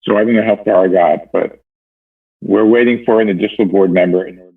So I don't know how far I got, but we're waiting for an additional board member in order.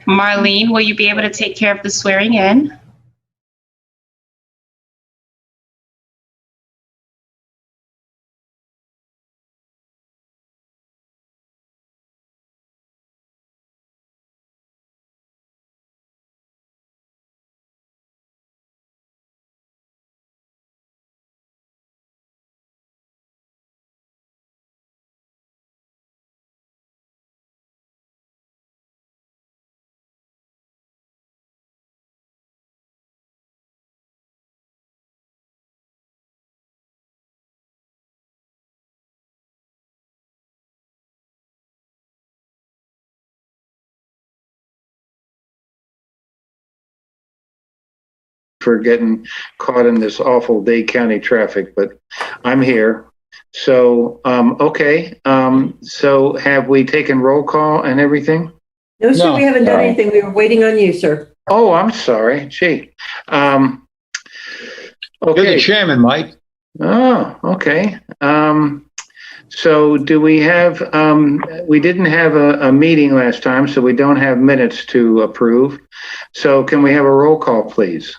Marlene, will you be able to take care of the swearing in? For getting caught in this awful Dade County traffic, but I'm here. So, okay. So have we taken roll call and everything? No, sir, No. we haven't done anything. We were waiting on you, sir. Oh, I'm sorry. Gee. You're Okay. the chairman, Mike. Oh, okay. So do we have, we didn't have a meeting last time, so we don't have minutes to approve. So can we have a roll call, please?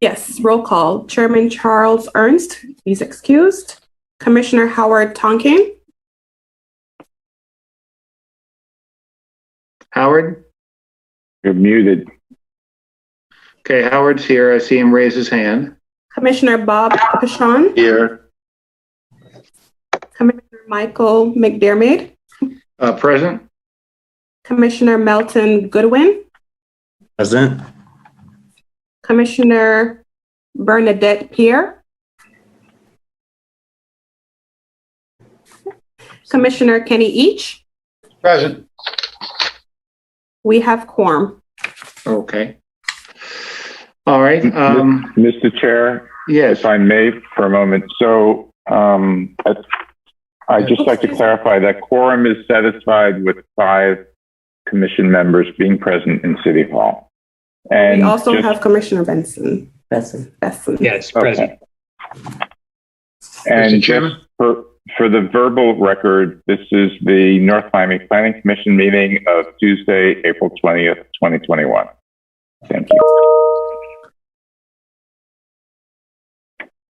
Yes, roll call. Chairman Charles Ernst, he's excused. Commissioner Howard Tonkin. Howard? You're muted. Okay, Howard's here. I see him raise his hand. Commissioner Bob Pashon. Here. Commissioner Michael McDermott. Present? Commissioner Melton Goodwin. Present. Commissioner Bernadette Pierre. Commissioner Kenny Each. Present. We have quorum. Okay. All right. Mr. Chair, Yes. if I may for a moment. So I'd just like to clarify that quorum is satisfied with 5 commission members being present in City Hall. And We also have Commissioner Benson. Besson. Yes, okay. present. And Mr. Chairman? just for the verbal record, this is the North Miami Planning Commission meeting of Tuesday, April 20th, 2021. Thank you.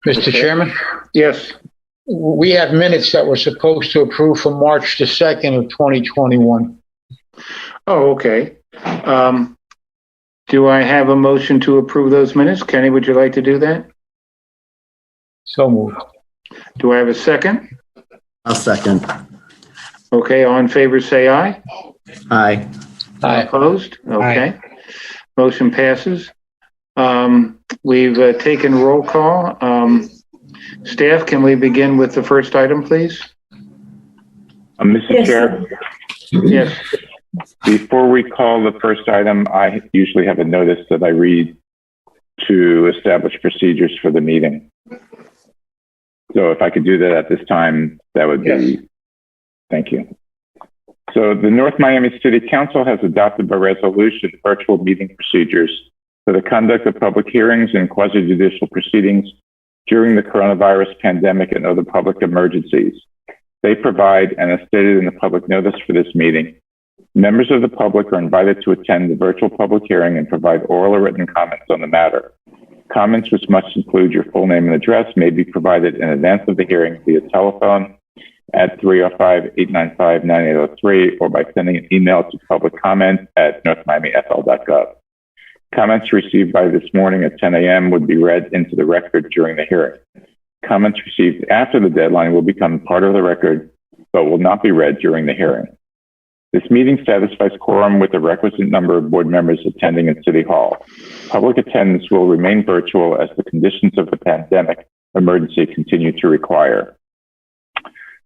Mr. Okay. Chairman, Yes. we have minutes that we're supposed to approve for March the 2nd of 2021. Oh, okay. Do I have a motion to approve those minutes? Kenny, would you like to do that? So moved. Do I have a second? I'll second. Okay, all in favor, say aye. Aye. Aye. Opposed? Okay. Motion passes. We've taken roll call. Staff, can we begin with the first item, please? Mr. Yes, Chair, Yes. before we call the first item, I usually have a notice that I read to establish procedures for the meeting. So if I could do that at this time, that would be, Yes. Thank you. So the North Miami City Council has adopted by resolution virtual meeting procedures for the conduct of public hearings and quasi-judicial proceedings during the coronavirus pandemic and other public emergencies. They provide, and as stated in the public notice for this meeting, members of the public are invited to attend the virtual public hearing and provide oral or written comments on the matter. Comments, which must include your full name and address, may be provided in advance of the hearing via telephone at 305-895-9803 or by sending an email to publiccomment@northmiamifl.gov. Comments received by this morning at 10 a.m. would be read into the record during the hearing. Comments received after the deadline will become part of the record, but will not be read during the hearing. This meeting satisfies quorum with the requisite number of board members attending in City Hall. Public attendance will remain virtual as the conditions of the pandemic emergency continue to require.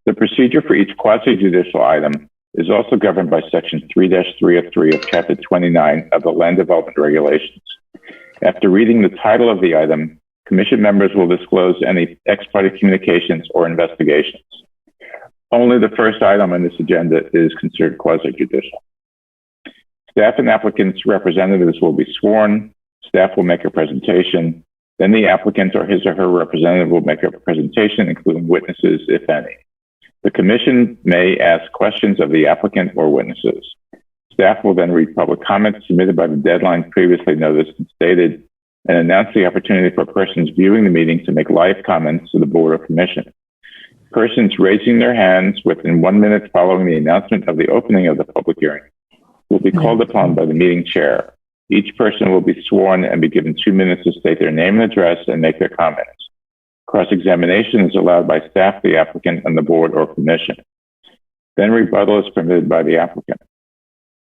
The procedure for each quasi-judicial item is also governed by Section 3-303 of Chapter 29 of the Land Development Regulations. After reading the title of the item, Commission members will disclose any ex parte communications or investigations. Only the first item on this agenda is considered quasi-judicial. Staff and applicants' representatives will be sworn. Staff will make a presentation. Then the applicant or his or her representative will make a presentation, including witnesses, if any. The commission may ask questions of the applicant or witnesses. Staff will then read public comments submitted by the deadline previously noticed and stated, and announce the opportunity for persons viewing the meeting to make live comments to the board or commission. Persons raising their hands within 1 minute following the announcement of the opening of the public hearing will be called upon by the meeting chair. Each person will be sworn and be given 2 minutes to state their name and address and make their comments. Cross-examination is allowed by staff, the applicant, and the board or commission. Then rebuttal is permitted by the applicant.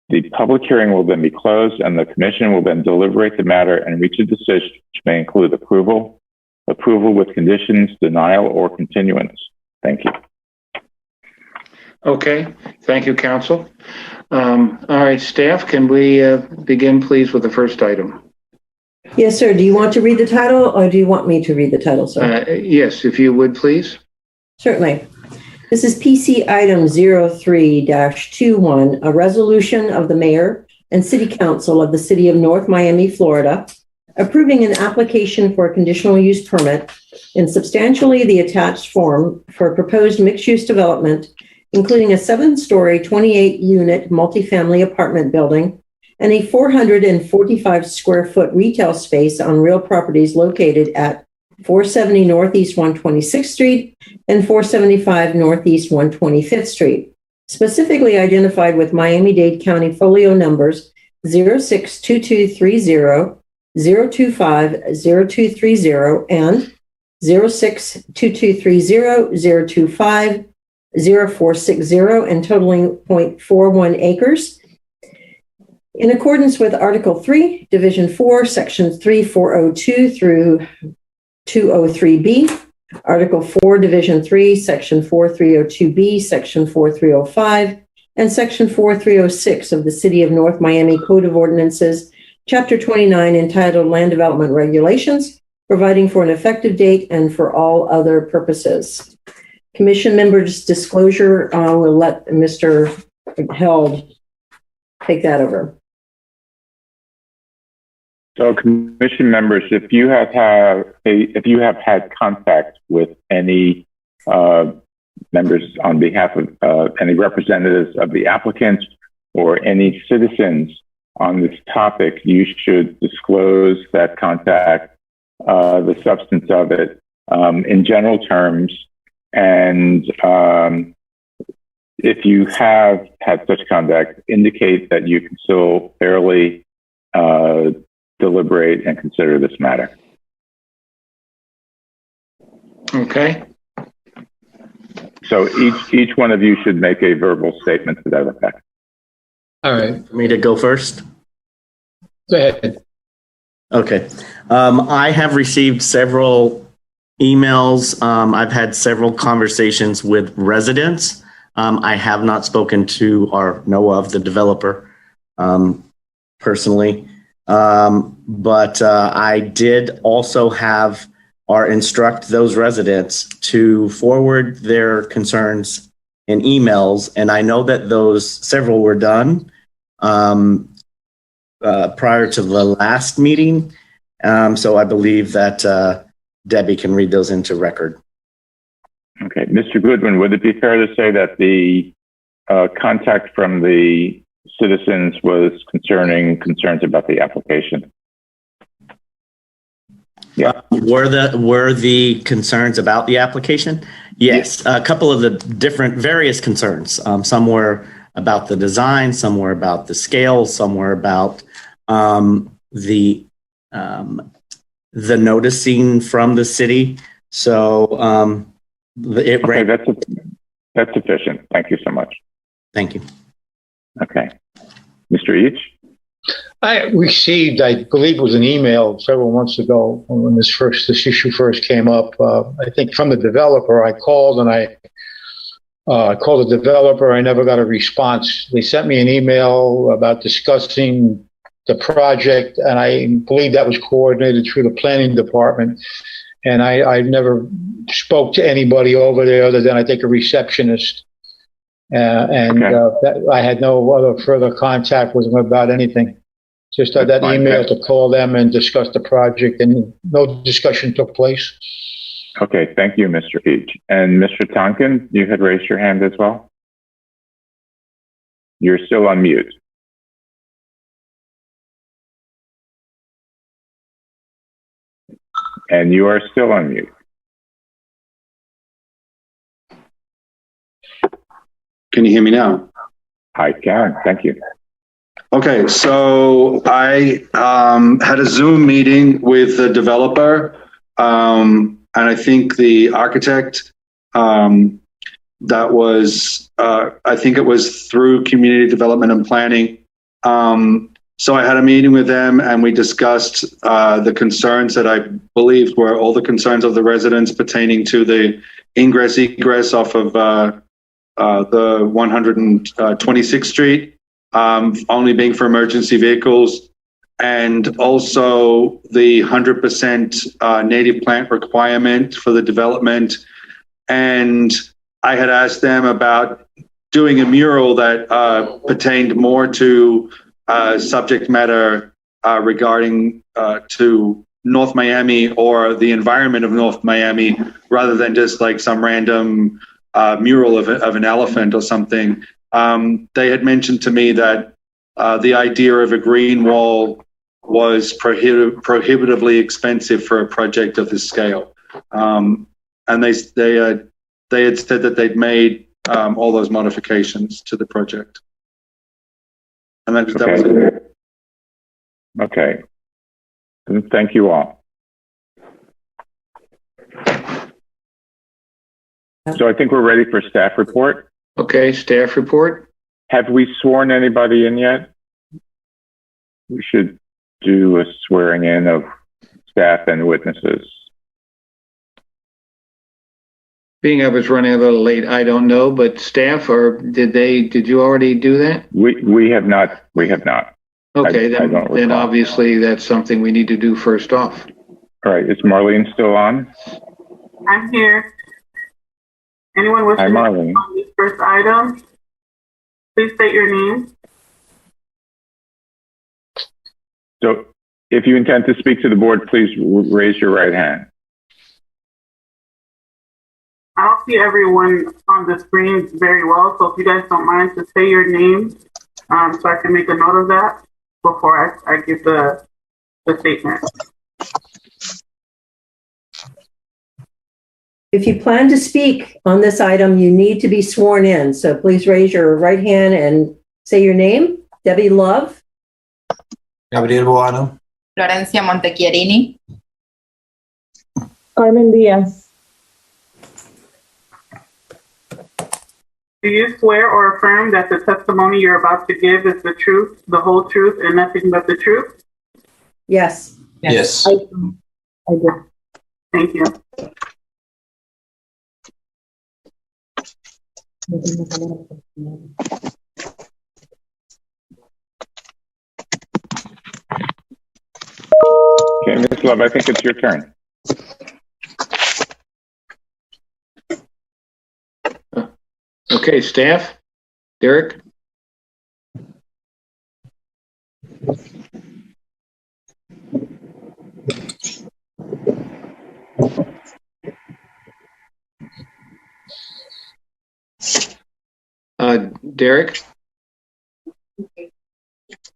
The public hearing will then be closed, and the commission will then deliberate the matter and reach a decision, which may include approval with conditions, denial, or continuance. Thank you. Okay, thank you, counsel. All right, staff, can we begin, please, with the first item? Yes, sir. Do you want to read the title or do you want me to read the title, sir? Yes, if you would, please. Certainly. This is PC item 03-21, a resolution of the mayor and city council of the city of North Miami, Florida, approving an application for a conditional use permit in substantially the attached form for a proposed mixed-use development, including a 7-story, 28-unit multifamily apartment building and a 445-square-foot retail space on real properties located at 470 Northeast 126th Street and 475 Northeast 125th Street, specifically identified with Miami-Dade County folio numbers 062230, 0250230, and 062230, 025, 0460, and totaling 0.41 acres. In accordance with Article 3, Division 4, Sections 3402 through 203B, Article 4, Division 3, Section 4302B, Section 4305, and Section 4306 of the City of North Miami Code of Ordinances, Chapter 29, entitled Land Development Regulations, providing for an effective date and for all other purposes. Commission members' disclosure, we'll let Mr. Held take that over. So, commission members, if you have had contact with any members on behalf of any representatives of the applicant or any citizens on this topic, you should disclose that contact, the substance of it, in general terms. And if you have had such contact, indicate that you can still fairly deliberate and consider this matter. Okay. So each one of you should make a verbal statement to that effect. All right, For me to go first? go ahead. Okay. I have received several emails. I've had several conversations with residents. I have not spoken to or know of the developer personally. But I did also have or instruct those residents to forward their concerns in emails. And I know that those several were done prior to the last meeting. So I believe that Debbie can read those into record. Okay. Mr. Goodwin, would it be fair to say that the contact from the citizens was concerning concerns about the application? Yeah. Were the concerns about the application? Yes. A couple of the different various concerns. Some were about the design, some were about the scale, some were about the noticing from the city. So okay, that's sufficient. Thank you so much. Thank you. Okay. Mr. Each? I received, I believe it was an email several months ago when this issue first came up. I think from the developer. I called and I called the developer. I never got a response. They sent me an email about discussing the project, and I believe that was coordinated through the planning department. And I never spoke to anybody over there other than I think a receptionist. I had no other further contact with them about anything. Just that email to call them and discuss the project, and no discussion took place. Okay, thank you, Mr. Peach. And Mr. Tonkin, you had raised your hand as well? You're still on mute. And you are still on mute. Can you hear me now? I can, thank you. Okay, so I had a Zoom meeting with the developer, and I think the architect. That was, I think it was through Community Development and Planning. So I had a meeting with them, and we discussed the concerns that I believed were all the concerns of the residents pertaining to the ingress egress off of the 126th Street, only being for emergency vehicles, and also the 100% native plant requirement for the development. And I had asked them about doing a mural that pertained more to subject matter regarding to North Miami or the environment of North Miami, rather than just like some random mural of an elephant or something. They had mentioned to me that the idea of a green wall was prohibitively expensive for a project of this scale. And they had said that they'd made all those modifications to the project. And that was it. Okay. Thank you all. So I think we're ready for staff report. Okay, staff report. Have we sworn anybody in yet? We should do a swearing in of staff and witnesses. Being I was running a little late, I don't know, but staff, or did you already do that? We have not. We have not. Okay, I don't then recall. obviously that's something we need to do first off. All right. Is Marlene still on? I'm here. Anyone Hi, wishing to Marlene. on this first item, please state your name. So if you intend to speak to the board, please raise your right hand. I don't see everyone on the screen very well, so if you guys don't mind to say your name, so I can make a note of that before I give the statement. If you plan to speak on this item, you need to be sworn in. So please raise your right hand and say your name. Debbie Love. Gabriel Boano. Florencia Montechiarini. Carmen Diaz. Do you swear or affirm that the testimony you're about to give is the truth, the whole truth, and nothing but the truth? Yes. Yes. I do. Thank you. Okay, Ms. Love, I think it's your turn. Okay, staff, Derek. Derek?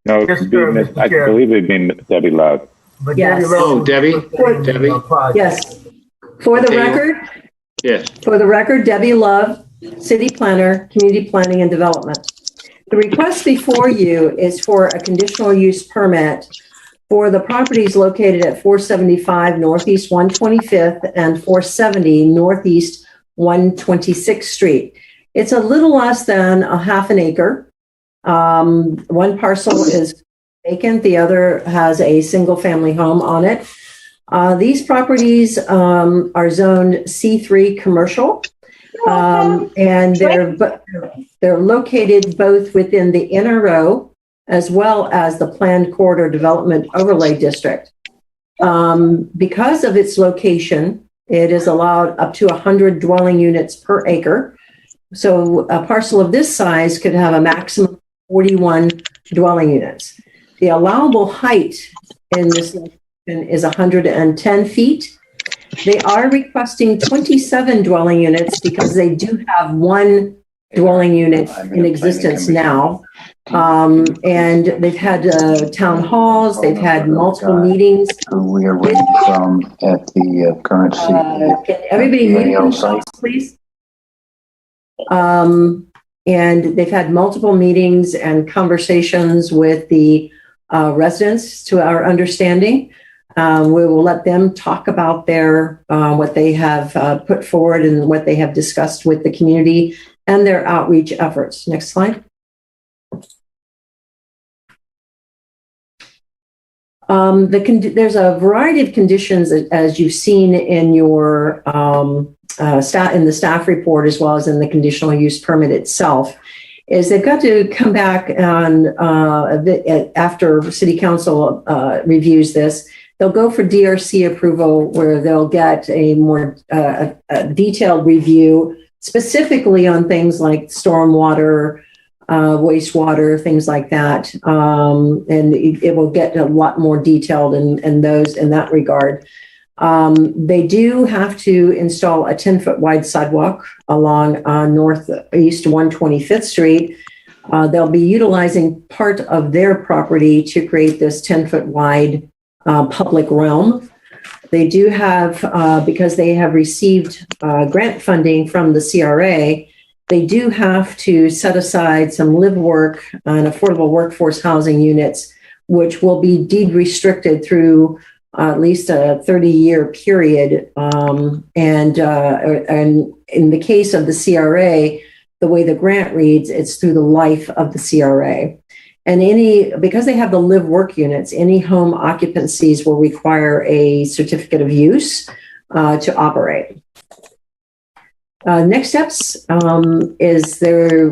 No, Yes, it'd sir, be Mr. I Chair. believe it'd be Debbie Love. But Yes. Oh, Debbie? Debbie? Yes. For the Okay. record, Yes. Debbie Love, City Planner, Community Planning and Development. The request before you is for a conditional use permit for the properties located at 475 Northeast 125th and 470 Northeast 126th Street. It's a little less than a half an acre. One parcel is vacant, the other has a single family home on it. These properties are zoned C3 commercial, and they're located both within the NRO as well as the Planned Corridor Development Overlay District. Because of its location, it is allowed up to 100 dwelling units per acre. So a parcel of this size could have a maximum of 41 dwelling units. The allowable height in this location is 110 feet, They are requesting 27 dwelling units because they do have one dwelling unit in existence now. And they've had town halls, they've had multiple meetings. Who we are renting from at the current Can everybody mute themselves, please? And they've had multiple meetings and conversations with the residents, to our understanding. We will let them talk about their what they have put forward and what they have discussed with the community and their outreach efforts. Next slide. There's a variety of conditions, as you've seen in your in the staff report, as well as in the conditional use permit itself, is they've got to come back on after City Council reviews this. They'll go for DRC approval, where they'll get a more detailed review, specifically on things like stormwater, wastewater, things like that. And it will get a lot more detailed in that regard. They do have to install a 10-foot wide sidewalk along northeast 125th Street. They'll be utilizing part of their property to create this 10-foot wide public realm. They do have, because they have received grant funding from the CRA, they do have to set aside some live work and affordable workforce housing units, which will be deed restricted through at least a 30-year period. And in the case of the CRA, the way the grant reads, it's through the life of the CRA. And because they have the live work units, any home occupancies will require a certificate of use to operate. Next steps is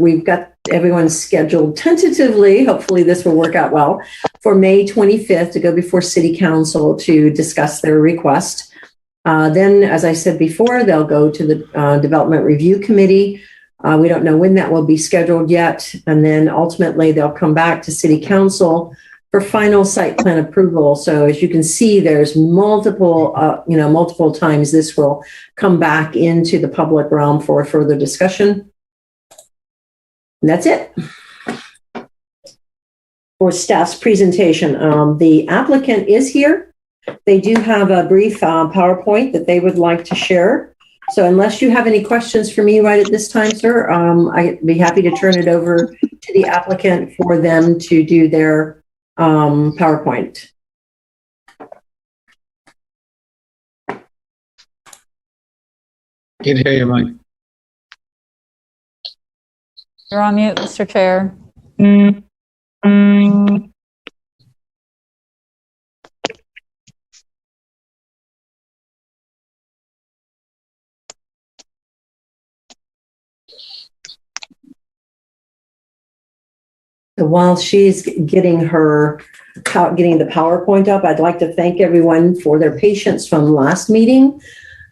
we've got everyone scheduled tentatively, hopefully this will work out well, for May 25th to go before City Council to discuss their request. Then, as I said before, they'll go to the Development Review Committee. We don't know when that will be scheduled yet. And then ultimately they'll come back to City Council for final site plan approval. So as you can see, there's multiple times this will come back into the public realm for further discussion. And that's it for staff's presentation. The applicant is here. They do have a brief PowerPoint that they would like to share. So unless you have any questions for me right at this time, sir, I'd be happy to turn it over to the applicant for them to do their PowerPoint. Can hear you, Mike. You're on mute, Mr. Chair. While she's getting the PowerPoint up, I'd like to thank everyone for their patience from last meeting.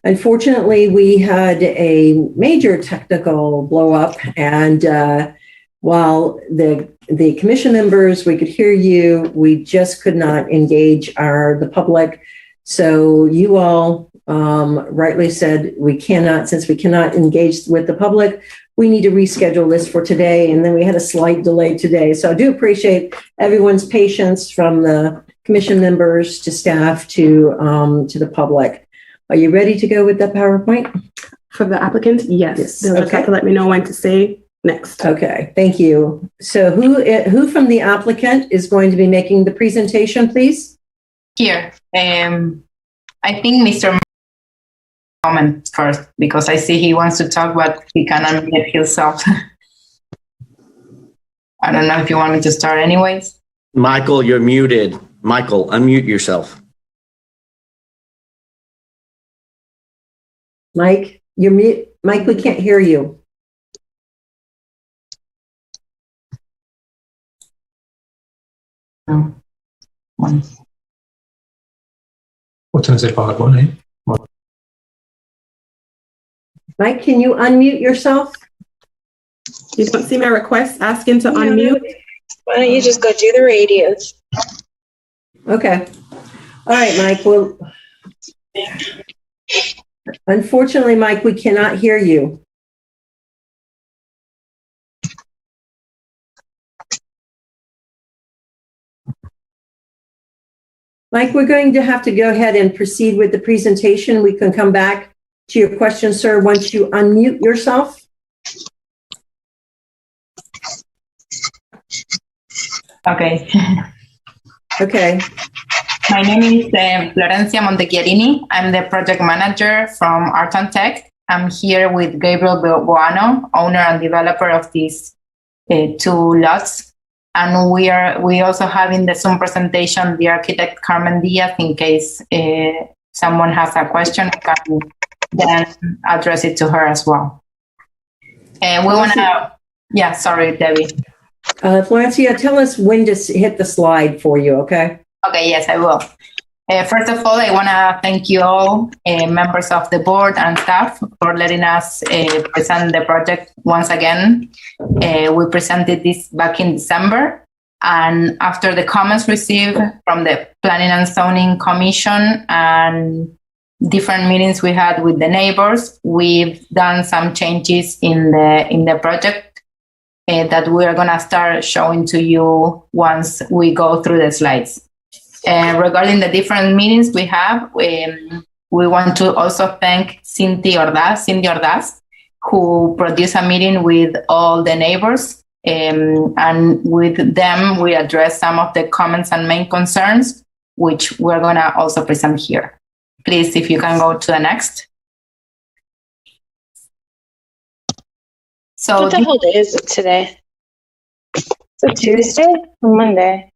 Unfortunately, we had a major technical blow up, and while the commission members, we could hear you, we just could not engage the public. So you all rightly said since we cannot engage with the public, we need to reschedule this for today. And then we had a slight delay today. So I do appreciate everyone's patience, from the commission members to staff to the public. Are you ready to go with the PowerPoint? For the applicant, yes. They'll just have to let me know when to say next. Okay, thank you. So who from the applicant is going to be making the presentation, please? Here, I think Mr. Comment first, because I see he wants to talk, but he cannot unmute himself. I don't know if you want me to start anyways. Michael, you're muted. Michael, unmute yourself. Mike, you're mute. Mike, we can't hear you. No. One. What turns it back on, eh? Mike, can you unmute yourself? You don't see my request asking to unmute? Why don't you just go do the radios? Okay. All right, Mike. Well, Unfortunately, Mike, we cannot hear you. Mike, we're going to have to go ahead and proceed with the presentation. We can come back to your question, sir, once you unmute yourself. Okay. Okay. My name is Florencia Montechiarini. I'm the project manager from Art and Tech. I'm here with Gabriel Boano, owner and developer of these 2 lots. And we also have in the Zoom presentation the architect Carmen Diaz in case someone has a question, we can then address it to her as well. And we want to, yeah, sorry, Debbie. Florencia, tell us when to hit the slide for you, okay? Okay, yes, I will. First of all, I want to thank you all, members of the board and staff, for letting us present the project once again. We presented this back in December, and after the comments received from the Planning and Zoning Commission and different meetings we had with the neighbors, we've done some changes in the project that we are going to start showing to you once we go through the slides. Regarding the different meetings we have, we want to also thank Cindy Ordaz, who produced a meeting with all the neighbors. And with them, we address some of the comments and main concerns, which we're going to also present here. Please, if you can go to the next. So what the hell day is it today? Is it Tuesday or Monday?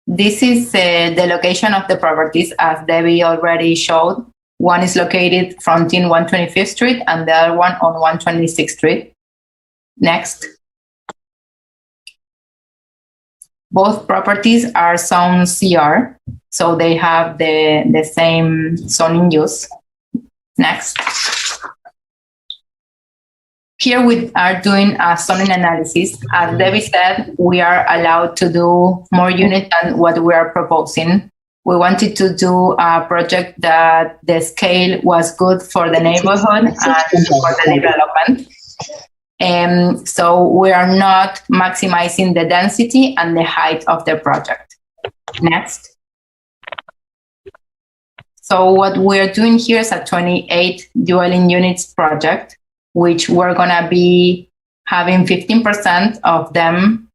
This is the location of the properties, as Debbie already showed. One is located fronting 125th Street and the other one on 126th Street. Next. Both properties are zoned CR, so they have the same zoning use. Next. Here we are doing a zoning analysis. As Debbie said, we are allowed to do more units than what we are proposing. We wanted to do a project that the scale was good for the neighborhood and for the development. So we are not maximizing the density and the height of the project. Next. So what we're doing here is a 28 dwelling units project, which we're going to be having 15% of them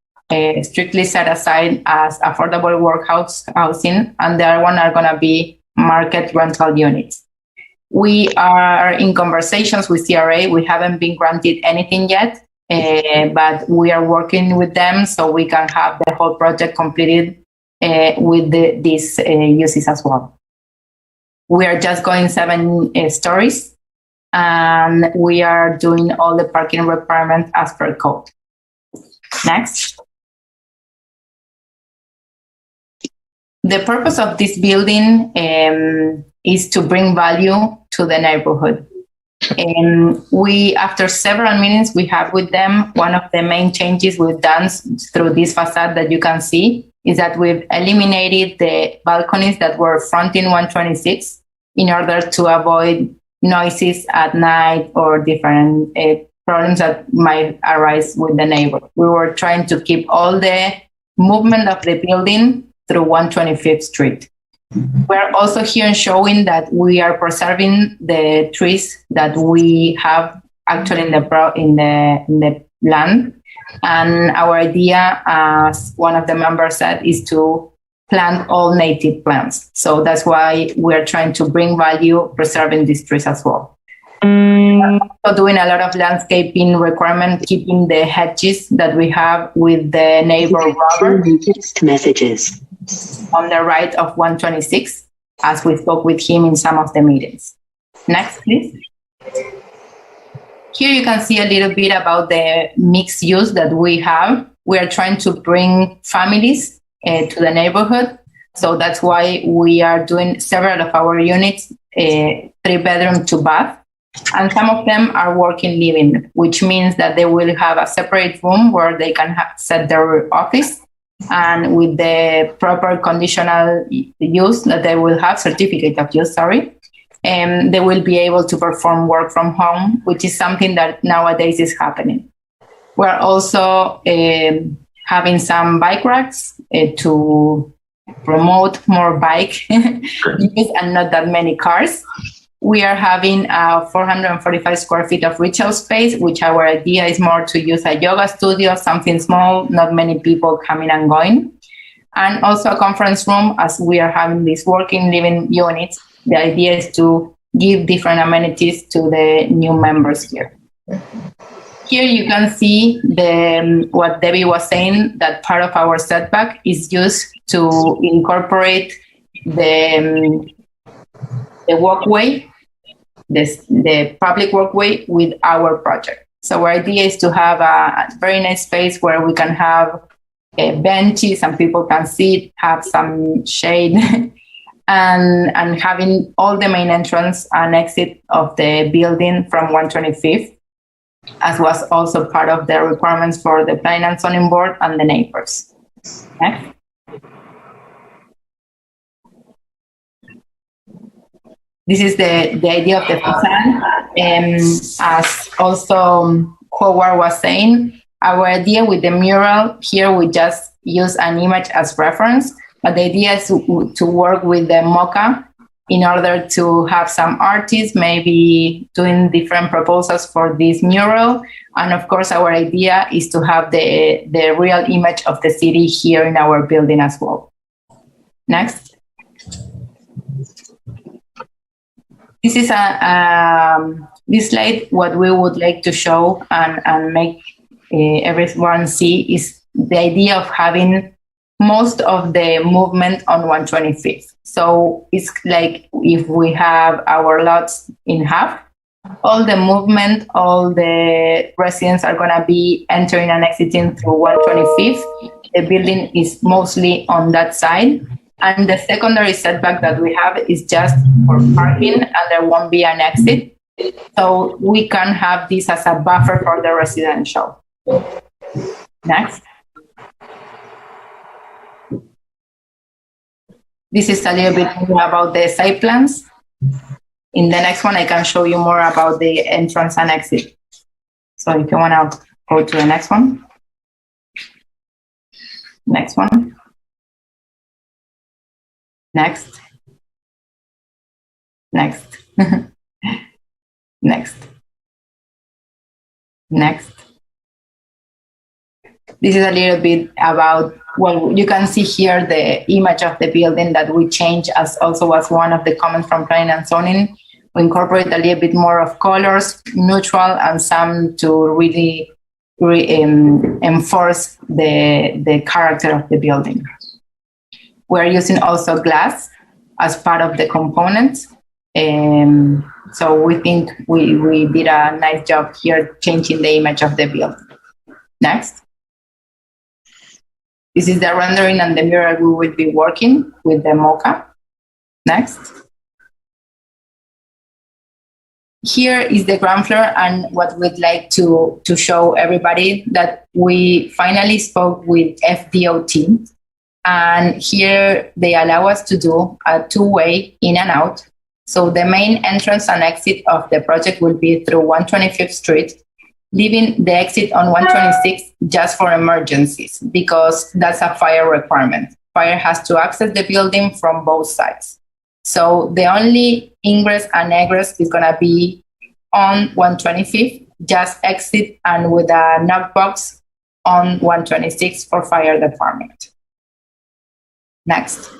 strictly set aside as affordable workhouse housing, and the other one are going to be market rental units. We are in conversations with CRA. We haven't been granted anything yet, but we are working with them so we can have the whole project completed with these uses as well. We are just going 7 stories. And we are doing all the parking requirements as per code. Next. The purpose of this building is to bring value to the neighborhood. And after several meetings we have with them, one of the main changes we've done through this facade that you can see is that we've eliminated the balconies that were fronting 126 in order to avoid noises at night or different problems that might arise with the neighbor. We were trying to keep all the movement of the building through 125th Street. We're also here showing that we are preserving the trees that we have actually in the land. And our idea, as one of the members said, is to plant all native plants. So that's why we're trying to bring value preserving these trees as well. We're also doing a lot of landscaping requirement, keeping the hedges that we have with the neighbor Robert messages on the right of 126, as we spoke with him in some of the meetings. Next, please. Here you can see a little bit about the mixed use that we have. We are trying to bring families to the neighborhood. So that's why we are doing several of our units, 3-bedroom, 2-bath. And some of them are working living, which means that they will have a separate room where they can set their office, and with the proper conditional use that they will have, certificate of use, they will be able to perform work from home, which is something that nowadays is happening. We're also having some bike racks to promote more bike use and not that many cars. We are having 445 square feet of retail space, which our idea is more to use a yoga studio, something small, not many people coming and going. And also a conference room, as we are having these working living units. The idea is to give different amenities to the new members here. Here you can see what Debbie was saying, that part of our setback is used to incorporate the walkway, the public walkway with our project. So our idea is to have a very nice space where we can have benches and people can sit, have some shade, and having all the main entrance and exit of the building from 125th, as was also part of the requirements for the Planning and Zoning Board and the neighbors. Next. This is the idea of the facade. As also Howard was saying, our idea with the mural here, we just use an image as reference, but the idea is to work with the MOCA in order to have some artists maybe doing different proposals for this mural. And of course, our idea is to have the real image of the city here in our building as well. Next. This is this slide, what we would like to show and make everyone see is the idea of having most of the movement on 125th. So it's like if we have our lots in half, all the movement, all the residents are going to be entering and exiting through 125th. The building is mostly on that side. And the secondary setback that we have is just for parking, and there won't be an exit. So we can have this as a buffer for the residential. Next. This is a little bit more about the site plans. In the next one, I can show you more about the entrance and exit. So if you want to go to the next one. Next one. Next. Next. Next. Next. This is a little bit about, well, you can see here the image of the building that we changed, as also was one of the comments from Planning and Zoning. We incorporate a little bit more of colors, neutral, and some to really enforce the character of the building. We're using also glass as part of the components. So we think we did a nice job here changing the image of the building. Next. This is the rendering and the mural we will be working with the MOCA. Next. Here is the ground floor, and what we'd like to show everybody that we finally spoke with FDOT. And here they allow us to do a two-way in and out. So the main entrance and exit of the project will be through 125th Street, leaving the exit on 126 just for emergencies, because that's a fire requirement. Fire has to access the building from both sides. So the only ingress and egress is going to be on 125th, just exit and with a knock box on 126 for fire department. Next.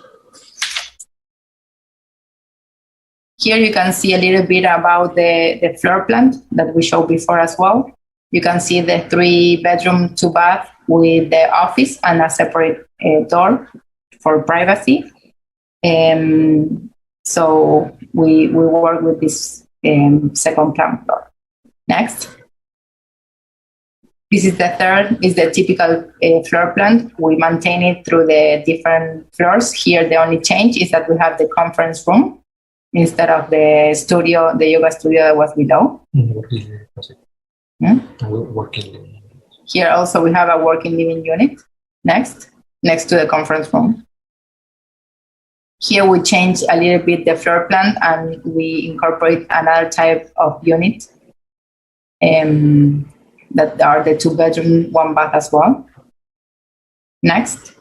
Here you can see a little bit about the floor plan that we showed before as well. You can see the 3-bedroom, 2-bath with the office and a separate door for privacy. So we work with this second plan floor. Next. This is the third, is the typical floor plan. We maintain it through the different floors. Here, the only change is that we have the conference room instead of the studio, the yoga studio that was below. Here also we have a working living unit next to the conference room. Here we change a little bit the floor plan and we incorporate another type of unit that are the 2-bedroom, 1 bath as well. Next.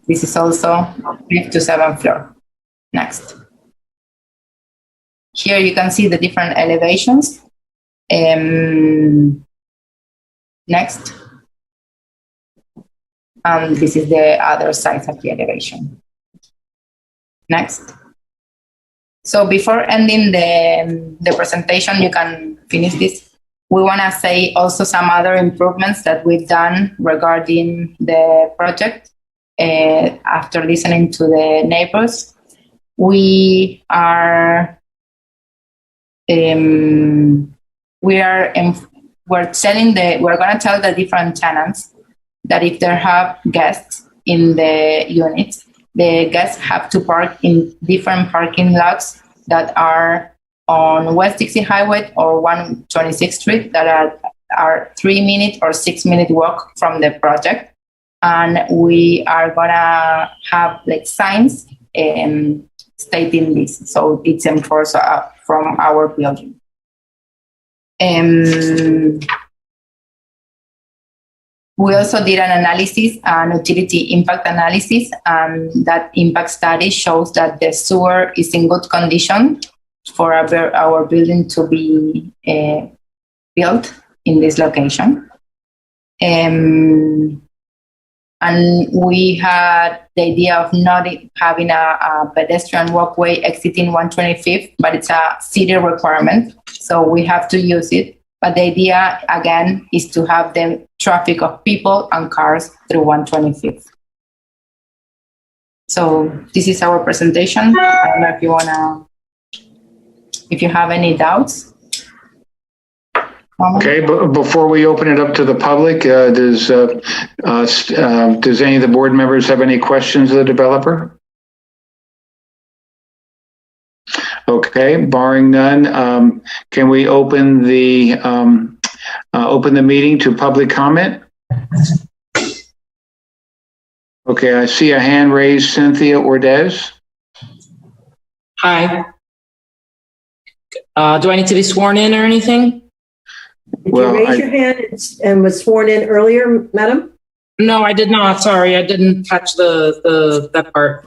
This is also 5th to 7th floor. Next. Here you can see the different elevations. Next. And this is the other side of the elevation. Next. So before ending the presentation, you can finish this. We want to say also some other improvements that we've done regarding the project. After listening to the neighbors, we're going to tell the different tenants that if they have guests in the units, the guests have to park in different parking lots that are on West Dixie Highway or 126th Street that are 3-minute or 6-minute walk from the project. And we are gonna have like signs stating this, so it's enforced from our building. We also did an analysis, an utility impact analysis, and that impact study shows that the sewer is in good condition for our building to be built in this location. And we had the idea of not having a pedestrian walkway exiting 125th, but it's a city requirement, so we have to use it. But the idea, again, is to have the traffic of people and cars through 125th. So this is our presentation. I don't know if you have any doubts. Okay, but before we open it up to the public, does any of the board members have any questions of the developer? Okay, barring none, can we open the meeting to public comment? Okay, I see a hand raised, Cynthia Ordez. Hi. Do I need to be sworn in or anything? Did you raise your hand and was sworn in earlier, madam? No, I did not. Sorry, I didn't catch that part.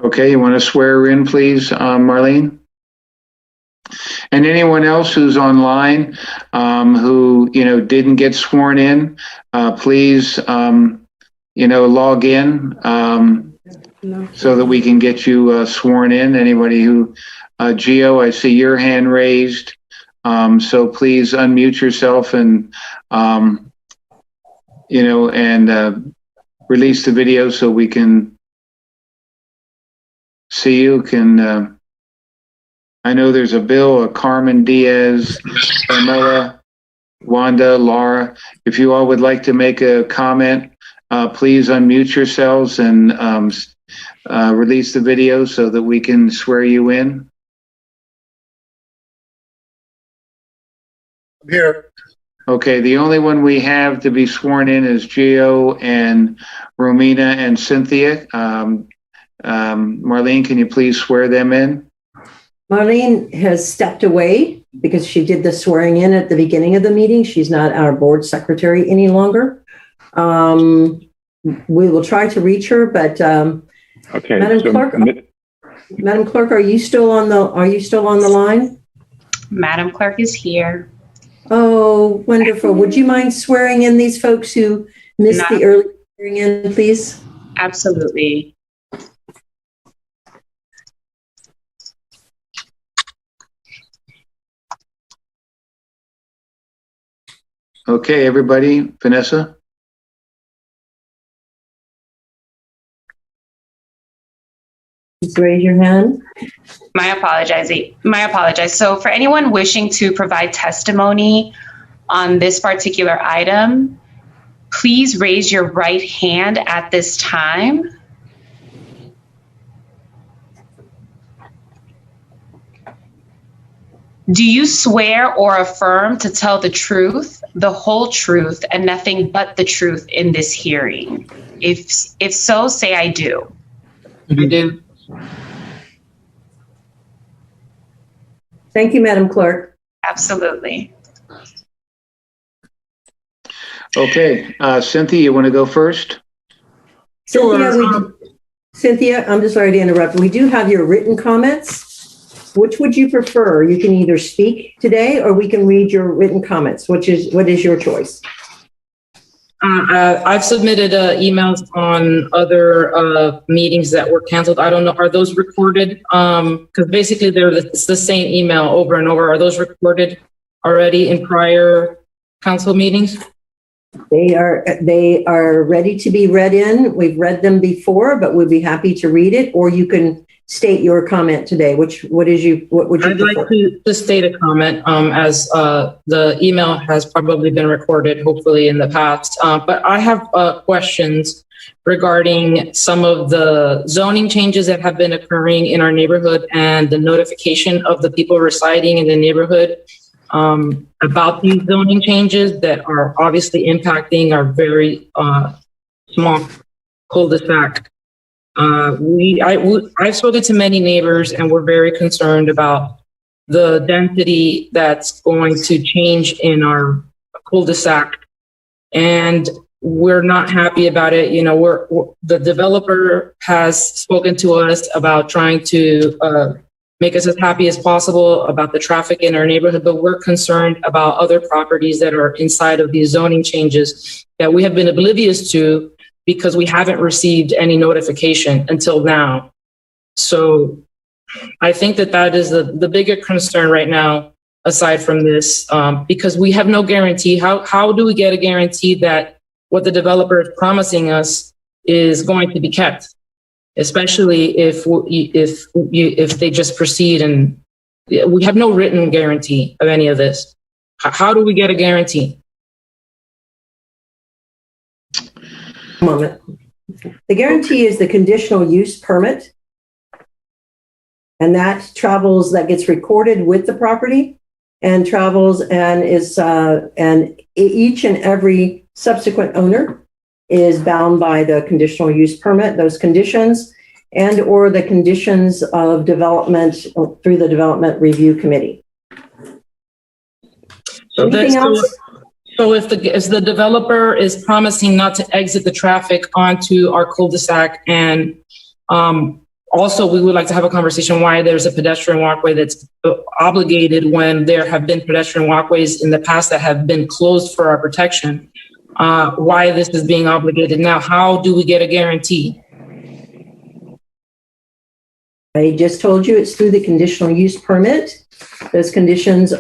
Okay, you want to swear her in, please, Marlene? And anyone else who's online who didn't get sworn in, please log in so that we can get you sworn in. Anybody who Gio, I see your hand raised, so please unmute yourself and release the video so we can see you. I know there's a Bill, a Carmen Diaz, Carmela, Wanda, Laura. If you all would like to make a comment, please unmute yourselves and release the video so that we can swear you in. I'm here. Okay, the only one we have to be sworn in is Gio and Romina and Cynthia. Marlene, can you please swear them in? Marlene has stepped away because she did the swearing in at the beginning of the meeting. She's not our board secretary any longer. We will try to reach her, but okay, Madam Clerk, are you still on the line? Madam Clerk is here. Oh, wonderful. Would you mind swearing in these folks who missed the early swearing in, please? Absolutely. Okay, everybody. Vanessa? Please raise your hand. My apologize. So for anyone wishing to provide testimony on this particular item, please raise your right hand at this time. Do you swear or affirm to tell the truth the whole truth and nothing but the truth in this hearing? If so, say I do. I do. Thank you, Madam Clerk. Absolutely. Okay, Cynthia, you want to go first? Cynthia, I'm just sorry to interrupt. We do have your written comments. Which would you prefer? You can either speak today or we can read your written comments. What is your choice? I've submitted emails on other meetings that were canceled. I don't know, are those recorded? Because basically it's the same email over and over. Are those recorded already in prior council meetings? They are ready to be read in. We've read them before, but we'd be happy to read it, or you can state your comment today. What would you I'd prefer? like to state a comment, as the email has probably been recorded, hopefully in the past. But I have questions regarding some of the zoning changes that have been occurring in our neighborhood and the notification of the people residing in the neighborhood about these zoning changes that are obviously impacting our very small cul-de-sac. I've spoken to many neighbors and we're very concerned about the density that's going to change in our cul-de-sac, and we're not happy about it. You know, the developer has spoken to us about trying to make us as happy as possible about the traffic in our neighborhood, but we're concerned about other properties that are inside of these zoning changes that we have been oblivious to because we haven't received any notification until now. So I think that is the bigger concern right now, aside from this, because we have no guarantee. How do we get a guarantee that what the developer is promising us is going to be kept? Especially if they just proceed, and we have no written guarantee of any of this. How do we get a guarantee? Moment. The guarantee is the conditional use permit, and that gets recorded with the property and travels and is and each and every subsequent owner is bound by the conditional use permit, those conditions, and or the conditions of development through the development review committee. Anything else? So if the developer is promising not to exit the traffic onto our cul-de-sac, and also we would like to have a conversation why there's a pedestrian walkway that's obligated when there have been pedestrian walkways in the past that have been closed for our protection. Why this is being obligated now? How do we get a guarantee? I just told you it's through the conditional use permit. Those conditions they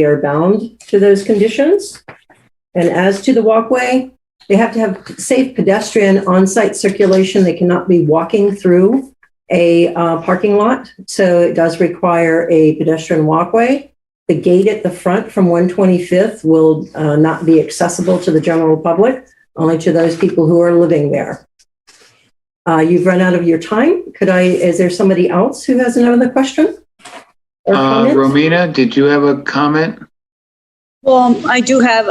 are bound to those conditions. And as to the walkway, they have to have safe pedestrian on-site circulation. They cannot be walking through a parking lot. So it does require a pedestrian walkway. The gate at the front from 125th will not be accessible to the general public, only to those people who are living there. You've run out of your time. Is there somebody else who has another question or comment? Romina, did you have a comment? Well, I do have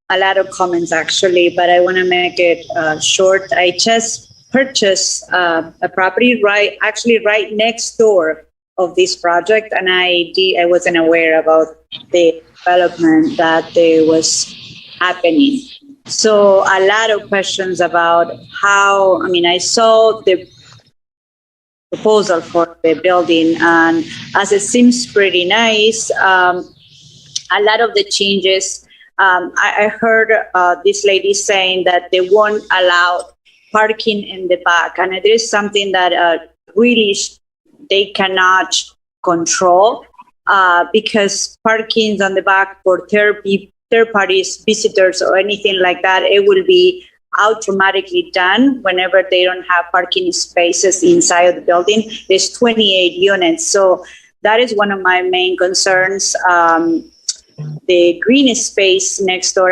a lot of comments actually, but I want to make it short. I just purchased a property right next door of this project, and I wasn't aware about the development that there was happening. So a lot of questions about I saw the proposal for the building, and as it seems pretty nice, a lot of the changes, I heard this lady saying that they won't allow parking in the back, and it is something that really they cannot control because parkings on the back for third parties, visitors, or anything like that, it will be automatically done whenever they don't have parking spaces inside of the building. There's 28 units, so that is one of my main concerns. The green space next door.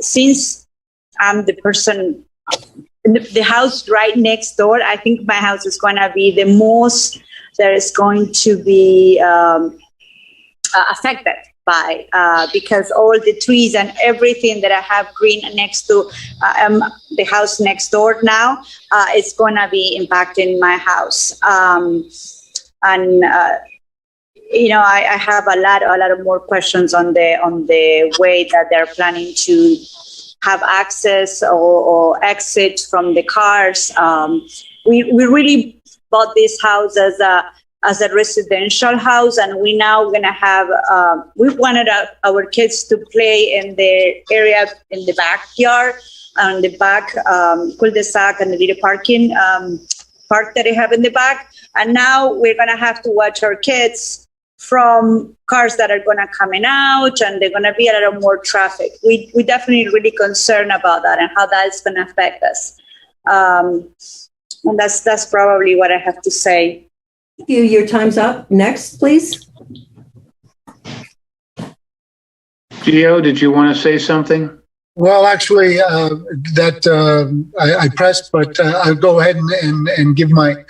Since I'm the person, the house right next door, I think my house is going to be the most that is going to be affected by because all the trees and everything that I have green next to the house next door now, it's going to be impacting my house. I have a lot of more questions on the way that they're planning to have access or exit from the cars. We really bought this house as a residential house, and we now going to have, we wanted our kids to play in the area in the backyard, on the back cul-de-sac and the little parking park that they have in the back. And now we're going to have to watch our kids from cars that are going to coming out, and they're going to be a lot of more traffic. We definitely really concerned about that and how that's going to affect us. And that's probably what I have to say. Thank you. Your time's up. Next, please. Gio, did you want to say something? Well, actually, I pressed, but I'll go ahead and give my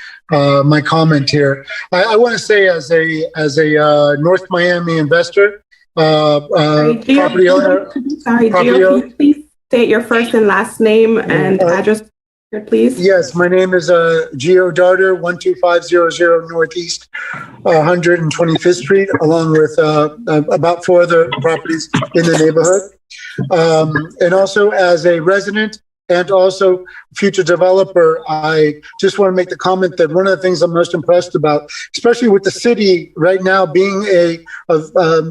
comment here. I want to say, as a North Miami investor, property owner. Sorry, Gio, can you please state your first and last name and address, please? Yes, my name is Gio Darter, 12500 Northeast 125th Street, along with about 4 other properties in the neighborhood. And also as a resident and also future developer, I just want to make the comment that one of the things I'm most impressed about, especially with the city right now being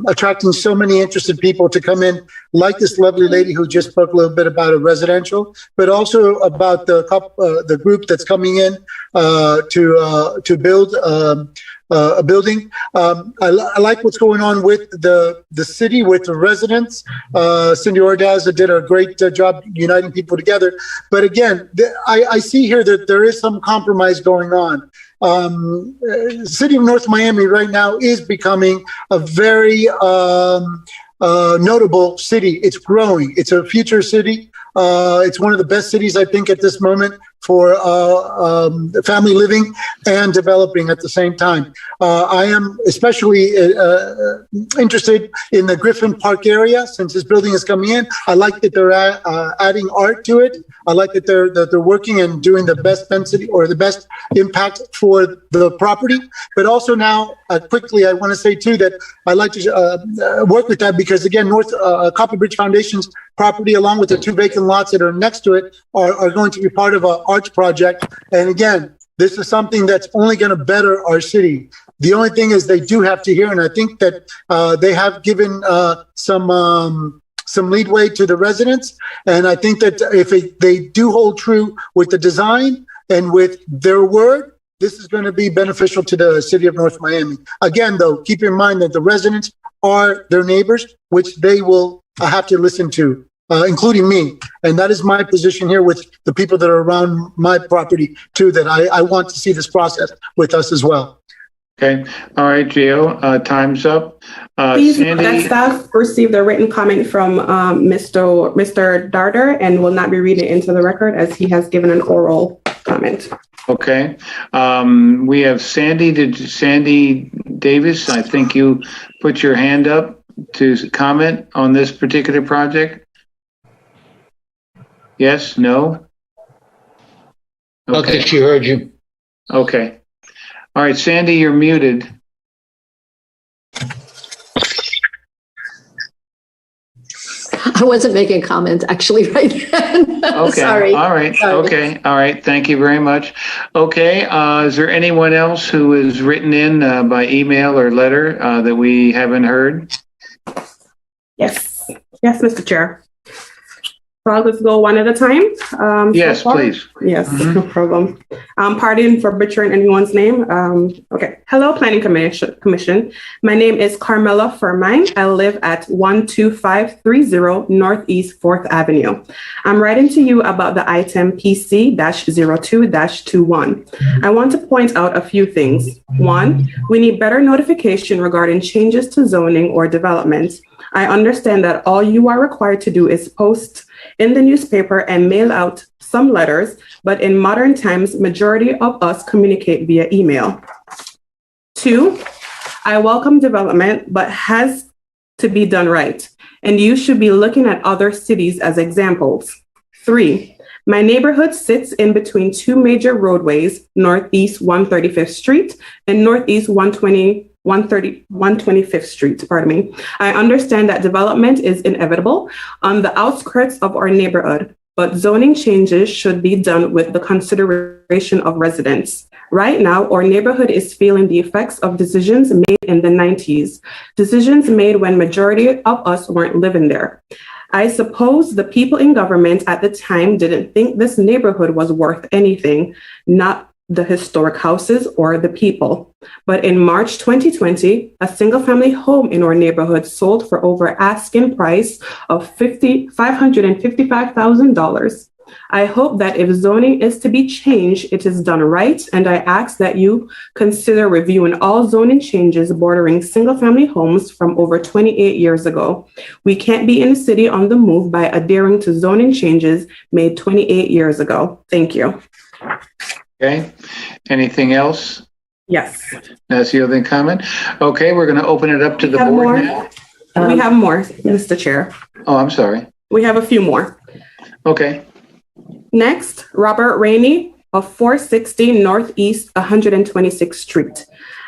attracting so many interested people to come in, like this lovely lady who just spoke a little bit about a residential, but also about the group that's coming in to build a building. I like what's going on with the city, with the residents. Cindy Ordaz did a great job uniting people together. But again, I see here that there is some compromise going on. City of North Miami right now is becoming a very notable city. It's growing. It's a future city. It's one of the best cities, I think, at this moment for family living and developing at the same time. I am especially interested in the Griffin Park area since this building is coming in. I like that they're adding art to it. I like that they're working and doing the best density or the best impact for the property. But also now, quickly, I want to say too that I like to work with that because again, North Copper Bridge Foundation's property, along with the 2 vacant lots that are next to it, are going to be part of an arts project. And again, this is something that's only going to better our city. The only thing is they do have to hear, and I think that they have given some leadway to the residents. And I think that if they do hold true with the design and with their word, this is going to be beneficial to the city of North Miami. Again, though, keep in mind that the residents are their neighbors, which they will have to listen to, including me. And that is my position here with the people that are around my property too, that I want to see this process with us as well. Okay. All right, Gio, time's up. Please, Sandy? that staff received a written comment from Mr. Darter and will not be reading it into the record as he has given an oral comment. Okay. We have Sandy Davis. I think you put your hand up to comment on this particular project. Yes, no? Okay, she heard you. Okay. All right, Sandy, you're muted. I wasn't making comments actually right then. Okay. Sorry. All right. Sorry. Okay. All right. Thank you very much. Okay. Is there anyone else who is written in by email or letter that we haven't heard? Yes. Yes, Mr. Chair. So I'll just go one at a time. Yes, please. Yes, no problem. Pardon for butchering anyone's name. Okay. Hello, Planning Commission. My name is Carmela Fermine. I live at 12530 Northeast 4th Avenue. I'm writing to you about the item PC-02-21. I want to point out a few things. One, we need better notification regarding changes to zoning or development. I understand that all you are required to do is post in the newspaper and mail out some letters, but in modern times, majority of us communicate via email. Two, I welcome development, but has to be done right, and you should be looking at other cities as examples. 3, my neighborhood sits in between two major roadways, Northeast 135th Street and Northeast 125th Street, I understand that development is inevitable on the outskirts of our neighborhood, but zoning changes should be done with the consideration of residents. Right now, our neighborhood is feeling the effects of decisions made in the 90s, decisions made when majority of us weren't living there. I suppose the people in government at the time didn't think this neighborhood was worth anything, not the historic houses or the people. But in March 2020, a single-family home in our neighborhood sold for over asking price of $555,000. I hope that if zoning is to be changed, it is done right, and I ask that you consider reviewing all zoning changes bordering single-family homes from over 28 years ago. We can't be in the city on the move by adhering to zoning changes made 28 years ago. Thank you. Okay, anything else? Yes. That's the other comment. Okay, we're going to open it up to the board now. We have more, Mr. Chair. Oh, I'm sorry. We have a few more. Okay. Next, Robert Rainey of 460 Northeast 126th Street.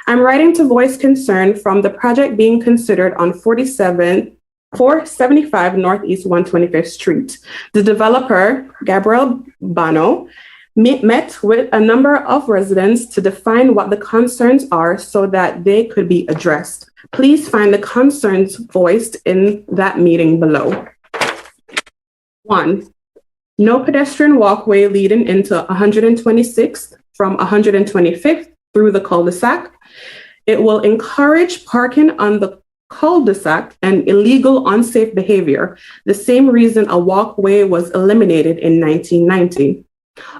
I'm writing to voice concern from the project being considered on 475 Northeast 125th Street. The developer, Gabriel Bano, met with a number of residents to define what the concerns are so that they could be addressed. Please find the concerns voiced in that meeting below. 1. No pedestrian walkway leading into 126th from 125th through the cul-de-sac. It will encourage parking on the cul-de-sac and illegal unsafe behavior, the same reason a walkway was eliminated in 1990.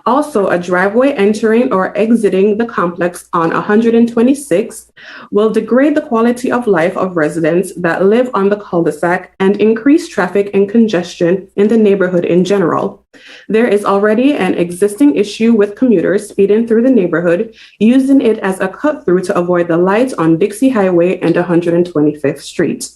Also, a driveway entering or exiting the complex on 126th will degrade the quality of life of residents that live on the cul-de-sac and increase traffic and congestion in the neighborhood in general. There is already an existing issue with commuters speeding through the neighborhood, using it as a cut-through to avoid the lights on Dixie Highway and 125th Street.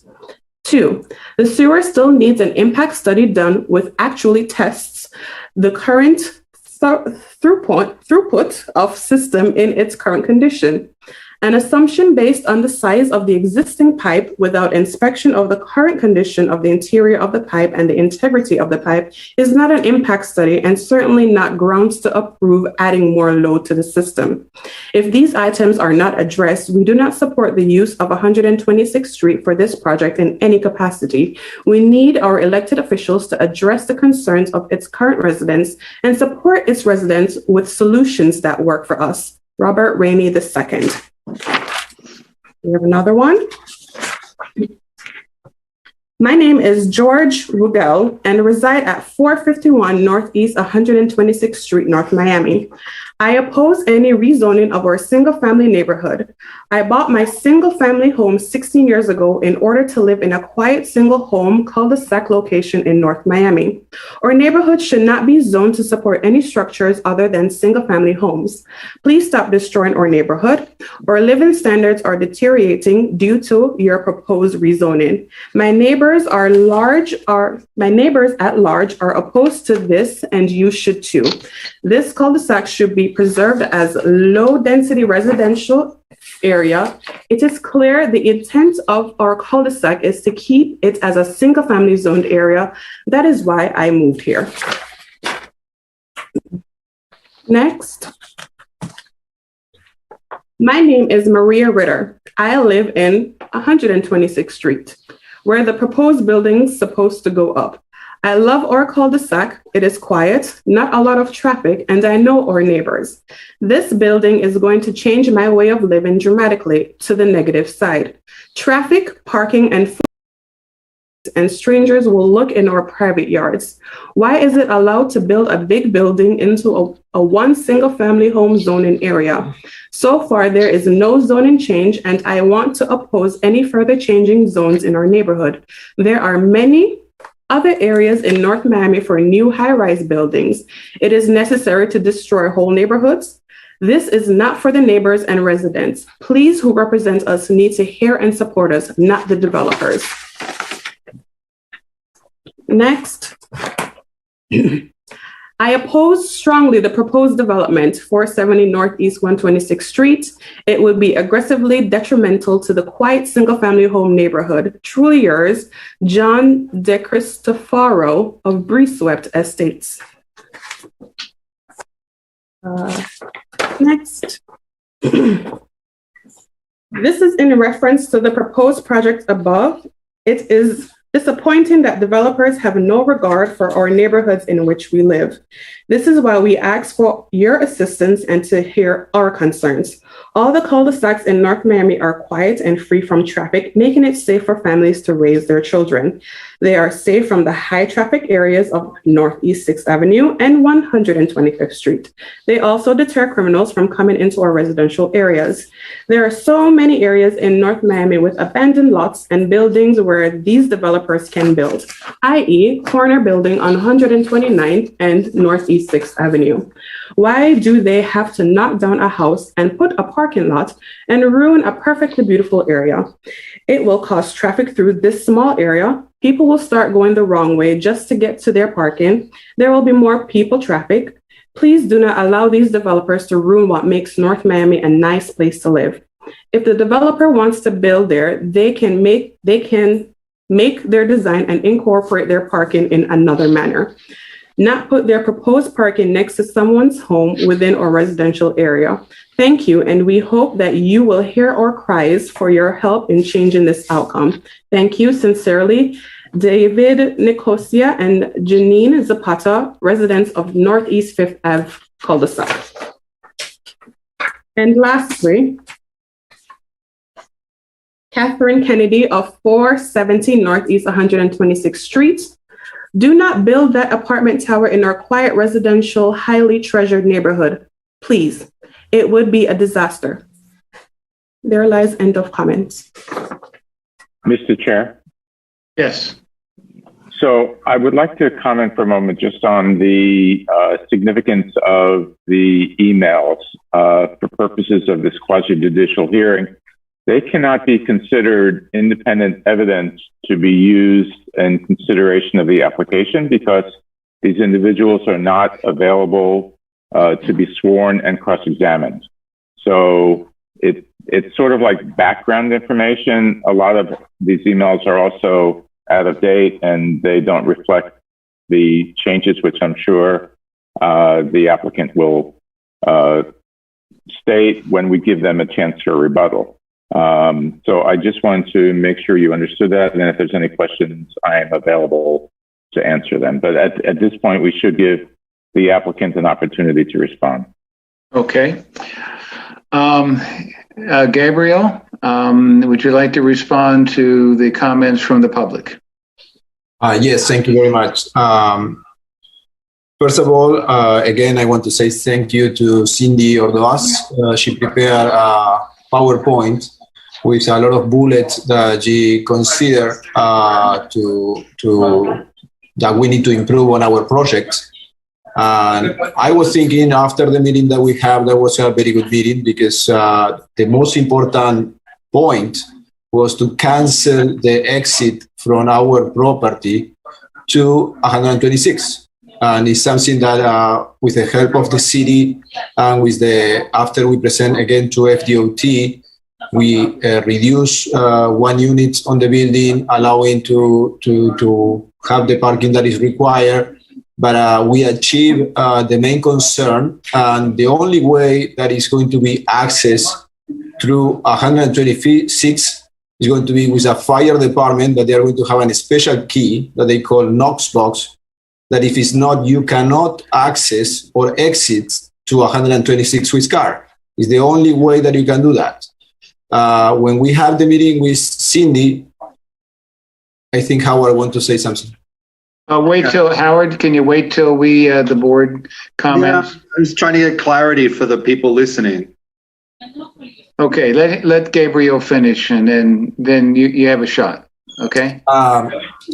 2, the sewer still needs an impact study done with actually tests the current throughput of system in its current condition. An assumption based on the size of the existing pipe without inspection of the current condition of the interior of the pipe and the integrity of the pipe is not an impact study and certainly not grounds to approve adding more load to the system. If these items are not addressed, we do not support the use of 126th Street for this project in any capacity. We need our elected officials to address the concerns of its current residents and support its residents with solutions that work for us. Robert Rainey II. We have another one. My name is George Rugel and reside at 451 Northeast 126th Street, North Miami. I oppose any rezoning of our single-family neighborhood. I bought my single-family home 16 years ago in order to live in a quiet single-home cul-de-sac location in North Miami. Our neighborhood should not be zoned to support any structures other than single-family homes. Please stop destroying our neighborhood. Our living standards are deteriorating due to your proposed rezoning. My neighbors at large are opposed to this, and you should too. This cul-de-sac should be preserved as low-density residential area. It is clear the intent of our cul-de-sac is to keep it as a single-family zoned area. That is why I moved here. Next. My name is Maria Ritter. I live in 126th Street, where the proposed building's supposed to go up. I love our cul-de-sac. It is quiet, not a lot of traffic, and I know our neighbors. This building is going to change my way of living dramatically to the negative side. Traffic, parking, and food and strangers will look in our private yards. Why is it allowed to build a big building into a one single-family home zoning area? So far, there is no zoning change, and I want to oppose any further changing zones in our neighborhood. There are many other areas in North Miami for new high-rise buildings. It is necessary to destroy whole neighborhoods. This is not for the neighbors and residents. Please, who represent us, need to hear and support us, not the developers. Next. I oppose strongly the proposed development, 470 Northeast 126th Street. It would be aggressively detrimental to the quiet single-family home neighborhood. Truly yours, John De Cristofaro of Breeswept Estates. Next. This is in reference to the proposed project above. It is disappointing that developers have no regard for our neighborhoods in which we live. This is why we ask for your assistance and to hear our concerns. All the cul-de-sacs in North Miami are quiet and free from traffic, making it safe for families to raise their children. They are safe from the high traffic areas of Northeast 6th Avenue and 125th Street. They also deter criminals from coming into our residential areas. There are so many areas in North Miami with abandoned lots and buildings where these developers can build, i.e. corner building on 129th and Northeast 6th Avenue. Why do they have to knock down a house and put a parking lot and ruin a perfectly beautiful area? It will cause traffic through this small area. People will start going the wrong way just to get to their parking. There will be more people traffic. Please do not allow these developers to ruin what makes North Miami a nice place to live. If the developer wants to build there, they can make their design and incorporate their parking in another manner. Not put their proposed parking next to someone's home within our residential area. Thank you, and we hope that you will hear our cries for your help in changing this outcome. Thank you, sincerely, David Nicosia and Janine Zapata, residents of Northeast 5th Ave cul-de-sac. And lastly, Catherine Kennedy of 470 Northeast 126th Street. Do not build that apartment tower in our quiet residential, highly treasured neighborhood. Please, it would be a disaster. There lies end of comments. Mr. Chair? Yes. So I would like to comment for a moment just on the significance of the emails for purposes of this quasi-judicial hearing. They cannot be considered independent evidence to be used in consideration of the application because these individuals are not available to be sworn and cross-examined. So it's sort of like background information. A lot of these emails are also out of date and they don't reflect the changes, which I'm sure the applicant will state when we give them a chance for a rebuttal. So I just wanted to make sure you understood that. And if there's any questions, I am available to answer them. But at this point, we should give the applicant an opportunity to respond. Okay. Gabriel, would you like to respond to the comments from the public? Yes, thank you very much. First of all, again, I want to say thank you to Cindy Ordaz. She prepared a PowerPoint with a lot of bullets that she considered that we need to improve on our project. And I was thinking after the meeting that we have, that was a very good meeting because the most important point was to cancel the exit from our property to 126. And it's something that with the help of the city and after we present again to FDOT, we reduce 1 unit on the building, allowing to have the parking that is required. But we achieve the main concern, and the only way that is going to be accessed through 126 is going to be with a fire department that they are going to have a special key that they call Knox box, that if it's not, you cannot access or exit to 126 with car. It's the only way that you can do that. When we have the meeting with Cindy, I think Howard want to say something. Wait till Howard. Can you wait till the board comments? Yeah, I'm just trying to get clarity for the people listening. Okay, let Gabriel finish, and then you have a shot. Okay.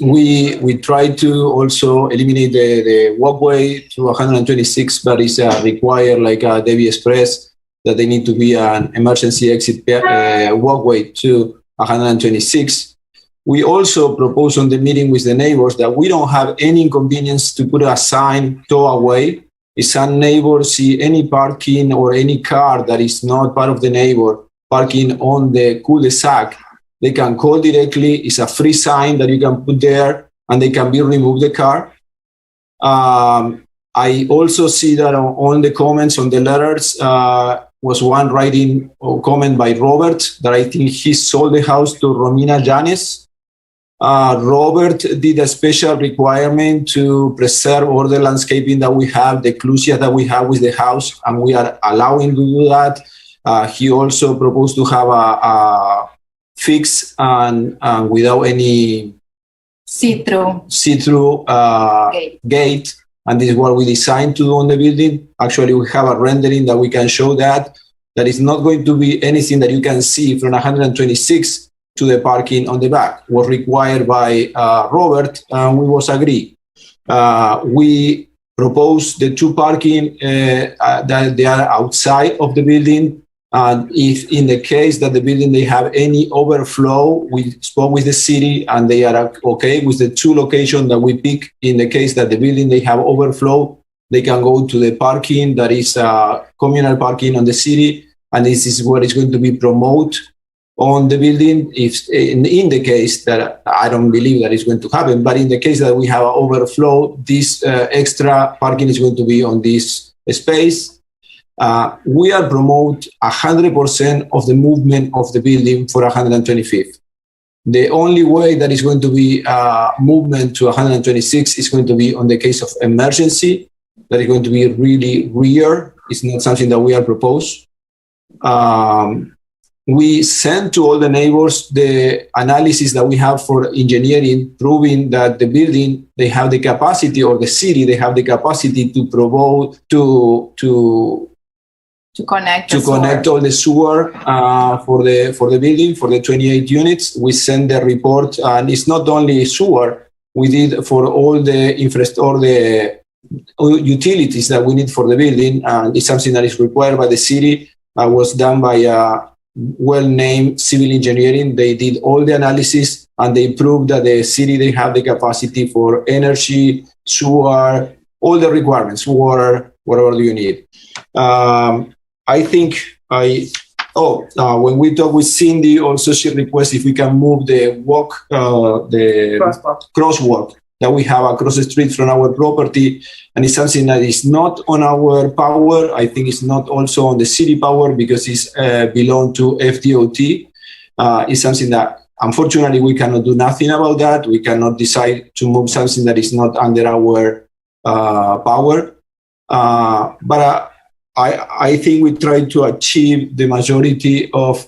We try to also eliminate the walkway to 126, but it's required, like Debbie expressed, that they need to be an emergency exit walkway to 126. We also proposed on the meeting with the neighbors that we don't have any inconvenience to put a sign tow away. If some neighbors see any parking or any car that is not part of the neighbor parking on the cul-de-sac, they can call directly. It's a free sign that you can put there and they can be removed the car. I also see that on the comments on the letters was one writing or comment by Robert that I think he sold the house to Romina Llanes. Robert did a special requirement to preserve all the landscaping that we have, the clusia that we have with the house, and we are allowing to do that. He also proposed to have a fixed and without any see-through gate. And this is what we designed to do on the building. Actually, we have a rendering that we can show that is not going to be anything that you can see from 126 to the parking on the back. Was required by Robert, and we was agree. We proposed the two parking that they are outside of the building. And if in the case that the building they have any overflow, we spoke with the city and they are okay with the two locations that we pick. In the case that the building they have overflow, they can go to the parking that is communal parking on the city, and this is what is going to be promoted on the building. If in the case that I don't believe that is going to happen, but in the case that we have an overflow, this extra parking is going to be on this space. We are promote 100% of the movement of the building for 125th. The only way that is going to be movement to 126 is going to be on the case of emergency. That is going to be really rare. It's not something that we are proposed. We sent to all the neighbors the analysis that we have for engineering, proving that the building, they have the capacity, or the city, they have the capacity to provide, to connect all the sewer for the building, for the 28 units. We send the report, and it's not only sewer. We did for all the utilities that we need for the building, and it's something that is required by the city. Was done by a well-named civil engineering. They did all the analysis, and they proved that the city, they have the capacity for energy, sewer, all the requirements, water, whatever you need. I think when we talk with Cindy, also she requests if we can move the crosswalk that we have across the street from our property. And it's something that is not on our power. I think it's not also on the city power because it's belong to FDOT. It's something that unfortunately we cannot do nothing about that. We cannot decide to move something that is not under our power. But I think we try to achieve the majority of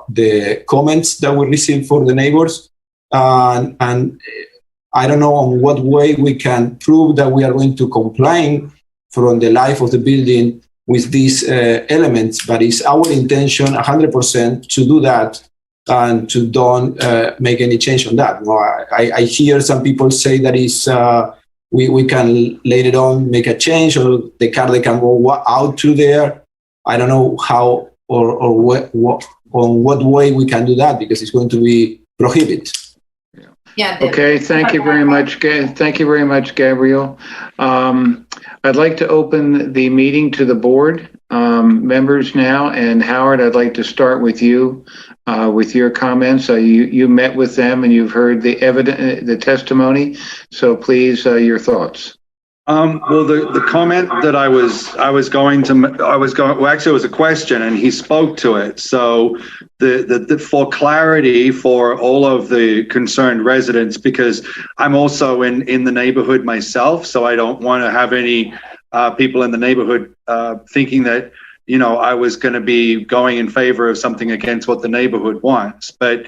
the comments that we received for the neighbors. And I don't know on what way we can prove that we are going to comply from the life of the building with these elements, but it's our intention 100% to do that and to don't make any change on that. No, I hear some people say that is we can later on make a change, or the car they can go out to there. I don't know how or what way we can do that because it's going to be prohibited. Yeah. Okay. Thank you very much. Thank you very much, Gabriel. I'd like to open the meeting to the board members now. And Howard, I'd like to start with you with your comments. You met with them and you've heard the testimony. So please, your thoughts. Well, the comment that actually it was a question and he spoke to it. So the for clarity for all of the concerned residents, because I'm also in the neighborhood myself, so I don't want to have any people in the neighborhood thinking that, you know, I was going to be going in favor of something against what the neighborhood wants. But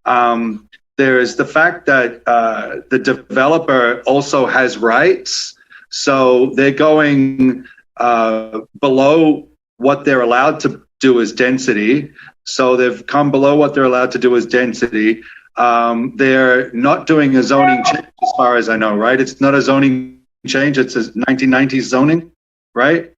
there is the fact that the developer also has rights. So they're going below what they're allowed to do as density. So they've come below what they're allowed to do as density. They're not doing a zoning change as far as I know, right? It's not a zoning change. It's a 1990s zoning, right?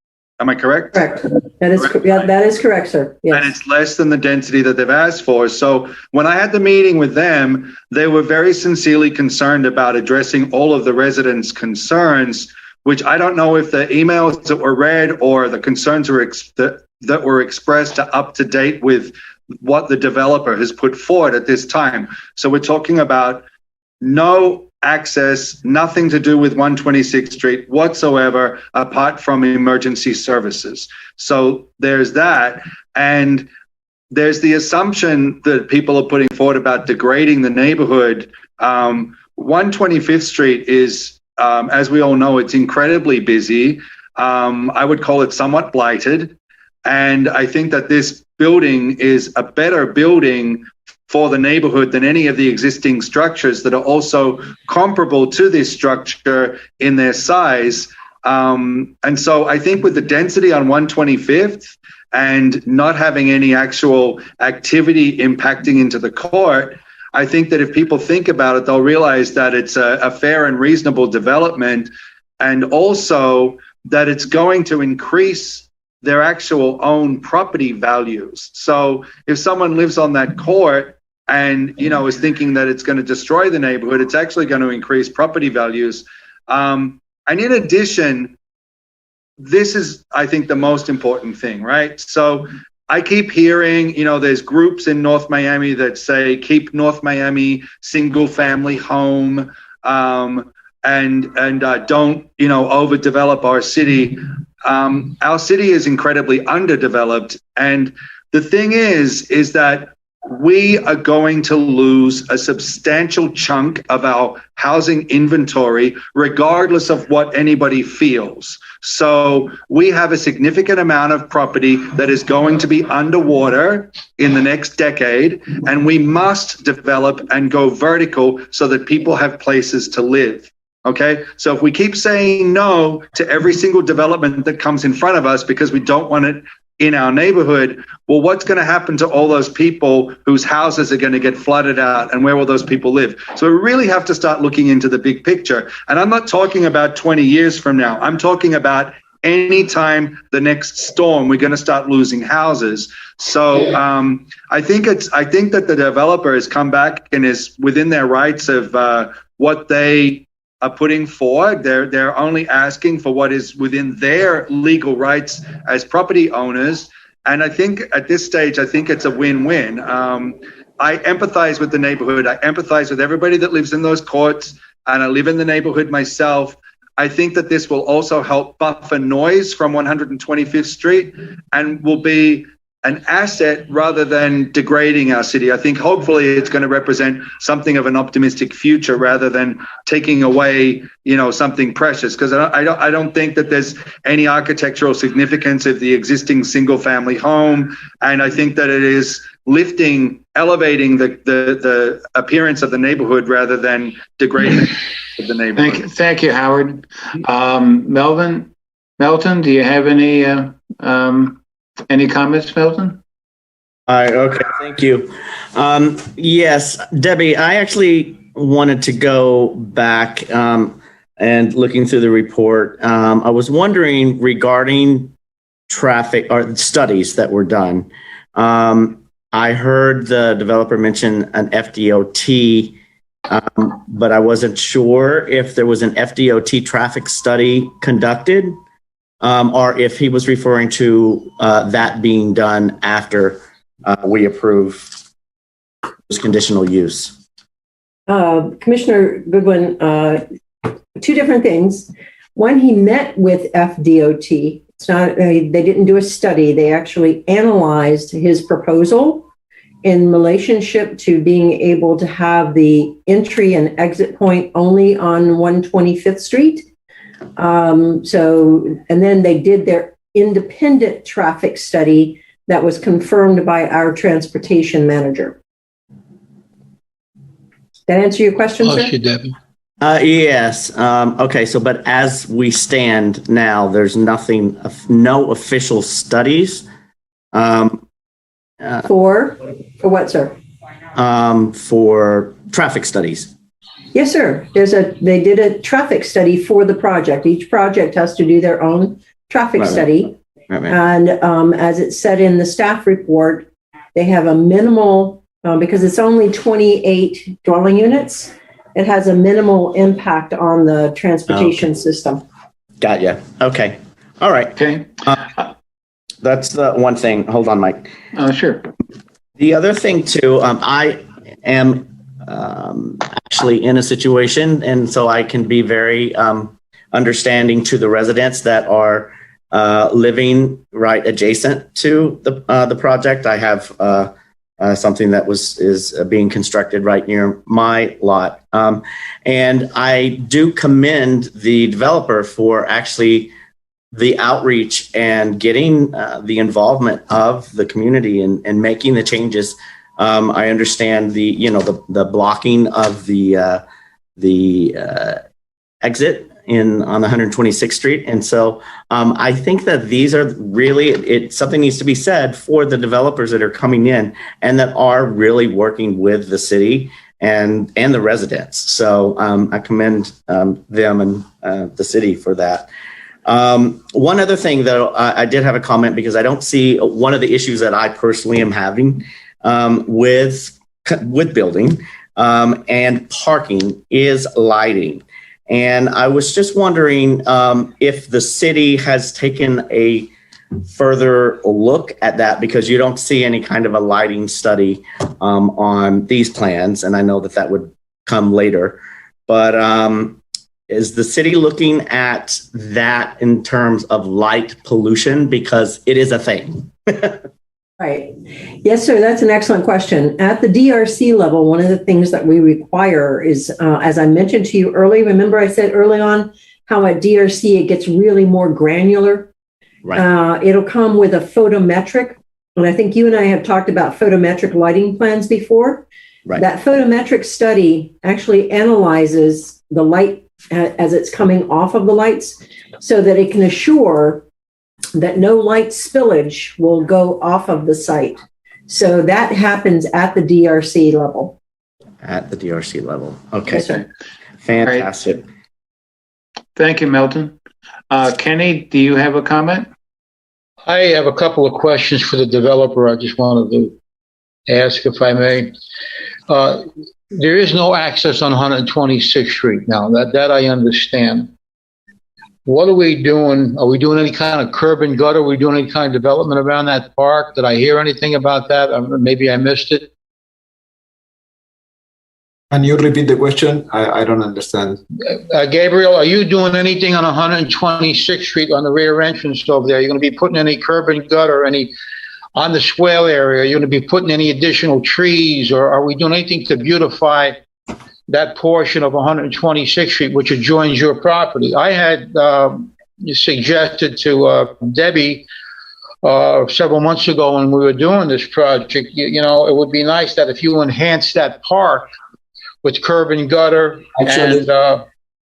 Am I correct? Correct. That is correct, sir. Yes. And it's less than the density that they've asked for. So when I had the meeting with them, they were very sincerely concerned about addressing all of the residents' concerns, which I don't know if the emails that were read or the concerns that were expressed are up to date with what the developer has put forward at this time. So we're talking about no access, nothing to do with 126th Street whatsoever, apart from emergency services. So there's that. And there's the assumption that people are putting forward about degrading the neighborhood. 125th Street is, as we all know, it's incredibly busy. I would call it somewhat blighted. And I think that this building is a better building for the neighborhood than any of the existing structures that are also comparable to this structure in their size. And so I think with the density on 125th and not having any actual activity impacting into the court, I think that if people think about it, they'll realize that it's a fair and reasonable development, and also that it's going to increase their actual own property values. So if someone lives on that court and, you know, is thinking that it's going to destroy the neighborhood, it's actually going to increase property values. And in addition, this is, I think, the most important thing, right? So I keep hearing, you know, there's groups in North Miami that say, keep North Miami single family home, and don't, you know, overdevelop our city. Our city is incredibly underdeveloped. And the thing is that we are going to lose a substantial chunk of our housing inventory, regardless of what anybody feels. So we have a significant amount of property that is going to be underwater in the next decade, and we must develop and go vertical so that people have places to live. Okay, so if we keep saying no to every single development that comes in front of us because we don't want it in our neighborhood, well, what's going to happen to all those people whose houses are going to get flooded out, and where will those people live? So we really have to start looking into the big picture. And I'm not talking about 20 years from now. I'm talking about anytime the next storm, we're going to start losing houses. So I think that the developer has come back and is within their rights of what they are putting forward. They're only asking for what is within their legal rights as property owners. And I think at this stage, I think it's a win-win. I empathize with the neighborhood. I empathize with everybody that lives in those courts, and I live in the neighborhood myself. I think that this will also help buffer noise from 125th Street and will be an asset rather than degrading our city. I think hopefully it's going to represent something of an optimistic future rather than taking away, you know, something precious. Because I don't think that there's any architectural significance of the existing single family home. And I think that it is elevating the appearance of the neighborhood rather than degrading the neighborhood. Thank you, Howard. Melton, do you have any comments, Milton? Okay, thank you. Yes, Debbie, I actually wanted to go back and looking through the report. I was wondering regarding traffic or studies that were done. I heard the developer mention an FDOT, but I wasn't sure if there was an FDOT traffic study conducted. Or if he was referring to that being done after we approve this conditional use. Commissioner Goodwin, two different things. One, he met with FDOT. It's not, they didn't do a study. They actually analyzed his proposal in relationship to being able to have the entry and exit point only on 125th Street. And then they did their independent traffic study that was confirmed by our transportation manager. That answer your question, sir? Yes. Okay. So, but as we stand now, there's no official studies. For what, sir? For traffic studies. Yes, sir. They did a traffic study for the project. Each project has to do their own traffic study. And as it said in the staff report, they have a minimal, because it's only 28 dwelling units, it has a minimal impact on the transportation system. Got you. Okay. All right. Okay. That's the one thing. Hold on, Mike. Sure. The other thing too, I am actually in a situation, and so I can be very understanding to the residents that are living right adjacent to the project. I have something that is being constructed right near my lot, and I do commend the developer for actually the outreach and getting the involvement of the community and making the changes. I understand the blocking of the exit on 126th Street. And so I think that these are really, something needs to be said for the developers that are coming in and that are really working with the city and the residents. So I commend them and the city for that. One other thing though, I did have a comment because I don't see one of the issues that I personally am having with building and parking is lighting. And I was just wondering if the city has taken a further look at that, because you don't see any kind of a lighting study on these plans. And I know that would come later, but is the city looking at that in terms of light pollution? Because it is a thing. Right. Yes, sir. That's an excellent question. At the DRC level, one of the things that we require is, as I mentioned to you earlier, remember I said early on how at DRC it gets really more granular. Right. It'll come with a photometric. And I think you and I have talked about photometric lighting plans before. Right. That photometric study actually analyzes the light as it's coming off of the lights so that it can assure that no light spillage will go off of the site. So that happens at the DRC level. At the DRC level. Okay. Yes, sir. Fantastic. Right. Thank you, Milton. Kenny, do you have a comment? I have a couple of questions for the developer. I just wanted to ask if I may. There is no access on 126th Street now. That I understand. What are we doing? Are we doing any kind of curb and gutter? Are we doing any kind of development around that park? Did I hear anything about that? Maybe I missed it. Can you repeat the question? I don't understand. Gabriel, are you doing anything on 126th Street on the rear entrance over there? Are you going to be putting any curb and gutter, any on the swale area? Are you going to be putting any additional trees, or are we doing anything to beautify that portion of 126th Street, which adjoins your property? I had suggested to Debbie several months ago when we were doing this project, you know, it would be nice that if you enhance that park with curb and gutter and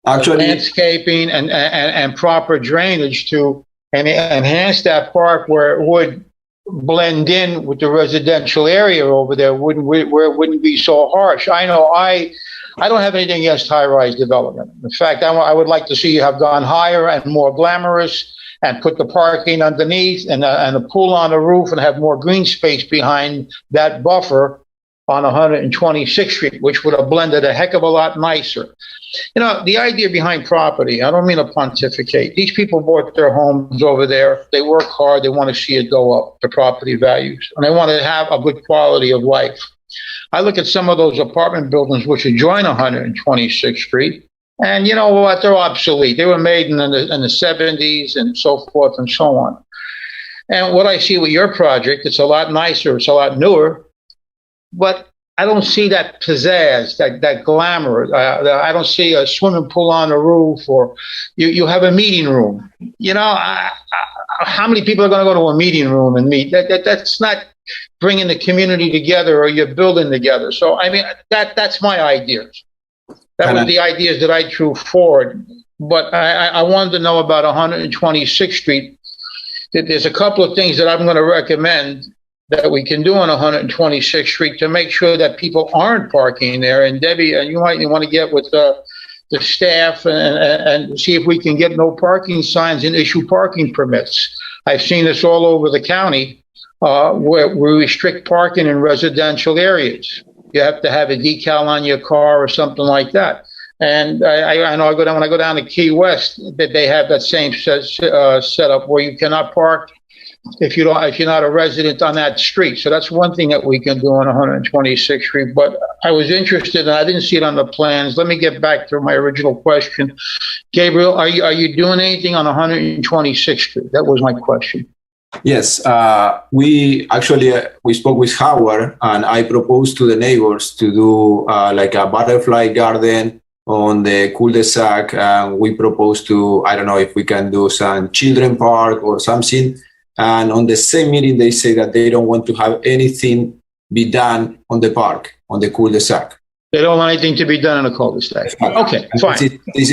landscaping and proper drainage to enhance that park where it would blend in with the residential area over there, where it wouldn't be so harsh. I know I don't have anything against high-rise development. In fact, I would like to see you have gone higher and more glamorous and put the parking underneath and a pool on the roof and have more green space behind that buffer on 126th Street, which would have blended a heck of a lot nicer. You know, the idea behind property, I don't mean to pontificate. These people bought their homes over there. They work hard. They want to see it go up, the property values, and they want to have a good quality of life. I look at some of those apartment buildings which adjoin 126th Street, and you know what? They're obsolete. They were made in the 70s and so forth and so on. And what I see with your project, it's a lot nicer. It's a lot newer. But I don't see that pizzazz, that glamour. I don't see a swimming pool on the roof, or you have a meeting room. You know, how many people are going to go to a meeting room and meet? That's not bringing the community together or your building together. So, I mean, that's my ideas. That was the ideas that I drew forward. But I wanted to know about 126th Street. There's a couple of things that I'm going to recommend that we can do on 126th Street to make sure that people aren't parking there. And Debbie, you might want to get with the staff and see if we can get no parking signs and issue parking permits. I've seen this all over the county, where we restrict parking in residential areas. You have to have a decal on your car or something like that. And I know when I go down to Key West, that they have that same setup where you cannot park if you're not a resident on that street. So that's one thing that we can do on 126th Street. But I was interested, and I didn't see it on the plans. Let me get back to my original question. Gabriel, are you doing anything on 126th Street? That was my question. Yes, we spoke with Howard, and I proposed to the neighbors to do like a butterfly garden on the cul-de-sac. We proposed to, I don't know if we can do some children park or something. And on the same meeting, they say that they don't want to have anything be done on the park, on the cul-de-sac. They don't want anything to be done on a cul-de-sac. Okay, fine. This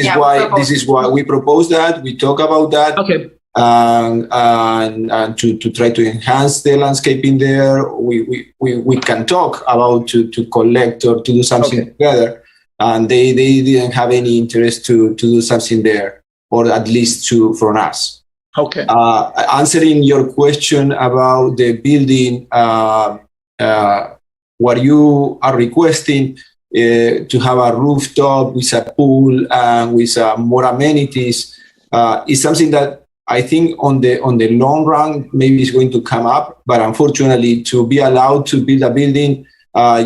is why we propose that. We talk about that. Okay. And to try to enhance the landscaping there, we can talk about to collect or to do something together. And they didn't have any interest to do something there, or at least from us. Okay. Answering your question about the building, what you are requesting to have a rooftop with a pool and with more amenities is something that I think on the long run maybe is going to come up. But unfortunately, to be allowed to build a building,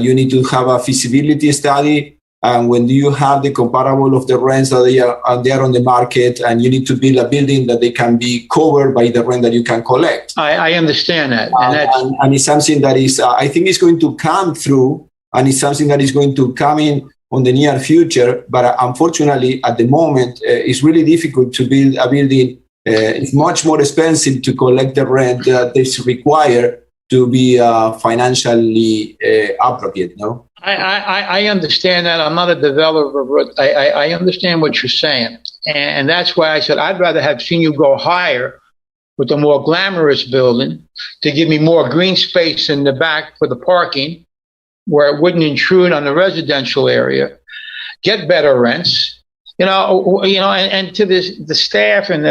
you need to have a feasibility study. And when you have the comparable of the rents that they are on the market, and you need to build a building that they can be covered by the rent that you can collect. I understand that. And it's something that is, I think it's going to come through, and it's something that is going to come in on the near future. But unfortunately, at the moment, it's really difficult to build a building. It's much more expensive to collect the rent that is required to be financially appropriate, no? I understand that. I'm not a developer, but I understand what you're saying. And that's why I said I'd rather have seen you go higher with a more glamorous building to give me more green space in the back for the parking, where it wouldn't intrude on the residential area, get better rents. And to the staff and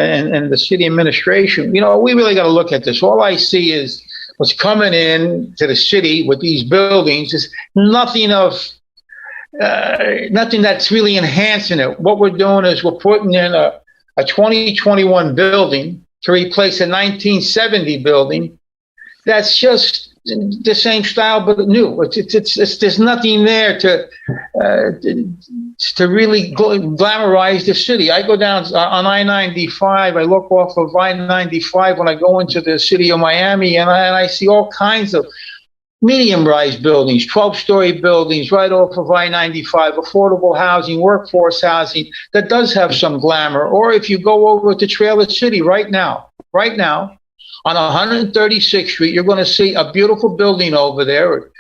the city administration, we really got to look at this. All I see is what's coming in to the city with these buildings is nothing that's really enhancing it. What we're doing is we're putting in a 2021 building to replace a 1970 building that's just the same style but new. It's there's nothing there to really glamorize the city. I go down on I-95. I look off of I-95 when I go into the city of Miami, and I see all kinds of medium-rise buildings, 12-story buildings right off of I-95, affordable housing, workforce housing that does have some glamour. Or if you go over to Trailer City right now, on 136th Street, you're going to see a beautiful building over there,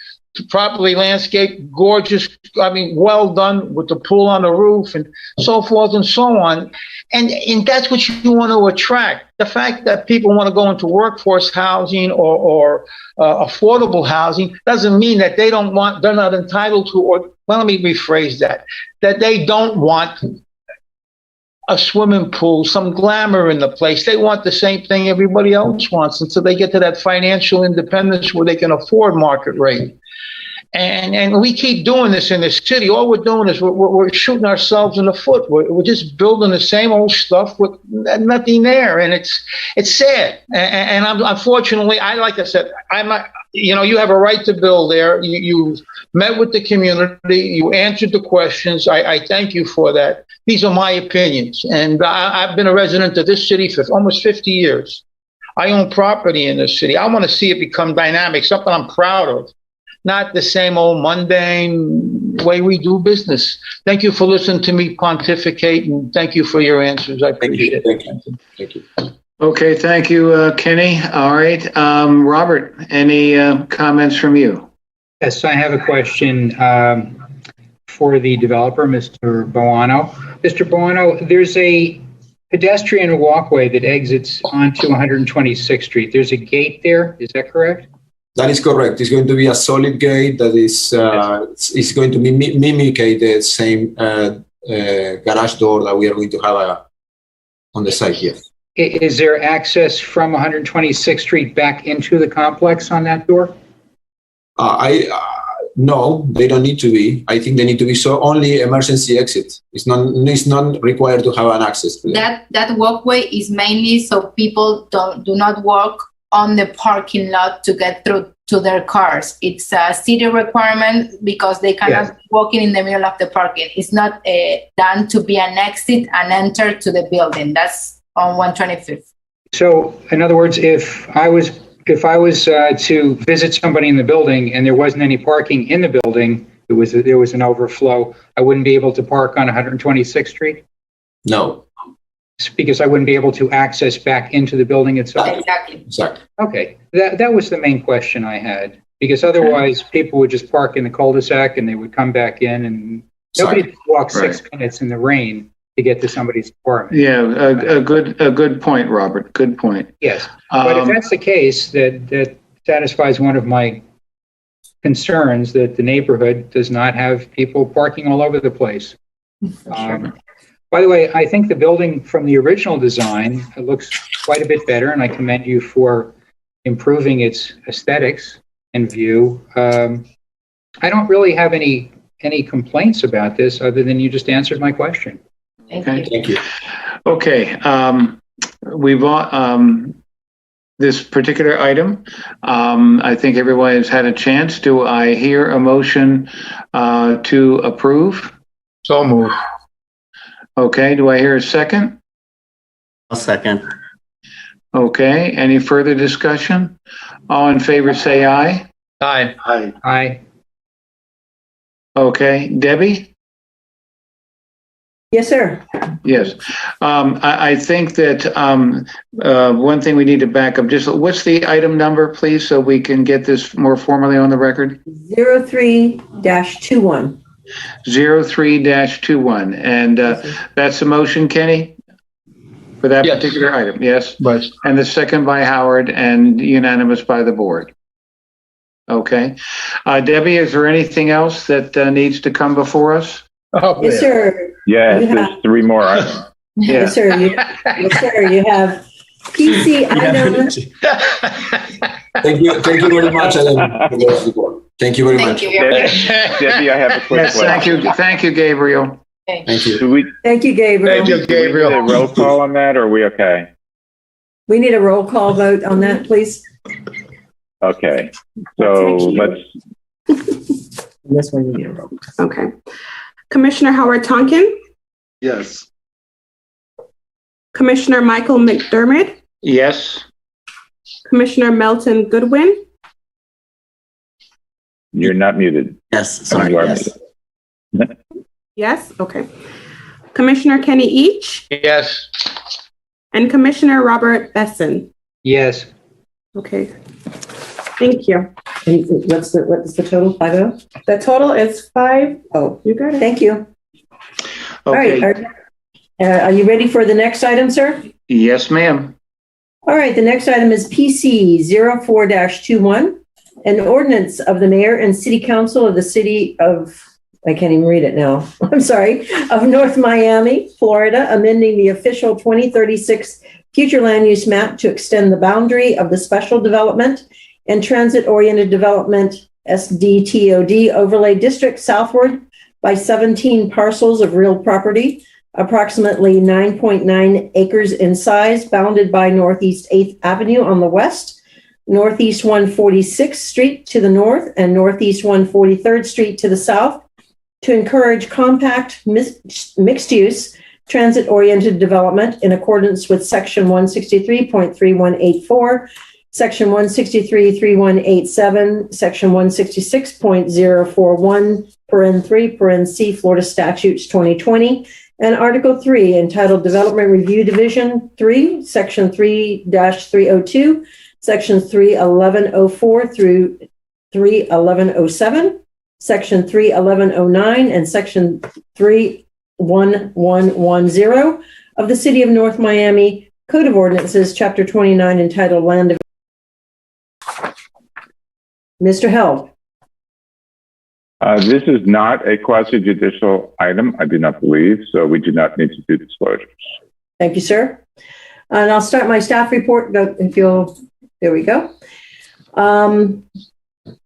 properly landscaped, gorgeous, well done with the pool on the roof and so forth and so on. And that's what you want to attract. The fact that people want to go into workforce housing or affordable housing doesn't mean that they're not entitled to, or, well, let me rephrase that they don't want a swimming pool, some glamour in the place. They want the same thing everybody else wants until they get to that financial independence where they can afford market rate. And we keep doing this in this city. All we're doing is we're shooting ourselves in the foot. We're just building the same old stuff with nothing there, and it's sad. And unfortunately, like I said, I'm not. You have a right to build there. You met with the community. You answered the questions. I thank you for that. These are my opinions, and I've been a resident of this city for almost 50 years. I own property in this city. I want to see it become dynamic, something I'm proud of. Not the same old mundane way we do business. Thank you for listening to me pontificate, and thank you for your answers. I appreciate it. Thank you. Okay, thank you, Kenny. All right, Robert, any comments from you? Yes, I have a question for the developer, Mr. Boano. Mr. Boano, there's a pedestrian walkway that exits onto 126th Street. There's a gate there, is that correct? That is correct. It's going to be a solid gate that is going to mimic the same garage door that we are going to have on the side here. Is there access from 126th Street back into the complex on that door? No, they don't need to be. I think they need to be so only emergency exit. It's not required to have an access to them. That walkway is mainly so people do not walk on the parking lot to get through to their cars. It's a city requirement because they cannot be walking in the middle of the parking. It's not done to be an exit and enter to the building. That's on 125th. So, in other words, if I was to visit somebody in the building and there wasn't any parking in the building, there was an overflow, I wouldn't be able to park on 126th Street? No. It's because I wouldn't be able to access back into the building itself? Exactly. Okay. That was the main question I had, because otherwise people would just park in the cul-de-sac and they would come back in and nobody would walk 6 minutes in the rain to get to somebody's apartment. Yeah, a good point, Robert. Good point. Yes, but if that's the case, that satisfies one of my concerns that the neighborhood does not have people parking all over the place. By the way, I think the building from the original design looks quite a bit better, and I commend you for improving its aesthetics and view. I don't really have any complaints about this other than you just answered my question. Thank you. Okay, we've this particular item. I think everyone has had a chance. Do I hear a motion to approve? So moved. Okay, do I hear a second? I'll second. Okay, any further discussion? All in favor say aye. Aye. Aye. Aye. Okay, Debbie? Yes, sir. Yes. I think that one thing we need to back up, just what's the item number, please, so we can get this more formally on the record? 03-21. 03-21. And that's the motion, Kenny? For that particular item, yes? Right. And the second by Howard and unanimous by the board. Okay. Debbie, is there anything else that needs to come before us? Oh, Yes, sir. Yes, there's 3 more items. Yes, sir. Yes, sir. You have PC item. Thank you very much, Adam. Thank you very much. Debbie, I have a quick question. Thank you, Gabriel. Thank you. Thank you, Gabriel. Thank you, Gabriel. Do we need a roll call on that, or are we okay? We need a roll call vote on that, please. Okay, so let's. This one you need a roll. Okay. Commissioner Howard Tonkin, Yes. Commissioner Michael McDermott, Yes. Commissioner Melton Goodwin, You're not muted. Yes, sorry. You are Yes. muted. yes, okay. Commissioner Kenny Each, Yes. and Commissioner Robert Besson. Yes. Okay. Thank you. And what is the total? 5-0? The total is 5. Oh, You got it. thank you. All Okay. right. Are you ready for the next item, sir? Yes, ma'am. All right. The next item is PC 04-21, an ordinance of the mayor and city council of the city of, I can't even read it now. I'm sorry, of North Miami, Florida, amending the official 2036 future land use map to extend the boundary of the special development and transit-oriented development SDTOD overlay district southward by 17 parcels of real property, approximately 9.9 acres in size, bounded by Northeast 8th Avenue on the west, Northeast 146th Street to the north, and Northeast 143rd Street to the south, to encourage compact mixed-use transit-oriented development in accordance with Section 163.3184, Section 163.3187, Section 166.041, paren 3, paren C, Florida Statutes 2020, and Article 3, entitled Development Review Division 3, Section 3-302, Sections 31104 through 31107, Section 31109, and Section 31110 of the City of North Miami Code of Ordinances, Chapter 29, entitled Land Development. Mr. Held. This is not a quasi-judicial item, I do not believe, so we do not need to do disclosures. Thank you, sir. And I'll start my staff report, if you'll, there we go.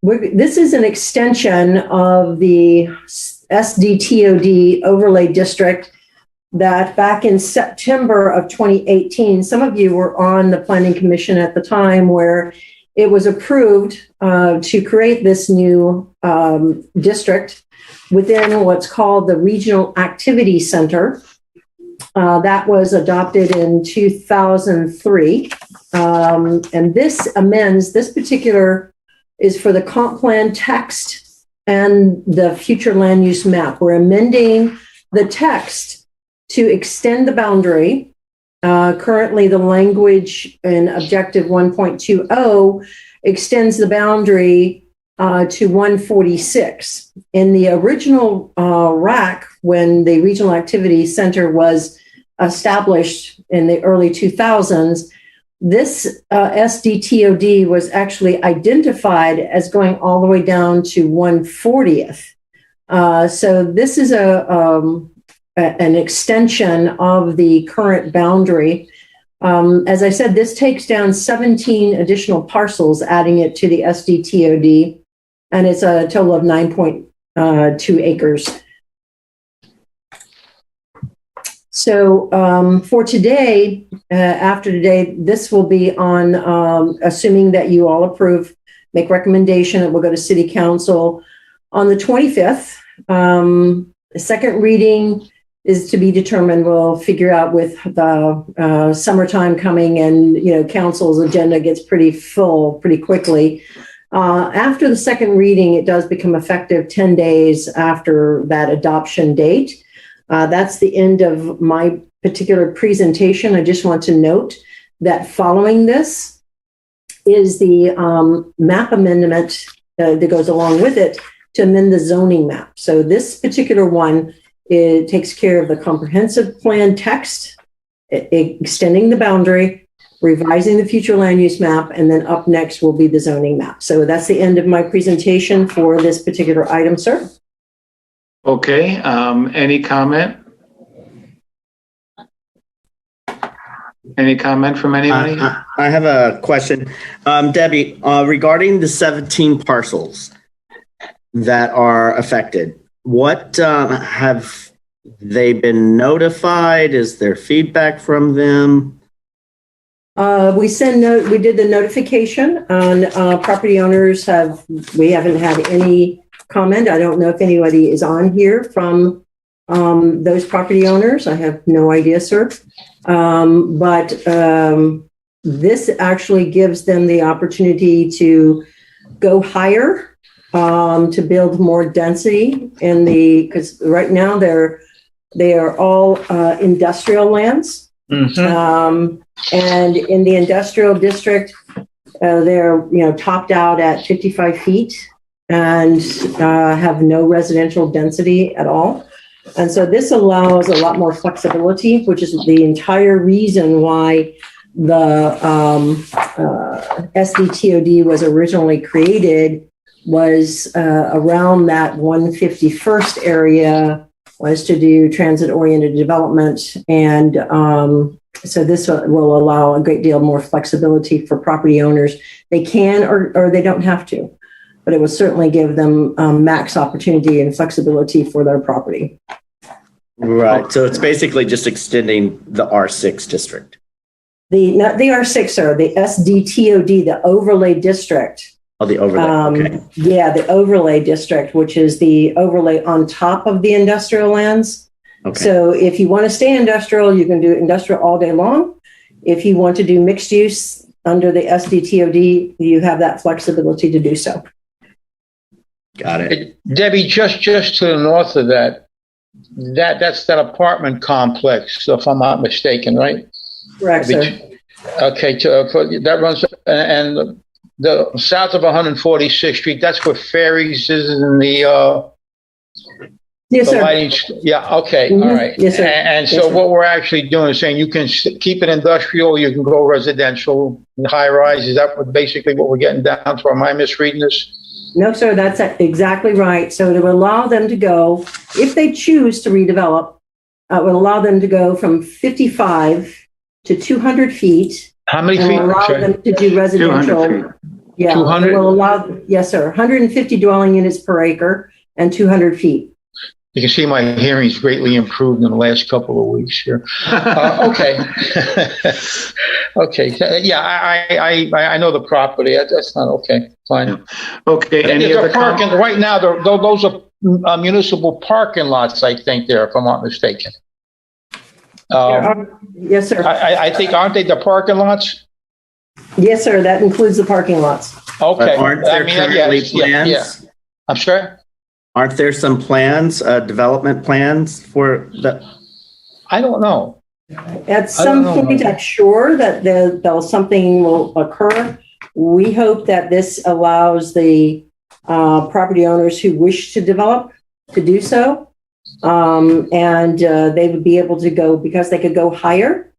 This is an extension of the SDTOD overlay district that back in September of 2018, some of you were on the Planning Commission at the time where it was approved to create this new district within what's called the Regional Activity Center. That was adopted in 2003. And this amends, this particular is for the comp plan text and the future land use map. We're amending the text to extend the boundary. Currently, the language in Objective 1.20 extends the boundary to 146. In the original RAC, when the Regional Activity Center was established in the early 2000s, this SDTOD was actually identified as going all the way down to 140th. So this is an extension of the current boundary. As I said, this takes down 17 additional parcels, adding it to the SDTOD, and it's a total of 9.2 acres. So for today, after today, this will be on, assuming that you all approve, make recommendation, it will go to City Council on the 25th. The second reading is to be determined. We'll figure out with the summertime coming and, council's agenda gets pretty full pretty quickly. After the second reading, it does become effective 10 days after that adoption date. That's the end of my particular presentation. I just want to note that following this is the map amendment that goes along with it to amend the zoning map. So this particular one, it takes care of the comprehensive plan text, extending the boundary, revising the future land use map, and then up next will be the zoning map. So that's the end of my presentation for this particular item, sir. Okay, any comment? Any comment from anybody? I have a question. Debbie, regarding the 17 parcels that are affected, what have they been notified? Is there feedback from them? We did the notification on property owners. We haven't had any comment. I don't know if anybody is on here from those property owners. I have no idea, sir. But this actually gives them the opportunity to go higher, to build more density because right now they are all industrial lands. Mm-hmm. And in the industrial district, they're topped out at 55 feet and have no residential density at all. And so this allows a lot more flexibility, which is the entire reason why the SDTOD was originally created, was around that 151st area, was to do transit-oriented development. And so this will allow a great deal more flexibility for property owners. They can or they don't have to, but it will certainly give them max opportunity and flexibility for their property. Right. So it's basically just extending the R6 district. Not the R6, sir, the SDTOD, the overlay district. Oh, the overlay. Okay. Yeah, the overlay district, which is the overlay on top of the industrial lands. Okay. So if you want to stay industrial, you can do industrial all day long. If you want to do mixed use under the SDTOD, you have that flexibility to do so. Got it. Debbie, just to the north of that's that apartment complex, if I'm not mistaken, right? Correct, sir. Okay, that runs, and the south of 146th Street, that's where Ferries is in the yes, sir. Lighting, yeah, okay, mm-hmm. All right. Yes, sir. And yes, so sir. what we're actually doing is saying you can keep it industrial, you can go residential, high rise. Is that basically what we're getting down to? Am I misreading this? No, sir, that's exactly right. So to allow them to go, if they choose to redevelop, it will allow them to go from 55 to 200 feet. How many and feet? will allow Sorry. them to do residential. 200 feet. Yeah, 200? it will allow, yes, sir, 150 dwelling units per acre and 200 feet. You can see my hearing's greatly improved in the last couple of weeks here. Okay. Okay. Yeah, I know the property. That's not okay. Fine. Okay, any They're other parking right now? Those are municipal parking lots, I think, there, if I'm not mistaken. Yes, sir. I think, aren't they the parking lots? Yes, sir. That includes the parking lots. Okay. Aren't there currently plans? Yeah. I'm sorry? Aren't there some plans, development plans for the? I don't know. At some point, I'm sure that something will occur. We hope that this allows the property owners who wish to develop to do so. And they would be able to go, because they could go higher.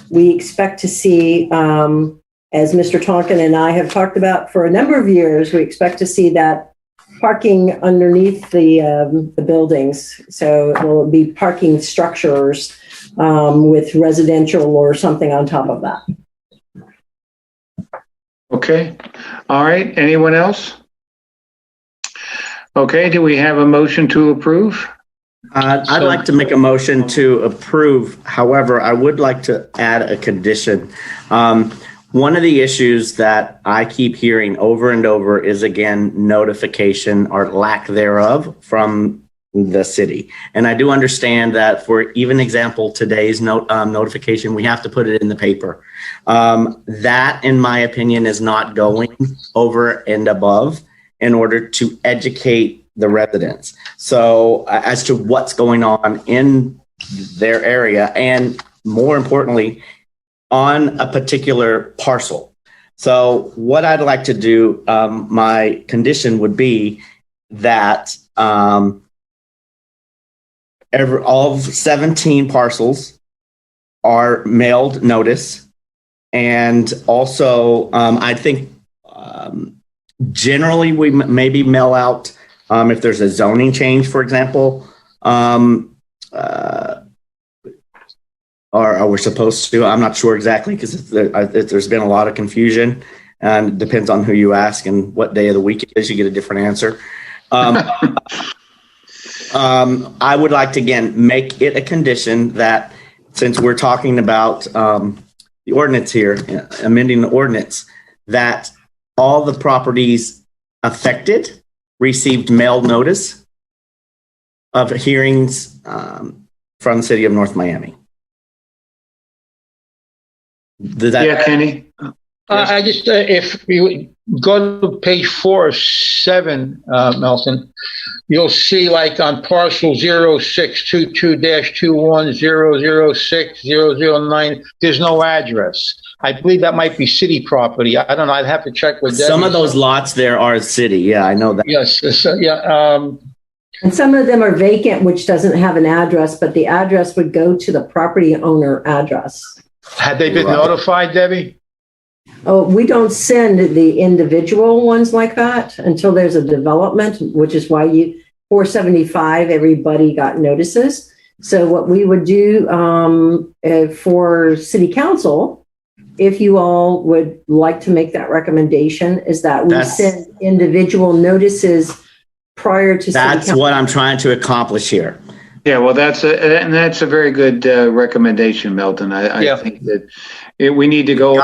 We expect to see, as Mr. Tonkin and I have talked about for a number of years, we expect to see that parking underneath the buildings. So it will be parking structures with residential or something on top of that. Okay. All right. Anyone else? Okay. Do we have a motion to approve? I'd like to make a motion to approve. However, I would like to add a condition. One of the issues that I keep hearing over and over is, again, notification or lack thereof from the city. And I do understand that for even example, today's notification, we have to put it in the paper. That, in my opinion, is not going over and above in order to educate the residents. So as to what's going on in their area, and more importantly, on a particular parcel. So what I'd like to do, my condition would be that all 17 parcels are mailed notice. And also, I think generally we maybe mail out if there's a zoning change, for example, or we're supposed to. I'm not sure exactly, because there's been a lot of confusion, and it depends on who you ask and what day of the week it is. You get a different answer. I would like to, again, make it a condition that, since we're talking about the ordinance here, amending the ordinance, that all the properties affected received mail notice of hearings from the city of North Miami. Yeah, Kenny. I just, if you go to page 4 of 7, Melton, you'll see, like, on parcel 0622-21006-009, there's no address. I believe that might be city property. I don't know. I'd have to check with Debbie. Some of those lots there are city. Yeah, I know that. Yes. And some of them are vacant, which doesn't have an address, but the address would go to the property owner address. Had they been notified, Debbie? Oh, we don't send the individual ones like that until there's a development, which is why 475, everybody got notices. So what we would do for city council, if you all would like to make that recommendation, is that we send individual notices prior to. That's what I'm trying to accomplish here. Yeah, well, that's a very good recommendation, Melton. I think that we need to go.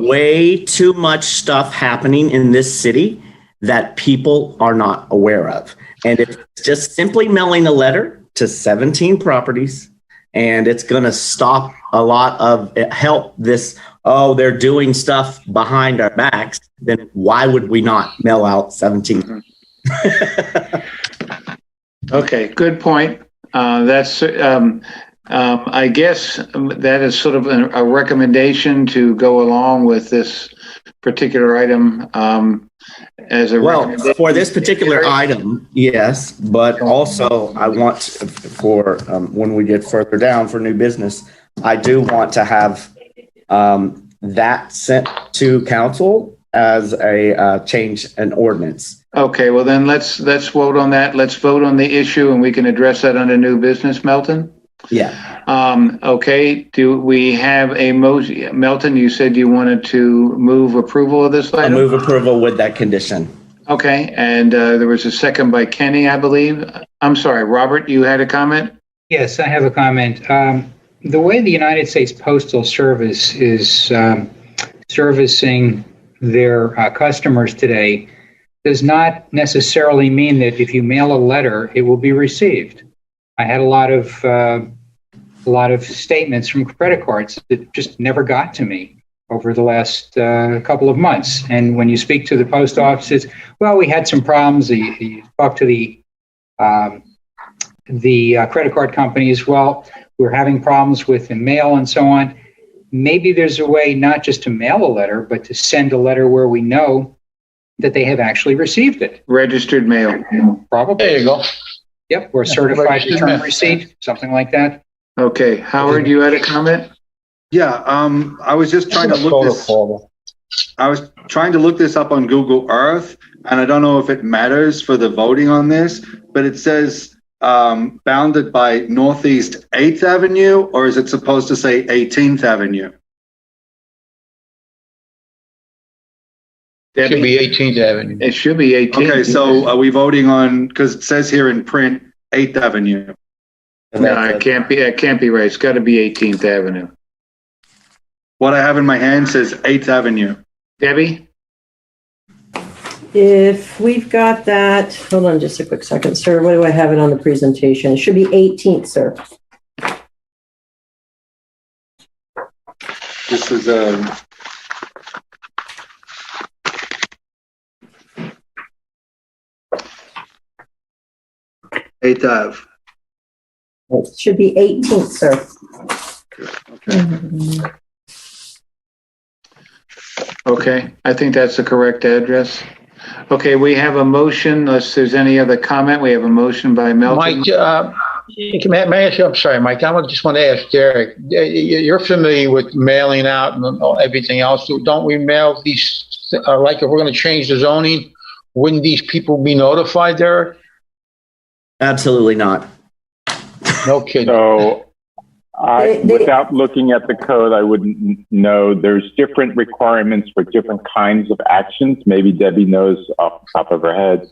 Way too much stuff happening in this city that people are not aware of. And it's just simply mailing a letter to 17 properties, and it's going to stop a lot of help this, they're doing stuff behind our backs. Then why would we not mail out 17? Okay, good point. That's, I guess that is sort of a recommendation to go along with this particular item as a recommendation. For this particular item, yes, but also I want for when we get further down for new business, I do want to have that sent to council as a change an ordinance. Okay, well then let's vote on that. Let's vote on the issue, and we can address that under new business, Melton. Yeah. Okay, do we have a motion? Melton, you said you wanted to move approval of this I item? move approval with that condition. Okay, and there was a second by Kenny, I believe. I'm sorry, Robert, you had a comment? Yes, I have a comment. The way the United States Postal Service is servicing their customers today does not necessarily mean that if you mail a letter, it will be received. I had a lot of statements from credit cards that just never got to me over the last couple of months. And when you speak to the post offices, well, we had some problems. You talk to the credit card companies. Well, we're having problems with the mail and so on. Maybe there's a way not just to mail a letter, but to send a letter where we know that they have actually received it. Registered mail. Probably. There you go. Yep, or certified return receipt, something like that. Okay, Howard, you had a comment? Yeah, I was just trying to look this. I was trying to look this up on Google Earth, and I don't know if it matters for the voting on this, but it says bounded by Northeast 8th Avenue, or is it supposed to say 18th Avenue? It should be 18th Avenue. It should be 18th. Okay, so are we voting on, because it says here in print, 8th Avenue? No, it can't be right. It's got to be 18th Avenue. What I have in my hand says 8th Avenue. Debbie? If we've got that, hold on just a quick second, sir. What do I have it on the presentation? It should be 18th, sir. This is Eighth Ave. It should be 18th, sir. Okay, I think that's the correct address. Okay, we have a motion, unless there's any other comment. We have a motion by Melton. Mike, may I ask you, I'm sorry, Mike, I just want to ask Derek, you're familiar with mailing out and everything else. Don't we mail these, like if we're going to change the zoning, wouldn't these people be notified, Derek? Absolutely not. No kidding. So without looking at the code, I wouldn't know. There's different requirements for different kinds of actions. Maybe Debbie knows off the top of her head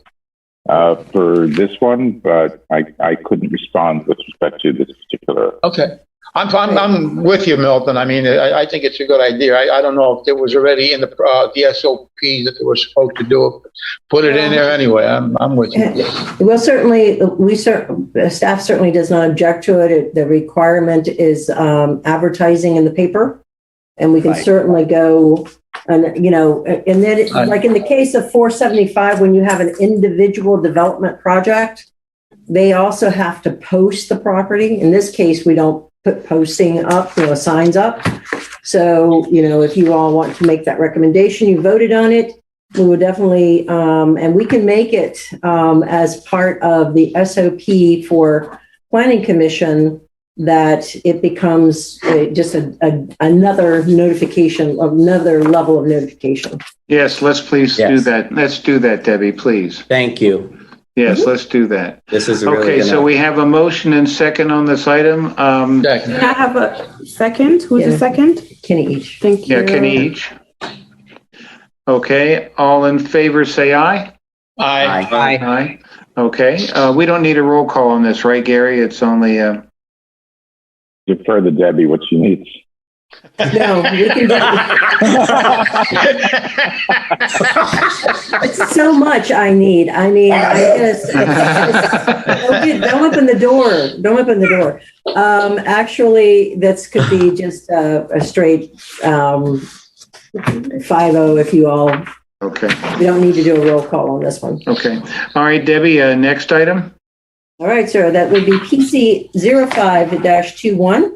for this one, but I couldn't respond with respect to this particular. Okay. I'm with you, Milton. I mean, I think it's a good idea. I don't know if it was already in the SOPs that they were supposed to do. Put it in there anyway. I'm with you. Well, certainly, staff certainly does not object to it. The requirement is advertising in the paper, and we can certainly go, and and then like in the case of 475, when you have an individual development project, they also have to post the property. In this case, we don't put posting up, signs up. So, if you all want to make that recommendation, you voted on it, we would definitely, and we can make it as part of the SOP for Planning Commission, that it becomes just another notification, another level of notification. Yes, let's please do that. Let's do that, Debbie, please. Thank you. Yes, let's do that. This is really okay. So we have a motion and second on this item. Can I have a second? Who's the second? Kenny Each. Thank you. Yeah, Kenny Each. Okay. All in favor, say aye. Aye. Aye. Okay. We don't need a roll call on this, right, Gary? It's only. Defer to Debbie what she needs. No, we can do it's so much I need. I mean, I just don't open the door. Don't open the door. Actually, this could be just a straight 5-0 if you all. Okay. We don't need to do a roll call on this one. Okay. All right, Debbie. Next item. All right, sir. That would be PC 05-21.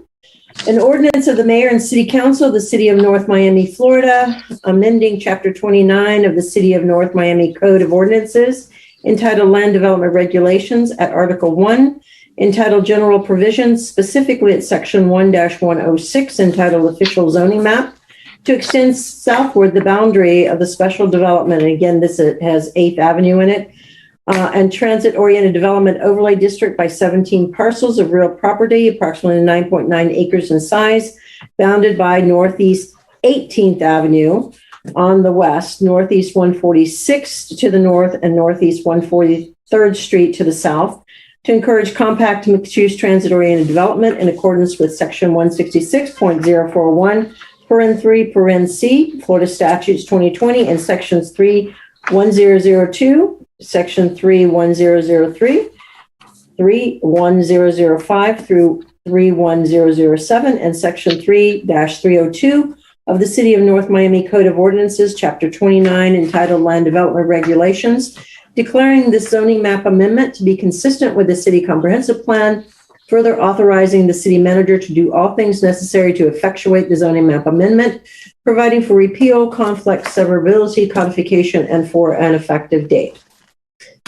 An ordinance of the mayor and city council of the city of North Miami, Florida, amending chapter 29 of the city of North Miami Code of Ordinances, entitled Land Development Regulations, at Article 1, entitled General Provisions, specifically at section 1-106, entitled Official Zoning Map, to extend southward the boundary of the special development. And again, this has 8th Avenue in it. and transit-oriented development overlay district by 17 parcels of real property, approximately 9.9 acres in size, bounded by Northeast 18th Avenue on the west, Northeast 146th to the north, and Northeast 143rd Street to the south, to encourage compact mixed-use transit-oriented development in accordance with Section 166.041, paren 3, paren C, Florida Statutes 2020, and Sections 31002, Section 31003, 31005 through 31007, and Section 3-302 of the City of North Miami Code of Ordinances, Chapter 29, entitled Land Development Regulations, declaring this zoning map amendment to be consistent with the City Comprehensive Plan, further authorizing the city manager to do all things necessary to effectuate the zoning map amendment, providing for repeal, conflict, severability, codification, and for an effective date.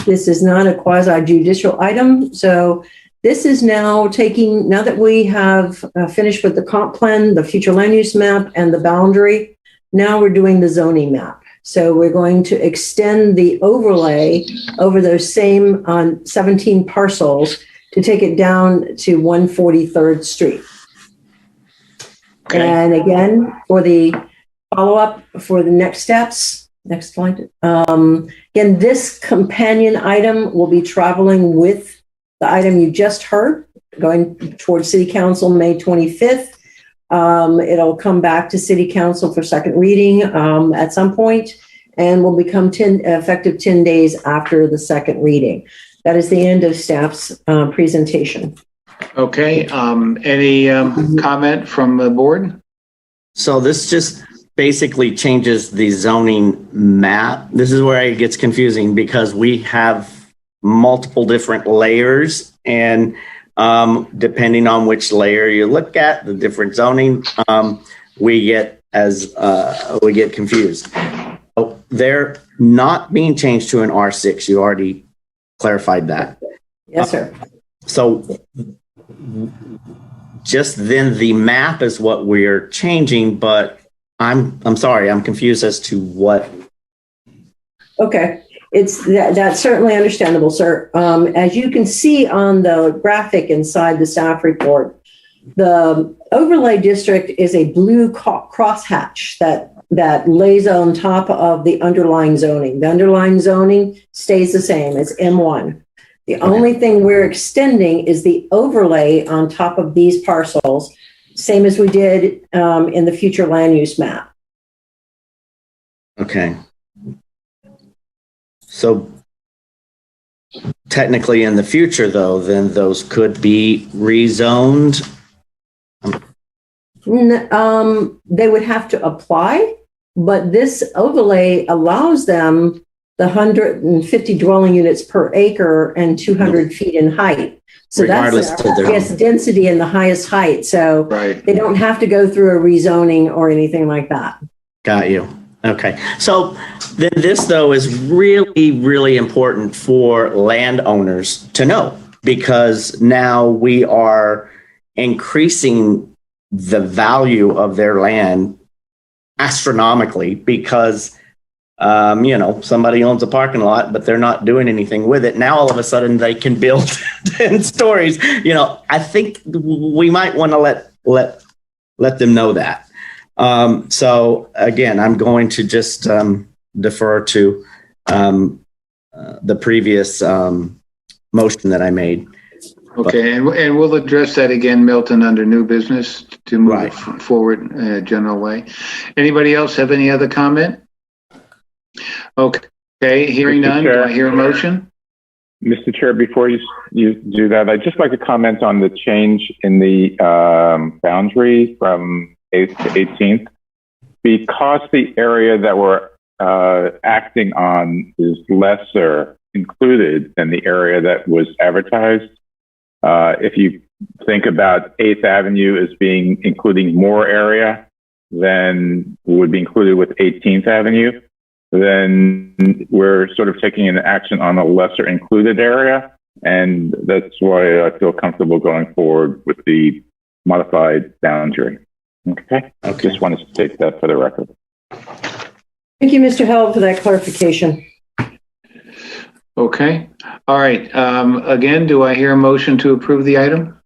This is not a quasi-judicial item, so this is now now that we have finished with the comp plan, the future land use map, and the boundary, now we're doing the zoning map. So we're going to extend the overlay over those same 17 parcels to take it down to 143rd Street. Okay. And again, for the follow-up for the next steps, next slide. Again, this companion item will be traveling with the item you just heard, going towards City Council May 25th. It'll come back to City Council for second reading at some point, and will become effective 10 days after the second reading. That is the end of staff's presentation. Okay. Any comment from the board? So this just basically changes the zoning map. This is where it gets confusing because we have multiple different layers, and depending on which layer you look at, the different zoning, we get confused. They're not being changed to an R6. You already clarified that. Yes, sir. So just then the map is what we're changing, but I'm sorry, I'm confused as to what. Okay. That's certainly understandable, sir. As you can see on the graphic inside the staff report, the overlay district is a blue crosshatch that lays on top of the underlying zoning. The underlying zoning stays the same. It's M1. The only thing we're extending is the overlay on top of these parcels, same as we did in the future land use map. Okay. So technically in the future, though, then those could be rezoned? They would have to apply, but this overlay allows them the 150 dwelling units per acre and 200 feet in height. So regardless that's the highest density and the highest height. So they don't have to go through a rezoning or anything like that. Got you. Okay. So then this, though, is really, really important for landowners to know, because now we are increasing the value of their land astronomically because, somebody owns a parking lot, but they're not doing anything with it. Now, all of a sudden, they can build 10 stories. I think we might want to let them know that. So again, I'm going to just defer to the previous motion that I made. Okay, and we'll address that again, Milton, under new business to move forward in a general way. Anybody else have any other comment? Okay, hearing none, do I hear a motion? Mr. Chair, before you do that, I'd just like to comment on the change in the boundary from 8th to 18th. Because the area that we're acting on is lesser included than the area that was advertised. If you think about 8th Avenue as including more area than would be included with 18th Avenue, then we're sort of taking an action on a lesser included area. And that's why I feel comfortable going forward with the modified boundary. Okay. Just wanted to take that for the record. Thank you, Mr. Held, for that clarification. Okay. All right. Again, do I hear a motion to approve the item?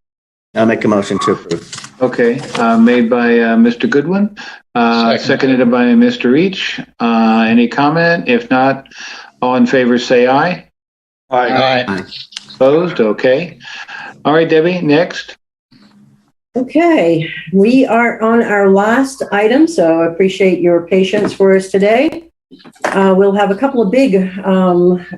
I'll make a motion to approve. Okay. Made by Mr. Goodwin, seconded by Mr. Reach. Any comment? If not, all in favor say aye. Aye. Opposed? Okay. All right, Debbie, next. Okay, we are on our last item, so I appreciate your patience for us today. We'll have a couple of big,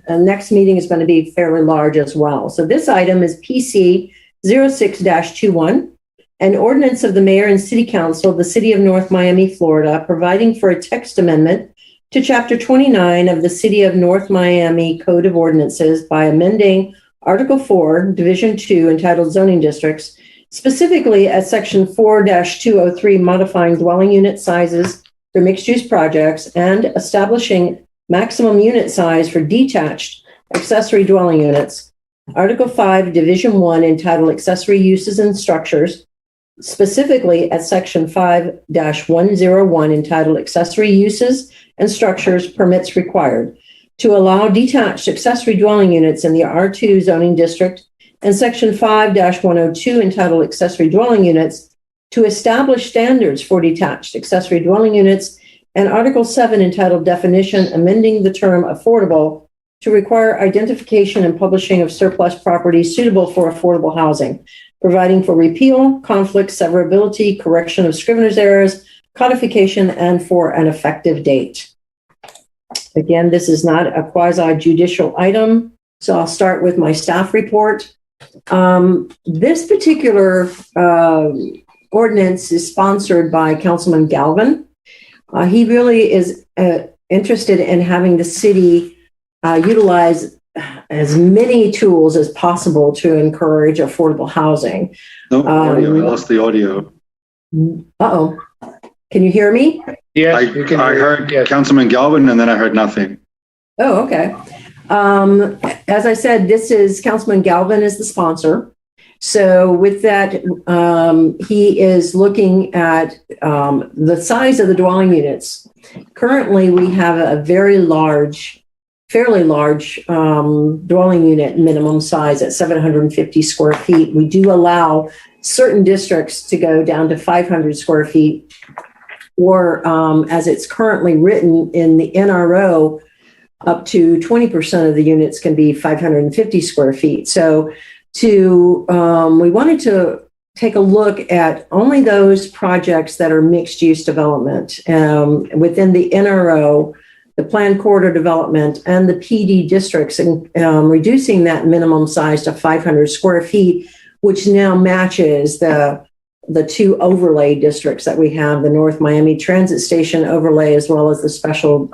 next meeting is going to be fairly large as well. So this item is PC 06-21, an ordinance of the mayor and city council of the city of North Miami, Florida, providing for a text amendment to chapter 29 of the city of North Miami Code of Ordinances by amending Article 4, Division 2, entitled Zoning Districts, specifically at Section 4-203, modifying dwelling unit sizes for mixed-use projects and establishing maximum unit size for detached accessory dwelling units. Article 5, Division 1, entitled Accessory Uses and Structures, specifically at Section 5-101, entitled Accessory Uses and Structures Permits Required, to allow detached accessory dwelling units in the R2 zoning district, and Section 5-102, entitled Accessory Dwelling Units, to establish standards for detached accessory dwelling units, and Article 7, entitled Definition, amending the term affordable to require identification and publishing of surplus property suitable for affordable housing, providing for repeal, conflict, severability, correction of scrivener's errors, codification, and for an effective date. Again, this is not a quasi-judicial item, so I'll start with my staff report. This particular ordinance is sponsored by Councilman Galvin. He really is interested in having the city utilize as many tools as possible to encourage affordable housing. No, audio. I lost the audio. Uh-oh. Can you hear me? Yes, I heard Councilman Galvin and then I heard nothing. Oh, okay. As I said, this is Councilman Galvin is the sponsor. So with that, he is looking at the size of the dwelling units. Currently, we have a very large, fairly large dwelling unit minimum size at 750 square feet. We do allow certain districts to go down to 500 square feet, or as it's currently written in the NRO, up to 20% of the units can be 550 square feet. So we wanted to take a look at only those projects that are mixed use development within the NRO, the planned corridor development, and the PD districts, and reducing that minimum size to 500 square feet, which now matches the two overlay districts that we have, the North Miami Transit Station overlay, as well as the special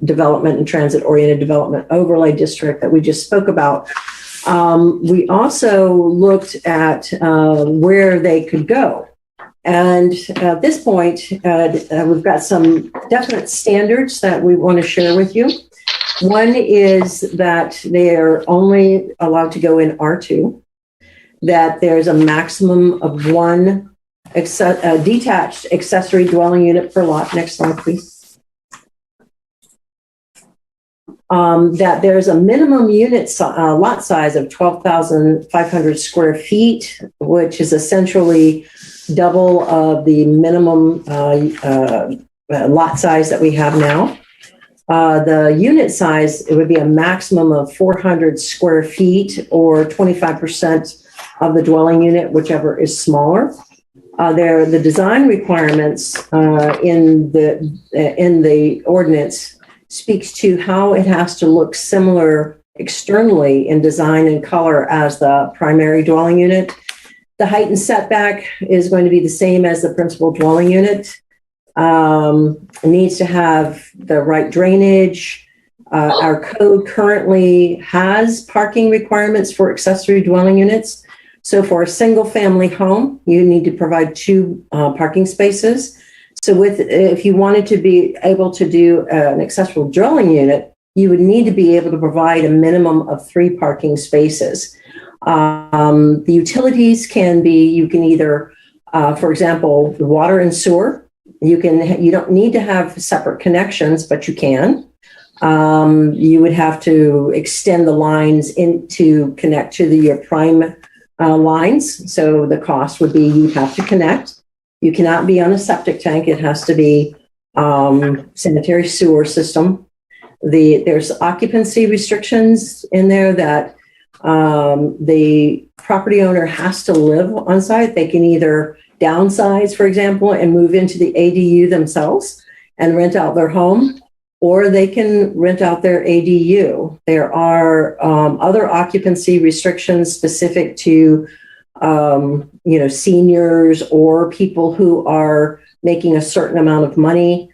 development and transit-oriented development overlay district that we just spoke about. We also looked at where they could go. And at this point, we've got some definite standards that we want to share with you. One is that they are only allowed to go in R2, that there's a maximum of one detached accessory dwelling unit per lot. Next slide, please. That there's a minimum unit lot size of 12,500 square feet, which is essentially double of the minimum lot size that we have now. The unit size, it would be a maximum of 400 square feet, or 25% of the dwelling unit, whichever is smaller. The design requirements in the ordinance speaks to how it has to look similar externally in design and color as the primary dwelling unit. The height and setback is going to be the same as the principal dwelling unit. It needs to have the right drainage. Our code currently has parking requirements for accessory dwelling units. So for a single family home, you need to provide 2 parking spaces. So if you wanted to be able to do an accessory dwelling unit, you would need to be able to provide a minimum of 3 parking spaces. The utilities can be, you can either, for example, water and sewer. You don't need to have separate connections, but you can. You would have to extend the lines in to connect to your prime lines. So the cost would be you'd have to connect. You cannot be on a septic tank. It has to be sanitary sewer system. There's occupancy restrictions in there that the property owner has to live on site. They can either downsize, for example, and move into the ADU themselves and rent out their home, or they can rent out their ADU. There are other occupancy restrictions specific to, seniors or people who are making a certain amount of money.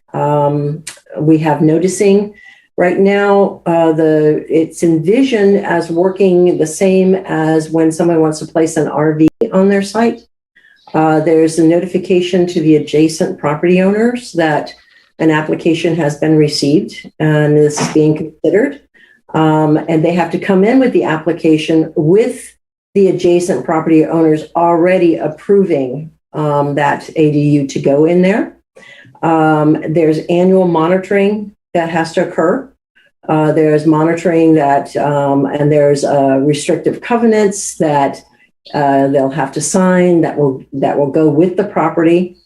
We have noticing right now, it's envisioned as working the same as when someone wants to place an RV on their site. There's a notification to the adjacent property owners that an application has been received and this is being considered. And they have to come in with the application with the adjacent property owners already approving that ADU to go in there. There's annual monitoring that has to occur. There's monitoring that, and there's restrictive covenants that they'll have to sign that will go with the property.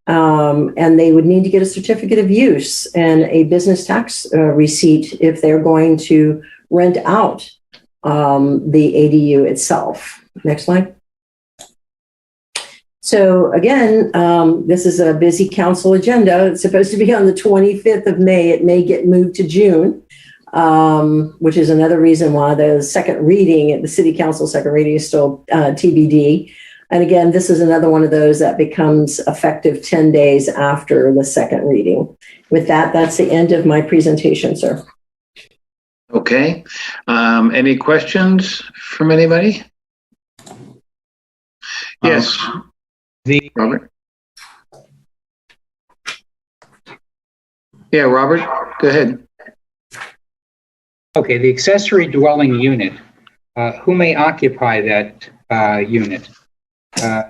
And they would need to get a certificate of use and a business tax receipt if they're going to rent out the ADU itself. Next slide. So again, this is a busy council agenda. It's supposed to be on the 25th of May. It may get moved to June, which is another reason why the second reading, the city council second reading is still TBD. And again, this is another one of those that becomes effective 10 days after the second reading. With that, that's the end of my presentation, sir. Okay. Any questions from anybody? Yes. Robert? Yeah, Robert, go ahead. Okay, the accessory dwelling unit, who may occupy that unit?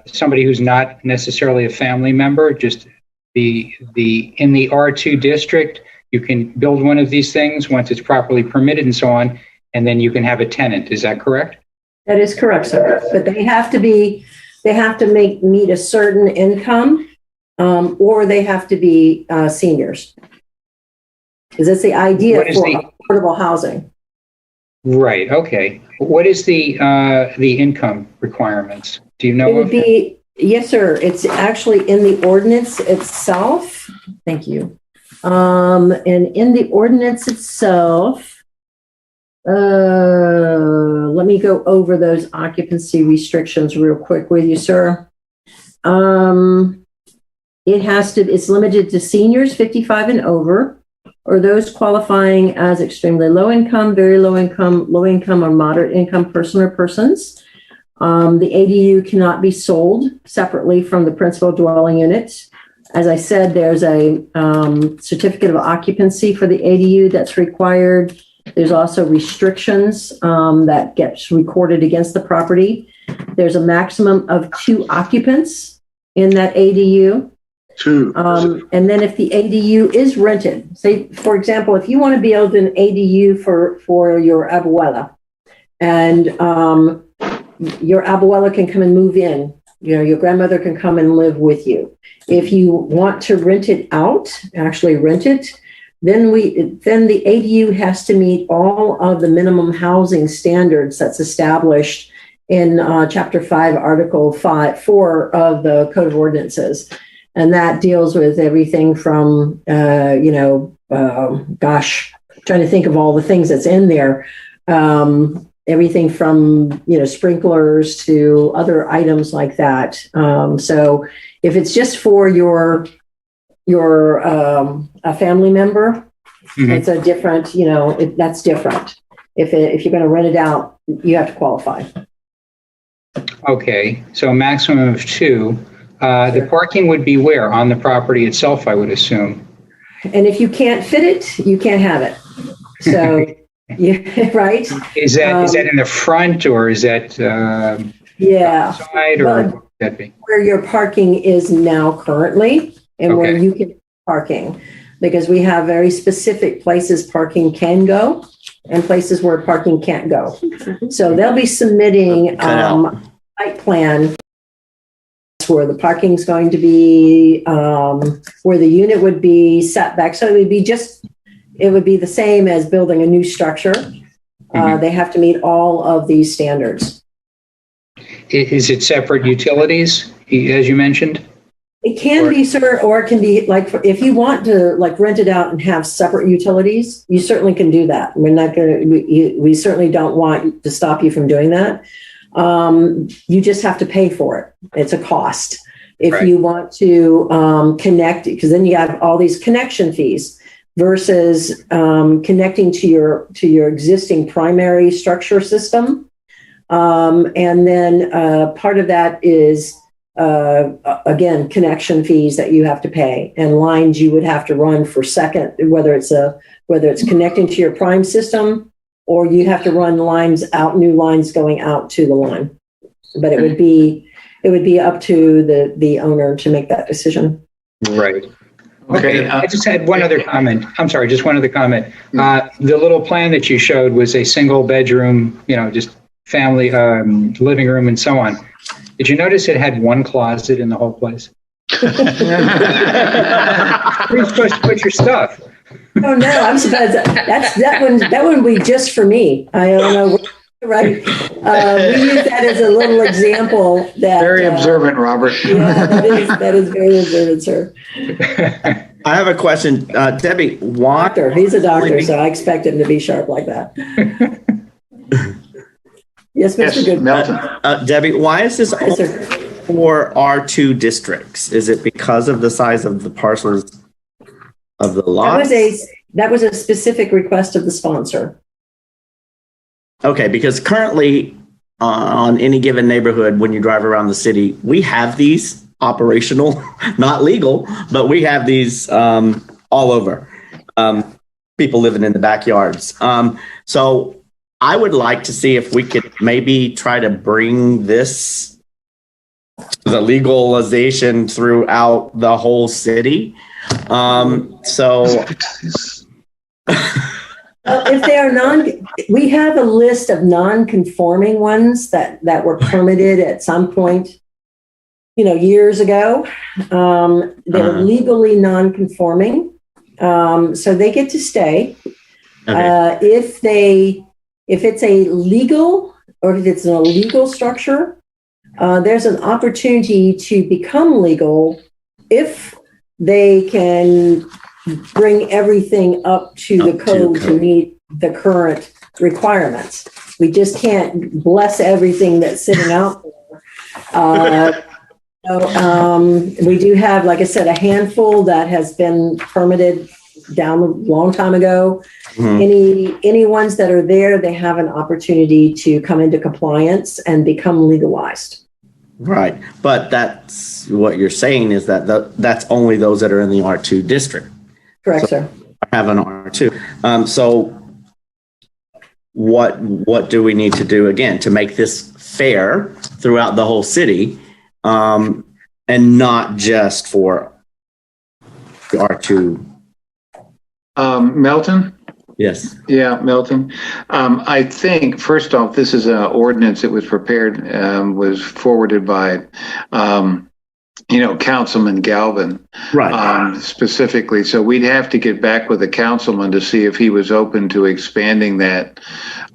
Somebody who's not necessarily a family member, just in the R2 district, you can build one of these things once it's properly permitted and so on, and then you can have a tenant. Is that correct? That is correct, sir. But they have to meet a certain income, or they have to be seniors. Because that's the idea for affordable housing. Right. Okay. What is the income requirements? Do you know? It would be, yes, sir. It's actually in the ordinance itself. Thank you. And in the ordinance itself, let me go over those occupancy restrictions real quick with you, sir. It's limited to seniors 55 and over, or those qualifying as extremely low income, very low income, or moderate income person or persons. The ADU cannot be sold separately from the principal dwelling unit. As I said, there's a certificate of occupancy for the ADU that's required. There's also restrictions that gets recorded against the property. There's a maximum of 2 occupants in that ADU. 2. And then if the ADU is rented, say, for example, if you want to build an ADU for your abuela, and your abuela can come and move in, your grandmother can come and live with you. If you want to rent it out, actually rent it, then the ADU has to meet all of the minimum housing standards that's established in Chapter 5, Article 4 of the Code of Ordinances. And that deals with everything from, trying to think of all the things that's in there. Everything from, sprinklers to other items like that. So if it's just for your a family member, it's a different, that's different. If you're going to rent it out, you have to qualify. Okay, so a maximum of 2. The parking would be where? On the property itself, I would assume. And if you can't fit it, you can't have it. So, yeah, right? Is that in the front, or is that outside, or what would that be? Where your parking is now currently, and where you can parking. because we have very specific places parking can go and places where parking can't go. So they'll be submitting site plan where the parking's going to be, where the unit would be set back. So it would be the same as building a new structure. They have to meet all of these standards. Is it separate utilities, as you mentioned? It can be, sir, or it can be like, if you want to like rent it out and have separate utilities, you certainly can do that. We're not going to, we certainly don't want to stop you from doing that. You just have to pay for it. It's a cost. If you want to connect, because then you have all these connection fees versus connecting to your existing primary structure system. And then part of that is, again, connection fees that you have to pay and lines you would have to run for second, whether it's connecting to your prime system or you have to run lines out, new lines going out to the line. But it would be up to the owner to make that decision. Right. Okay. I just had one other comment. I'm sorry, just one other comment. The little plan that you showed was a single bedroom, just family, living room and so on. Did you notice it had one closet in the whole place? Where are you supposed to put your stuff? Oh no, I'm surprised. That one would be just for me. I don't know. Right. We use that as a little example. That very observant, Robert. Yeah, that is very observant, sir. I have a question, Debbie. Why? He's a doctor, so I expect him to be sharp like that. Yes, Mr. Good. Melton. Debbie, why is this only for R2 districts? Is it because of the size of the parcels of the lot? That was a specific request of the sponsor. Okay, because currently on any given neighborhood, when you drive around the city, we have these operational, not legal, but we have these all over. People living in the backyards. So I would like to see if we could maybe try to bring this to the legalization throughout the whole city. If they are we have a list of non-conforming ones that were permitted at some point, years ago. They're legally non-conforming, so they get to stay. Okay. If it's a legal or if it's an illegal structure, there's an opportunity to become legal if they can bring everything up to the code to meet the current requirements. We just can't bless everything that's sitting out there. We do have, like I said, a handful that has been permitted down a long time ago. Mm-hmm. Any ones that are there, they have an opportunity to come into compliance and become legalized. Right. But that's what you're saying is that that's only those that are in the R2 district. Correct, sir. Have an R2. So what do we need to do again to make this fair throughout the whole city, and not just for the R2? Melton? Yes. Yeah, Melton. I think, first off, this is an ordinance that was prepared, was forwarded by, Councilman Galvin, right? Specifically. So we'd have to get back with the councilman to see if he was open to expanding that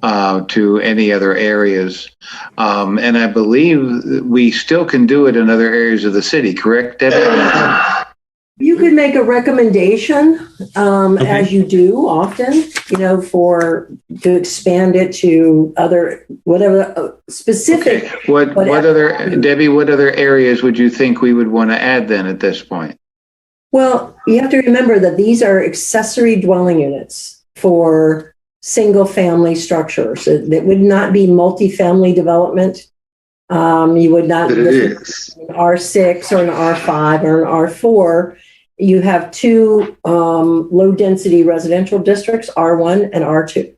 to any other areas. And I believe we still can do it in other areas of the city, correct, Debbie? You could make a recommendation, as you do often, to expand it to other, whatever specific. Okay. What other areas would you think we would want to add then at this point? Well, you have to remember that these are accessory dwelling units for single family structures. That would not be multifamily development. You would not an R6 or an R5 or an R4. You have two low density residential districts, R1 and R2.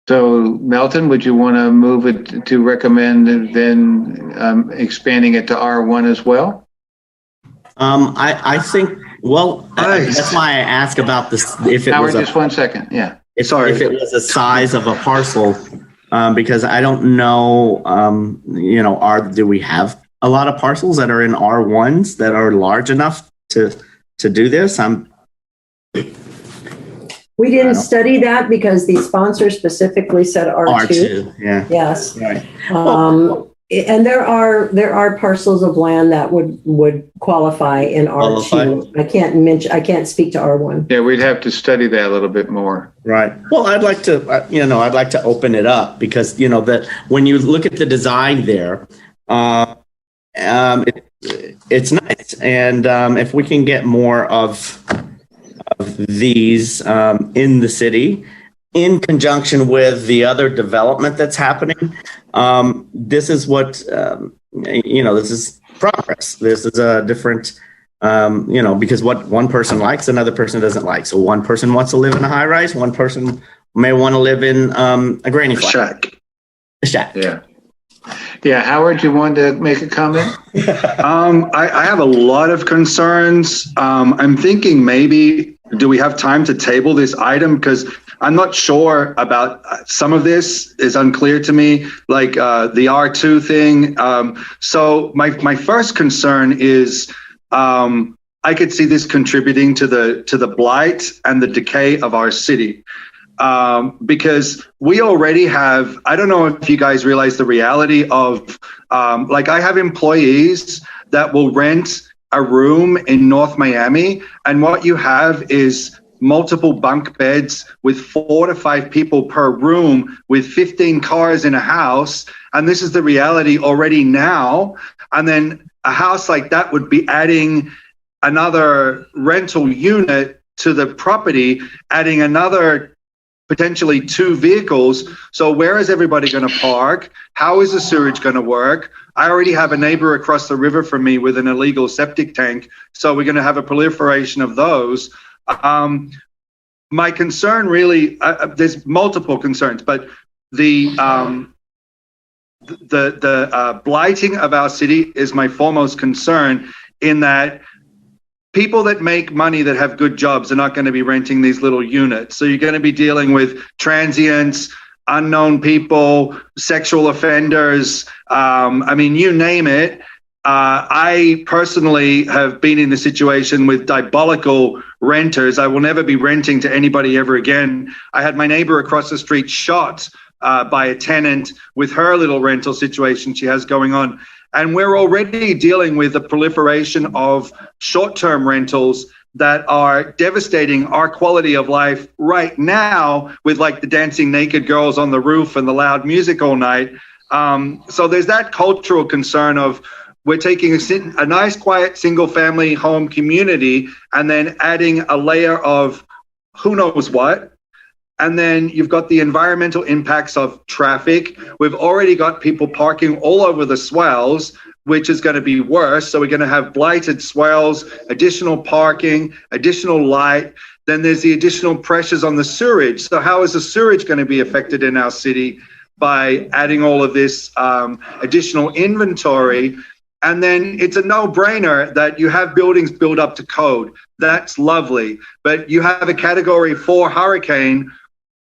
So, Melton, would you want to move it to recommend then expanding it to R1 as well? I think Well, that's why I ask about this. If it Howard, was just 1 second. Yeah. if it was a size of a parcel, because I don't know, do we have a lot of parcels that are in R1s that are large enough to do this? We didn't study that because the sponsor specifically said R2. R2, yeah. Yes. Right. And there are parcels of land that would qualify in R2. I can't speak to R1. Yeah, we'd have to study that a little bit more. Right. Well, I'd like to open it up because, that when you look at the design there, it's nice. And if we can get more of these in the city, in conjunction with the other development that's happening, this is what, this is progress. This is a different, because what one person likes, another person doesn't like. So one person wants to live in a high rise, one person may want to live in a granny flat. A shack. Yeah. Yeah, Howard, you wanted to make a comment? I have a lot of concerns. I'm thinking maybe, do we have time to table this item? Because I'm not sure about some of this is unclear to me, like the R2 thing. So my first concern is I could see this contributing to the blight and the decay of our city. Because we already have, I don't know if you guys realize the reality of, I have employees that will rent a room in North Miami, and what you have is multiple bunk beds with 4 to 5 people per room with 15 cars in a house. And this is the reality already now. And then a house like that would be adding another rental unit to the property, adding another potentially 2 vehicles. So where is everybody going to park? How is the sewage going to work? I already have a neighbor across the river from me with an illegal septic tank. So we're going to have a proliferation of those. My concern really, there's multiple concerns, but the blighting of our city is my foremost concern, in that people that make money, that have good jobs, are not going to be renting these little units. So you're going to be dealing with transients, unknown people, sexual offenders. You name it. I personally have been in the situation with diabolical renters. I will never be renting to anybody ever again. I had my neighbor across the street shot by a tenant with her little rental situation she has going on. And we're already dealing with the proliferation of short-term rentals that are devastating our quality of life right now, with like the dancing naked girls on the roof and the loud music all night. So there's that cultural concern of, we're taking a nice, quiet, single-family home community and then adding a layer of who knows what. And then you've got the environmental impacts of traffic. We've already got people parking all over the swells, which is going to be worse. So we're going to have blighted swells, additional parking, additional light. Then there's the additional pressures on the sewage. So how is the sewage going to be affected in our city by adding all of this additional inventory? And then it's a no-brainer that you have buildings built up to code. That's lovely. But you have a Category 4 hurricane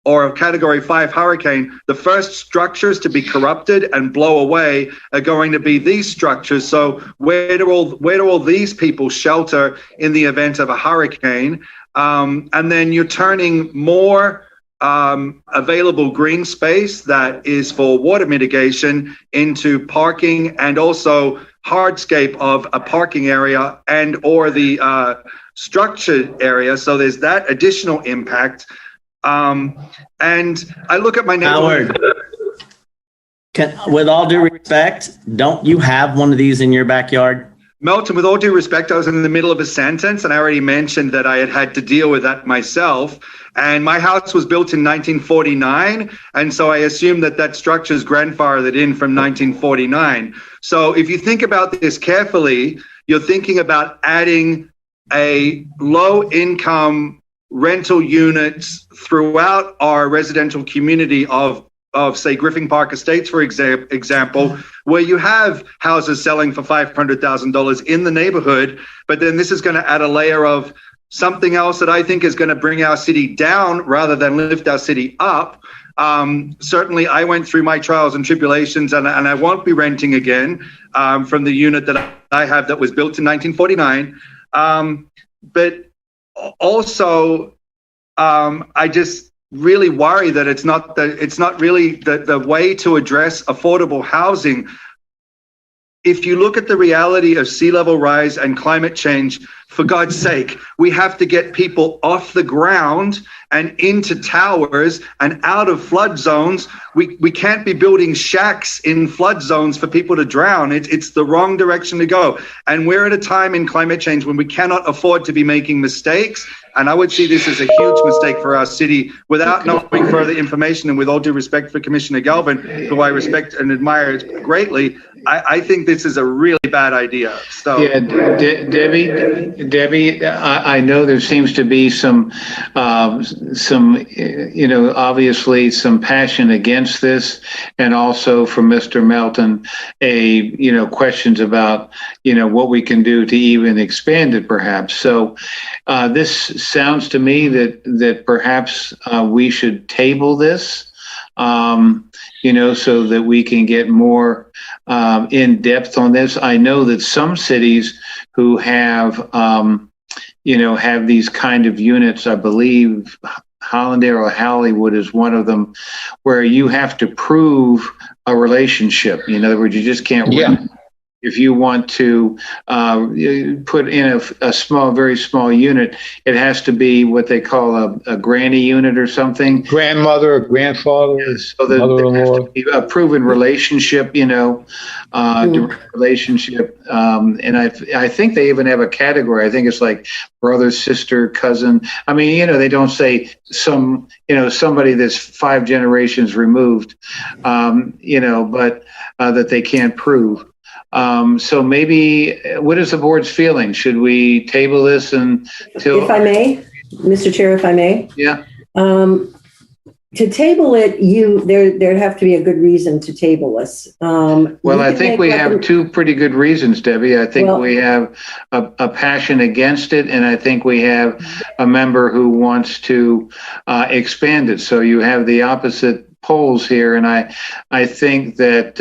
or a Category 5 hurricane. The first structures to be corrupted and blow away are going to be these structures. So where do all these people shelter in the event of a hurricane? And then you're turning more available green space that is for water mitigation into parking, and also hardscape of a parking area and or the structured area. So there's that additional impact. And I look at my neighborhood. Howard, with all due respect, don't you have one of these in your backyard? Melton, with all due respect, I was in the middle of a sentence, and I already mentioned that I had to deal with that myself. And my house was built in 1949, and so I assume that structure is grandfathered in from 1949. So if you think about this carefully, you're thinking about adding a low-income rental units throughout our residential community of of say, Griffin Park Estates, for example, where you have houses selling for $500,000 in the neighborhood, but then this is going to add a layer of something else that I think is going to bring our city down rather than lift our city up. Certainly, I went through my trials and tribulations, and I won't be renting again from the unit that I have that was built in 1949. But also, I just really worry that it's not really the way to address affordable housing. If you look at the reality of sea level rise and climate change, for God's sake, we have to get people off the ground and into towers and out of flood zones. We can't be building shacks in flood zones for people to drown. It's the wrong direction to go. And we're at a time in climate change when we cannot afford to be making mistakes. And I would see this as a huge mistake for our city without knowing further information. And with all due respect for Commissioner Galvin, who I respect and admire greatly, I think this is a really bad idea. So yeah, Debbie, I know there seems to be some, obviously some passion against this, and also from Mr. Melton, questions about, what we can do to even expand it, perhaps. So this sounds to me that perhaps we should table this. So that we can get more in depth on this. I know that some cities who have, have these kind of units, I believe Hollandale or Hollywood is one of them, where you have to prove a relationship. In other words, you just can't rent. If you want to put in a small, very small unit, it has to be what they call a granny unit or something. Grandmother, grandfather, so there has to be a proven relationship, direct relationship. And I think they even have a category. I think it's like brother, sister, cousin. I mean, they don't say somebody that's 5 generations removed, but that they can't prove. So maybe, what is the board's feeling? Should we table this until? If I may, Mr. Chair, if I may. Yeah. To table it, there'd have to be a good reason to table this. Well, I think we have 2 pretty good reasons, Debbie. I think we have a passion against it, and I think we have a member who wants to expand it. So you have the opposite polls here, and I think that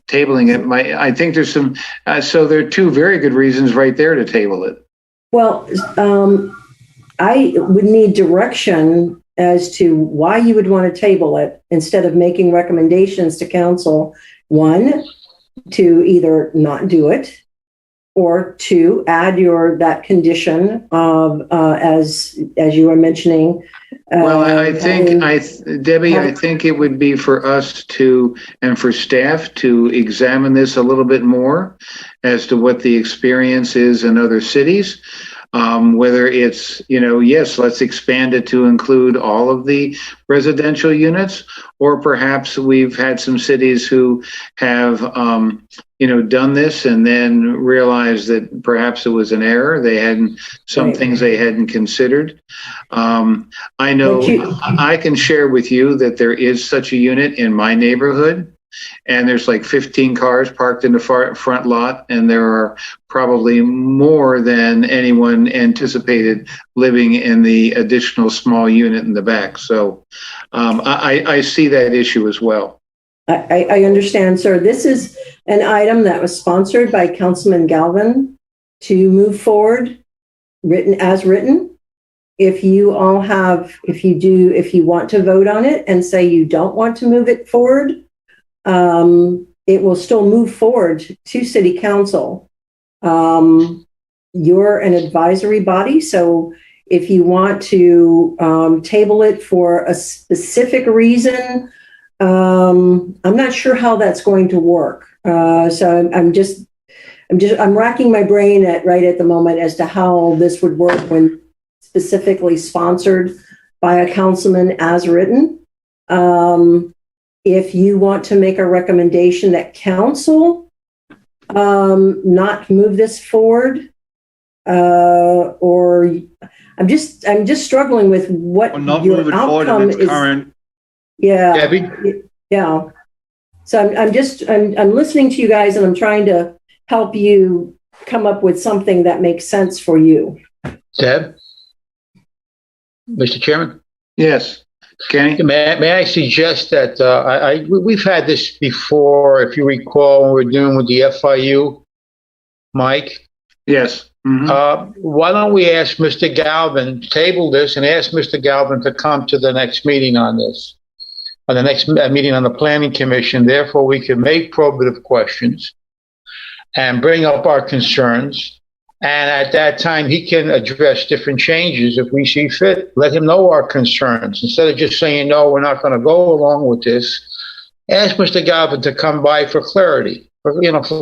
tabling it I think there's some, so there are 2 very good reasons right there to table it. Well, I would need direction as to why you would want to table it instead of making recommendations to council. 1, to either not do it, or 2, add that condition of as you were mentioning. Well, I think Debbie, I think it would be for us to, and for staff to examine this a little bit more as to what the experience is in other cities. Whether it's, yes, let's expand it to include all of the residential units, or perhaps we've had some cities who have, done this and then realized that perhaps it was an error. They hadn't, some things they hadn't considered. I know I can share with you that there is such a unit in my neighborhood. And there's like 15 cars parked in the front lot, and there are probably more than anyone anticipated living in the additional small unit in the back. So I see that issue as well. I understand, sir. This is an item that was sponsored by Councilman Galvin to move forward, as written. If you want to vote on it and say you don't want to move it forward, it will still move forward to City Council. You're an advisory body, so if you want to table it for a specific reason, I'm not sure how that's going to work. So I'm racking my brain right at the moment as to how this would work when specifically sponsored by a councilman as written. If you want to make a recommendation that council not move this forward, or I'm just struggling with what Or not your move it forward in outcome its is. current. Yeah. Debbie? Yeah. So I'm listening to you guys, and I'm trying to help you come up with something that makes sense for you. Deb? Mr. Chairman? Yes. Kenny? May I suggest that we've had this before, if you recall, when we were doing with the FIU, Mike? Yes. Why don't we ask Mr. Galvin, table this and ask Mr. Galvin to come to the next meeting on this, on the next meeting on the Planning Commission. Therefore, we can make probative questions and bring up our concerns. And at that time, he can address different changes if we see fit. Let him know our concerns. Instead of just saying, no, we're not going to go along with this, ask Mr. Galvin to come by for clarity, for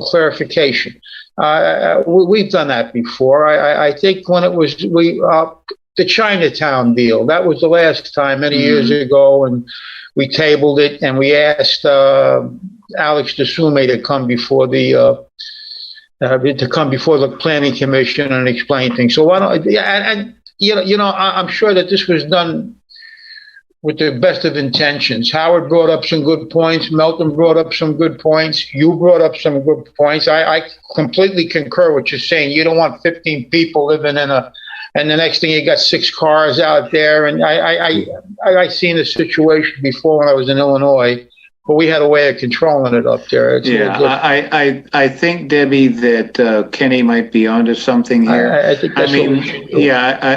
clarification. We've done that before. I think when it was the Chinatown deal, that was the last time many years ago, and we tabled it and we asked Alex DeSume to come before the Planning Commission and explain things. So why don't? And I'm sure that this was done with the best of intentions. Howard brought up some good points. Melton brought up some good points. You brought up some good points. I completely concur with what you're saying. You don't want 15 people living and the next thing you got 6 cars out there. And I seen this situation before when I was in Illinois, but we had a way of controlling it up there. I think, Debbie, that Kenny might be onto something here. I think that's what we should do.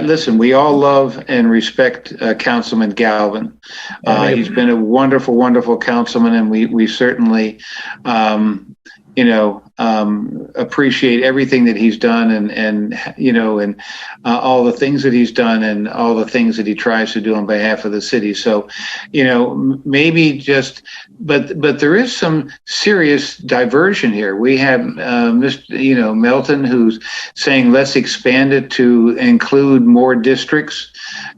Listen, we all love and respect Councilman Galvin. He's been a wonderful, wonderful councilman, and we certainly, appreciate everything that he's done and all the things that he's done and all the things that he tries to do on behalf of the city. So, maybe just, but there is some serious diversion here. We have, Melton, who's saying, let's expand it to include more districts.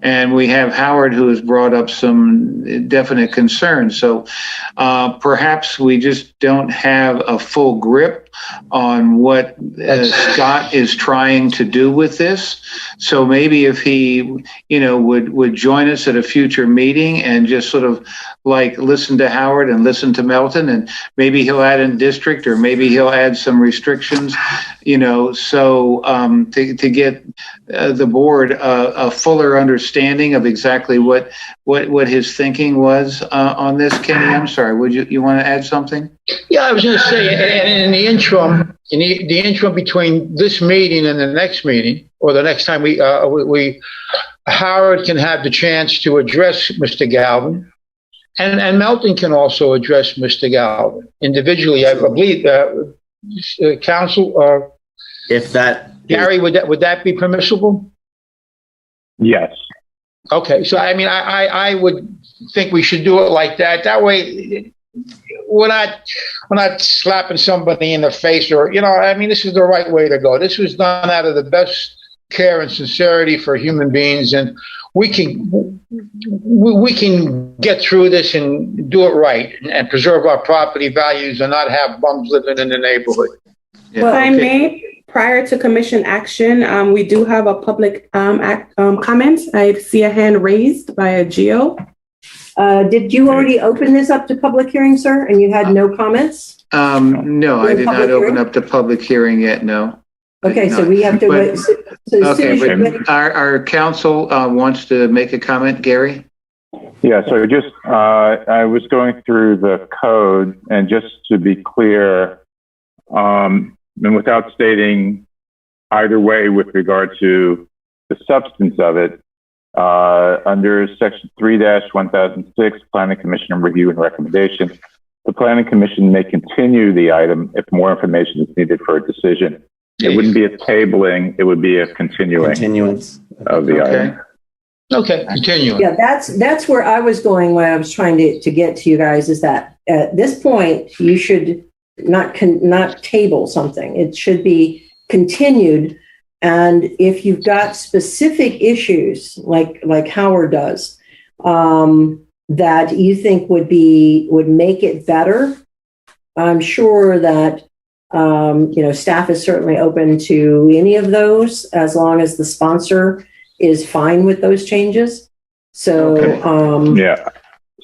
And we have Howard, who has brought up some definite concerns. So perhaps we just don't have a full grip on what Scott is trying to do with this. So maybe if he, would join us at a future meeting and just sort of like listen to Howard and listen to Melton, and maybe he'll add in district, or maybe he'll add some restrictions, so to get the board a fuller understanding of exactly what his thinking was on this. Kenny, I'm sorry, would you want to add something? Yeah, I was going to say, in the interim between this meeting and the next meeting, or the next time Howard can have the chance to address Mr. Galvin, and Melton can also address Mr. Galvin individually. I believe council. If that, Gary, would that be permissible? Yes. Okay, so I would think we should do it like that. That way, we're not slapping somebody in the face, or this is the right way to go. This was done out of the best care and sincerity for human beings, and we can get through this and do it right and preserve our property values and not have bums living in the neighborhood. Yeah. Well, I may, prior to commission action, we do have a public comment. I see a hand raised by a Geo. Did you already open this up to public hearing, sir, and you had no comments? No, I did not open up the public hearing yet, no. Okay, so we have to wait. But our council wants to make a comment, Gary? Yeah, so I was going through the code, and just to be clear, and without stating either way with regard to the substance of it, under section 3-1006, Planning Commission review and recommendation, the Planning Commission may continue the item if more information is needed for a decision. It wouldn't be a tabling, it would be a continuance of the item. Okay, continuing. Yeah, that's where I was going when I was trying to get to you guys, is that at this point, you should not table something. It should be continued. And if you've got specific issues like Howard does, that you think would make it better, I'm sure that staff is certainly open to any of those, as long as the sponsor is fine with those changes. So, yeah.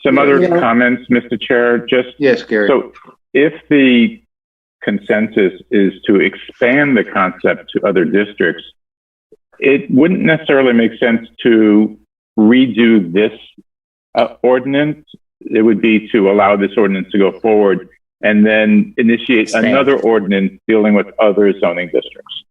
some other Yeah. comments, Mr. Chair. Yes, Gary. So if the consensus is to expand the concept to other districts, it wouldn't necessarily make sense to redo this ordinance. It would be to allow this ordinance to go forward and then initiate another ordinance dealing with other zoning districts.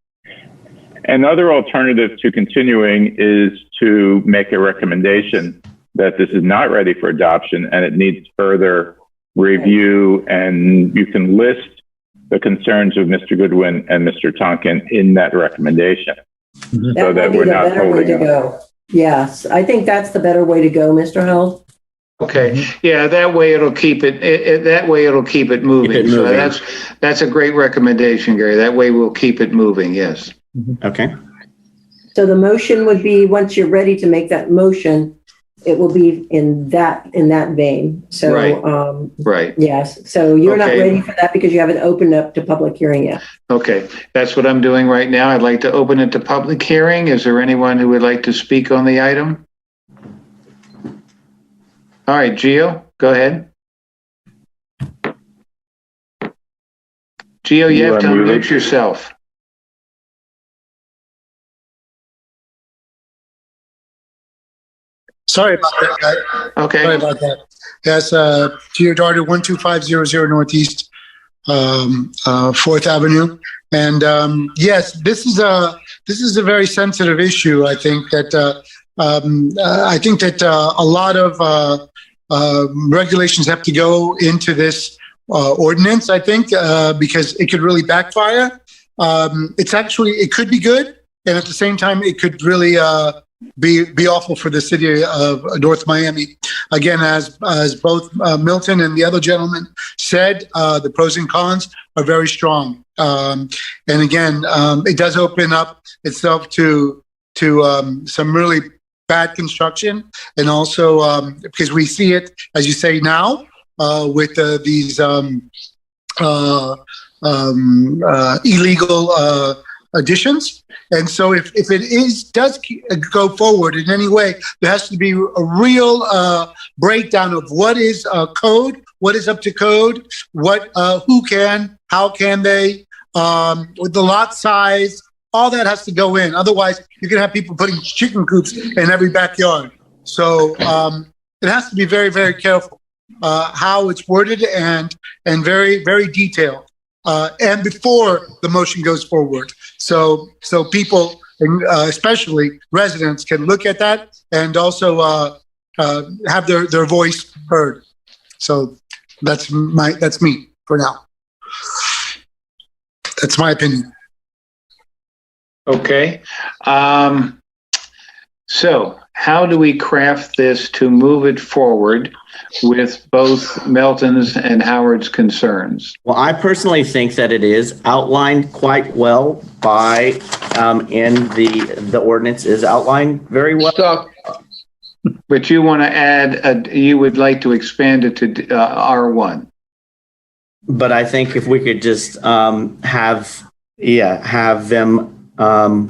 Another alternative to continuing is to make a recommendation that this is not ready for adoption and it needs further review, and you can list the concerns of Mr. Goodwin and Mr. Tonkin in that recommendation. So that we're not holding up. Go. Yes, I think that's the better way to go, Mr. Held. Okay, yeah, that way it'll keep it, that way it'll keep it moving. So that's a great recommendation, Gary. That way we'll keep it moving, yes. Okay. So the motion would be, once you're ready to make that motion, it will be in that vein. So, Right. Right. Yes. So you're not Okay. ready for that because you haven't opened up to public hearing yet. Okay, that's what I'm doing right now. I'd like to open it to public hearing. Is there anyone who would like to speak on the item? All right, Gio, go ahead. Gio, you have to unmute yourself. Sorry about that, guy. Okay. Sorry about that. Yes, Gio Darter, 12500 Northeast 4th Avenue. And yes, this is a very sensitive issue. I think that a lot of regulations have to go into this ordinance, I think, because it could really backfire. It could be good. And at the same time, it could really be awful for the city of North Miami. Again, as both Milton and the other gentleman said, the pros and cons are very strong. And again, it does open up itself to some really bad construction, and also because we see it, as you say now, with these illegal additions. And so if it does go forward in any way, there has to be a real breakdown of what is code, what is up to code, who can, how can they, with the lot size, all that has to go in. Otherwise, you can have people putting chicken coops in every backyard. So it has to be very, very careful how it's worded and very, very detailed. And before the motion goes forward. So people, especially residents, can look at that and also have their voice heard. So that's me for now. That's my opinion. Okay. So how do we craft this to move it forward with both Melton's and Howard's concerns? Well, I personally think that it is outlined quite well by, in the ordinance is outlined very well. But you want to add, you would like to expand it to R1. But I think if we could just have them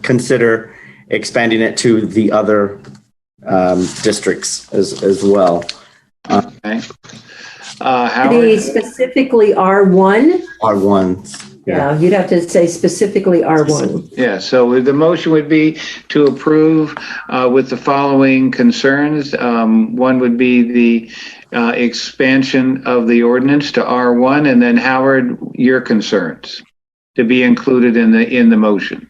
consider expanding it to the other districts as well. Okay. Be specifically R1. R1. Yeah. You'd have to say specifically R1. Yeah, so the motion would be to approve with the following concerns. One would be the expansion of the ordinance to R1, and then Howard, your concerns to be included in the motion.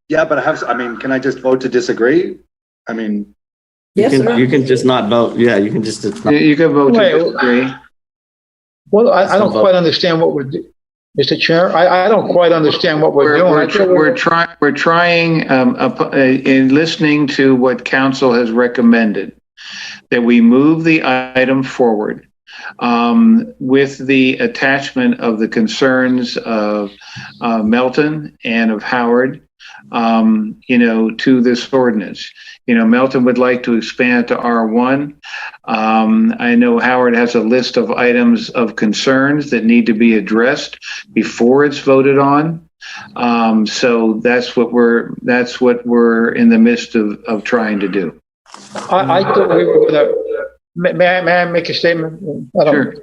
Yeah, but can I just vote to disagree? I mean, yes, you can just not vote. Yeah, you can just. You can vote to disagree. Well, I don't quite understand what we're doing, Mr. Chair. I don't quite understand what we're doing. We're trying in listening to what council has recommended, that we move the item forward with the attachment of the concerns of Melton and of Howard, to this ordinance. Melton would like to expand it to R1. I know Howard has a list of items of concerns that need to be addressed before it's voted on. So that's what we're in the midst of trying to do. I thought we were going to, may I make a statement? Sure.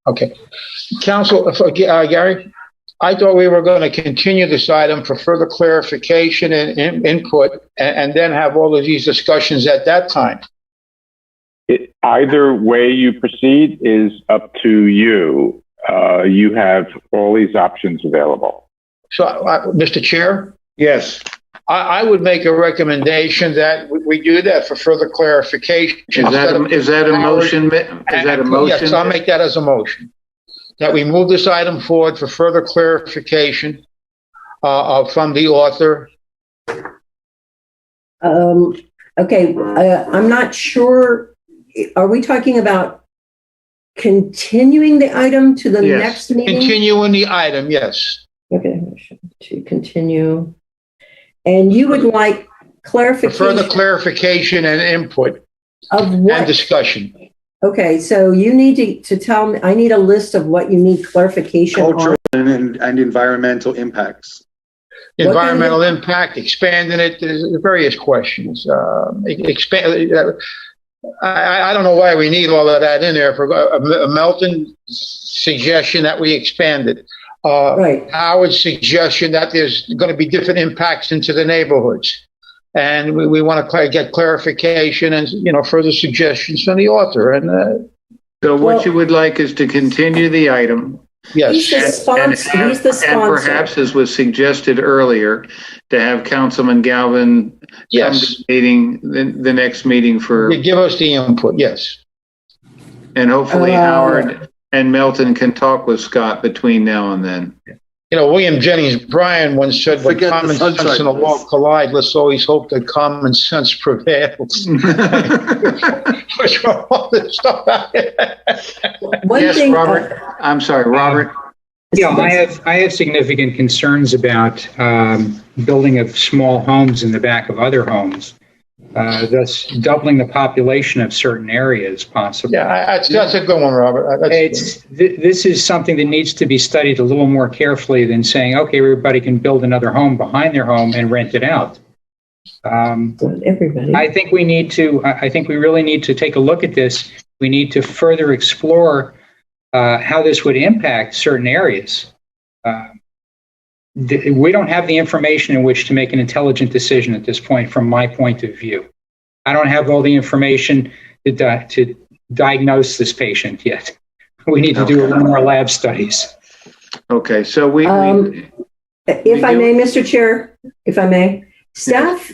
Okay. Council, Gary, I thought we were going to continue this item for further clarification and input and then have all of these discussions at that time. Either way you proceed is up to you. You have all these options available. So, Mr. Chair? Yes. I would make a recommendation that we do that for further clarification. Is that a motion? Is that a motion? Yes, I'll make that as a motion. That we move this item forward for further clarification from the author. Okay, I'm not sure. Are we talking about continuing the item to the next meeting? Continuing the item, yes. Okay, to continue. And you would like clarification? For further clarification and input. Of what? And discussion. Okay, so you need to tell me, I need a list of what you need clarification on. Cultural and environmental impacts. Environmental impact, expanding it, there's various questions. I don't know why we need all of that in there. For a Melton suggestion that we expand it. Right. Howard's suggestion that there's going to be different impacts into the neighborhoods. And we want to get clarification and, further suggestions from the author. And so what you would like is to continue the item. Yes. He's the sponsor. He's the sponsor. And perhaps, as was suggested earlier, to have Councilman Galvin come to the next meeting for... Give us the input, yes. And hopefully Howard and Melton can talk with Scott between now and then. William Jennings Bryan once said, when common sense and the law collide, let's always hope that common sense prevails. What's wrong with all this stuff out here? Yes, Robert. I'm sorry, Robert. Yeah, I have significant concerns about building of small homes in the back of other homes, thus doubling the population of certain areas possibly. Yeah, that's a good one, Robert. This is something that needs to be studied a little more carefully than saying, okay, everybody can build another home behind their home and rent it out. Everybody. I think we really need to take a look at this. We need to further explore how this would impact certain areas. We don't have the information in which to make an intelligent decision at this point, from my point of view. I don't have all the information to diagnose this patient yet. We need to do a little more lab studies. Okay, so if I may, Mr. Chair, if I may, staff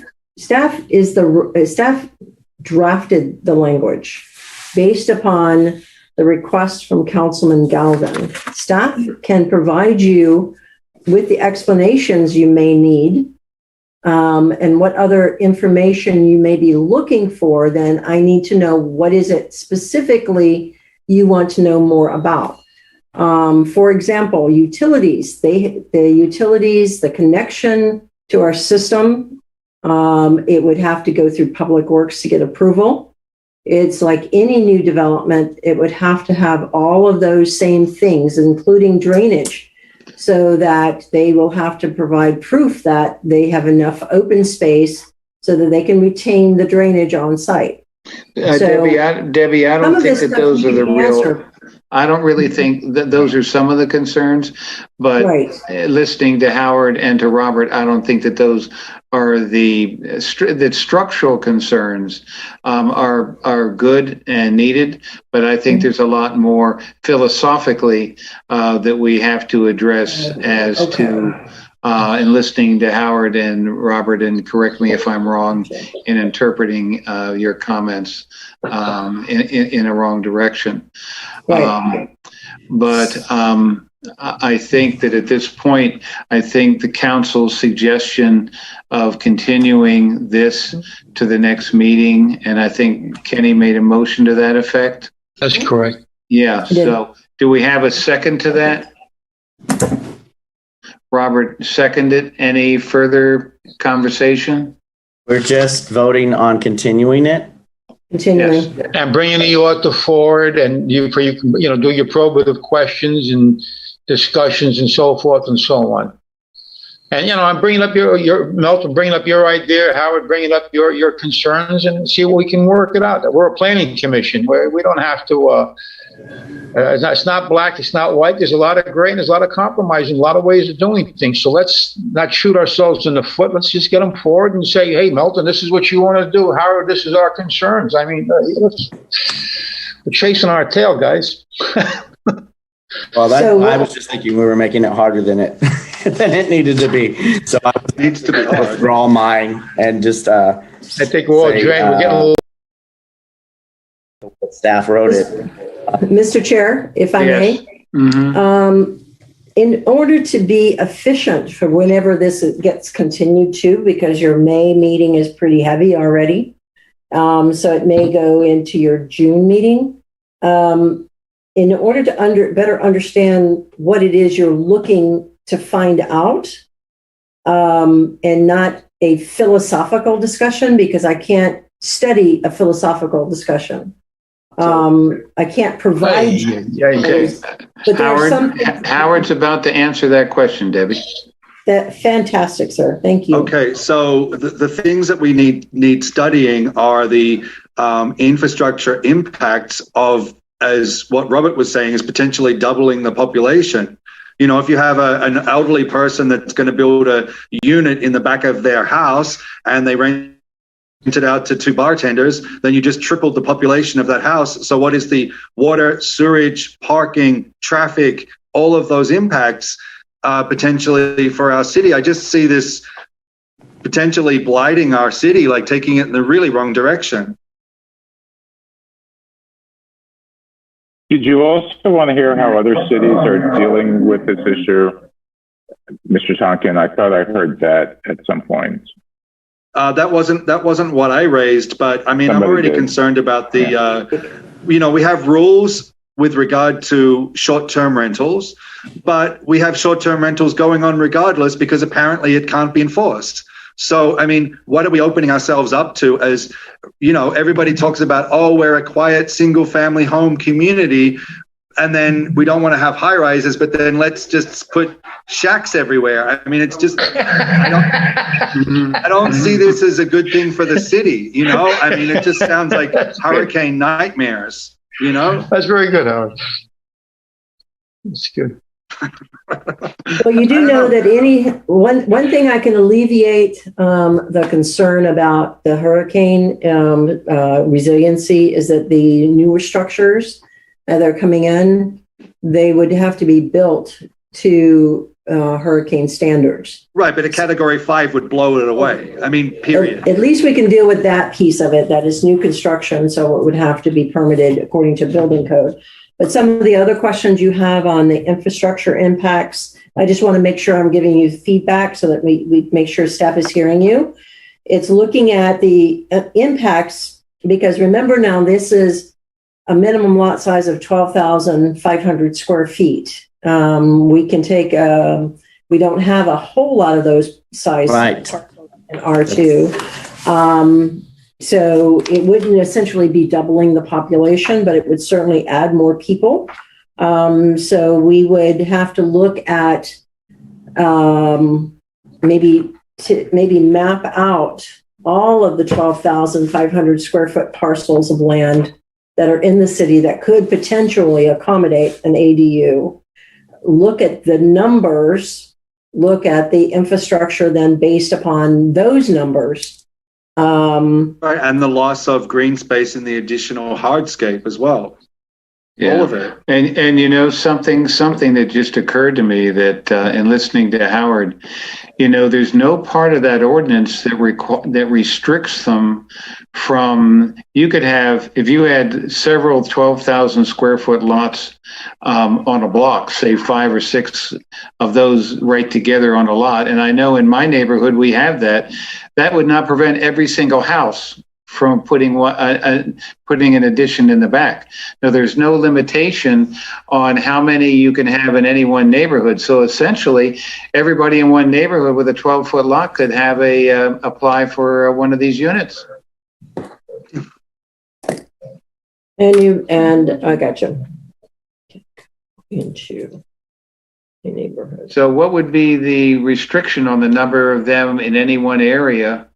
drafted the language based upon the request from Councilman Galvin. Staff can provide you with the explanations you may need and what other information you may be looking for. Then I need to know, what is it specifically you want to know more about? For example, utilities, the connection to our system, it would have to go through Public Works to get approval. It's like any new development, it would have to have all of those same things, including drainage, so that they will have to provide proof that they have enough open space so that they can retain the drainage on site. Debbie, I don't think that those are the real... I don't really think that those are some of the concerns, but listening to Howard and to Robert, I don't think that those are the structural concerns are good and needed, but I think there's a lot more philosophically that we have to address as to in listening to Howard and Robert, and correct me if I'm wrong in interpreting your comments in a wrong direction. But I think that at this point, I think the council's suggestion of continuing this to the next meeting, and I think Kenny made a motion to that effect. That's correct. Yeah. So do we have a second to that? Robert seconded. Any further conversation? We're just voting on continuing it. Continuing. Yes. And bringing the author forward, and you can do your probative questions and discussions and so forth and so on. And, you know, I'm bringing up your Melton, bringing up your idea, Howard, bringing up your concerns, and see what we can work it out. We're a planning commission where we don't have to, it's not black, it's not white. There's a lot of gray and there's a lot of compromise and a lot of ways of doing things. So let's not shoot ourselves in the foot. Let's just get them forward and say, hey, Melton, this is what you want to do. Howard, this is our concerns. I mean, we're chasing our tail, guys. Well, I was just thinking we were making it harder than it than it needed to be. So I needs to be withdraw mine and just. I think we're all drained. We're getting a little. Staff wrote it. Mr. Chair, if I may. In order to be efficient for whenever this gets continued to, because your May meeting is pretty heavy already, so it may go into your June meeting. In order to better understand what it is you're looking to find out, and not a philosophical discussion, because I can't study a philosophical discussion. I can't provide. But Howard's about to answer that question, Debbie. Fantastic, sir. Thank you. Okay, so the things that we need studying are the infrastructure impacts of, as what Robert was saying, is potentially doubling the population. You know, if you have an elderly person that's going to build a unit in the back of their house and they rent it out to 2 bartenders, then you just tripled the population of that house. So what is the water, sewage, parking, traffic, all of those impacts potentially for our city? I just see this potentially blighting our city, like taking it in the really wrong direction. Did you also want to hear how other cities are dealing with this issue? Mr. Tonkin, I thought I heard that at some point. That wasn't what I raised, but I mean, I'm already concerned about the, you know, we have rules with regard to short-term rentals, but we have short-term rentals going on regardless because apparently it can't be enforced. So, I mean, what are we opening ourselves up to? As, you know, everybody talks about, oh, we're a quiet single-family home community, and then we don't want to have high rises, but then let's just put shacks everywhere. I mean, it's just, I don't see this as a good thing for the city, you know? I mean, it just sounds like hurricane nightmares, you know? That's very good, Howard. That's good. Well, you do know that one thing I can alleviate the concern about the hurricane resiliency is that the newer structures that are coming in, they would have to be built to hurricane standards. Right, but a Category 5 would blow it away. I mean, period. At least we can deal with that piece of it. That is new construction, so it would have to be permitted according to building code. But some of the other questions you have on the infrastructure impacts, I just want to make sure I'm giving you feedback so that we make sure staff is hearing you. It's looking at the impacts, because remember now, this is a minimum lot size of 12,500 square feet. We can take, we don't have a whole lot of those size in R2. So it wouldn't essentially be doubling the population, but it would certainly add more people. So we would have to look at maybe map out all of the 12,500 square foot parcels of land that are in the city that could potentially accommodate an ADU. Look at the numbers, look at the infrastructure then based upon those numbers. Right, and the loss of green space in the additional hardscape as well. Yeah. All of it. And you know, something that just occurred to me that in listening to Howard, you know, there's no part of that ordinance that restricts them from, you could have, if you had several 12,000 square foot lots on a block, say 5 or 6 of those right together on a lot. And I know in my neighborhood, we have that would not prevent every single house from putting an addition in the back. Now, there's no limitation on how many you can have in any one neighborhood. So essentially, everybody in one neighborhood with a 12-foot lot could have apply for one of these units. And I got you. Into neighborhood. So what would be the restriction on the number of them in any one area?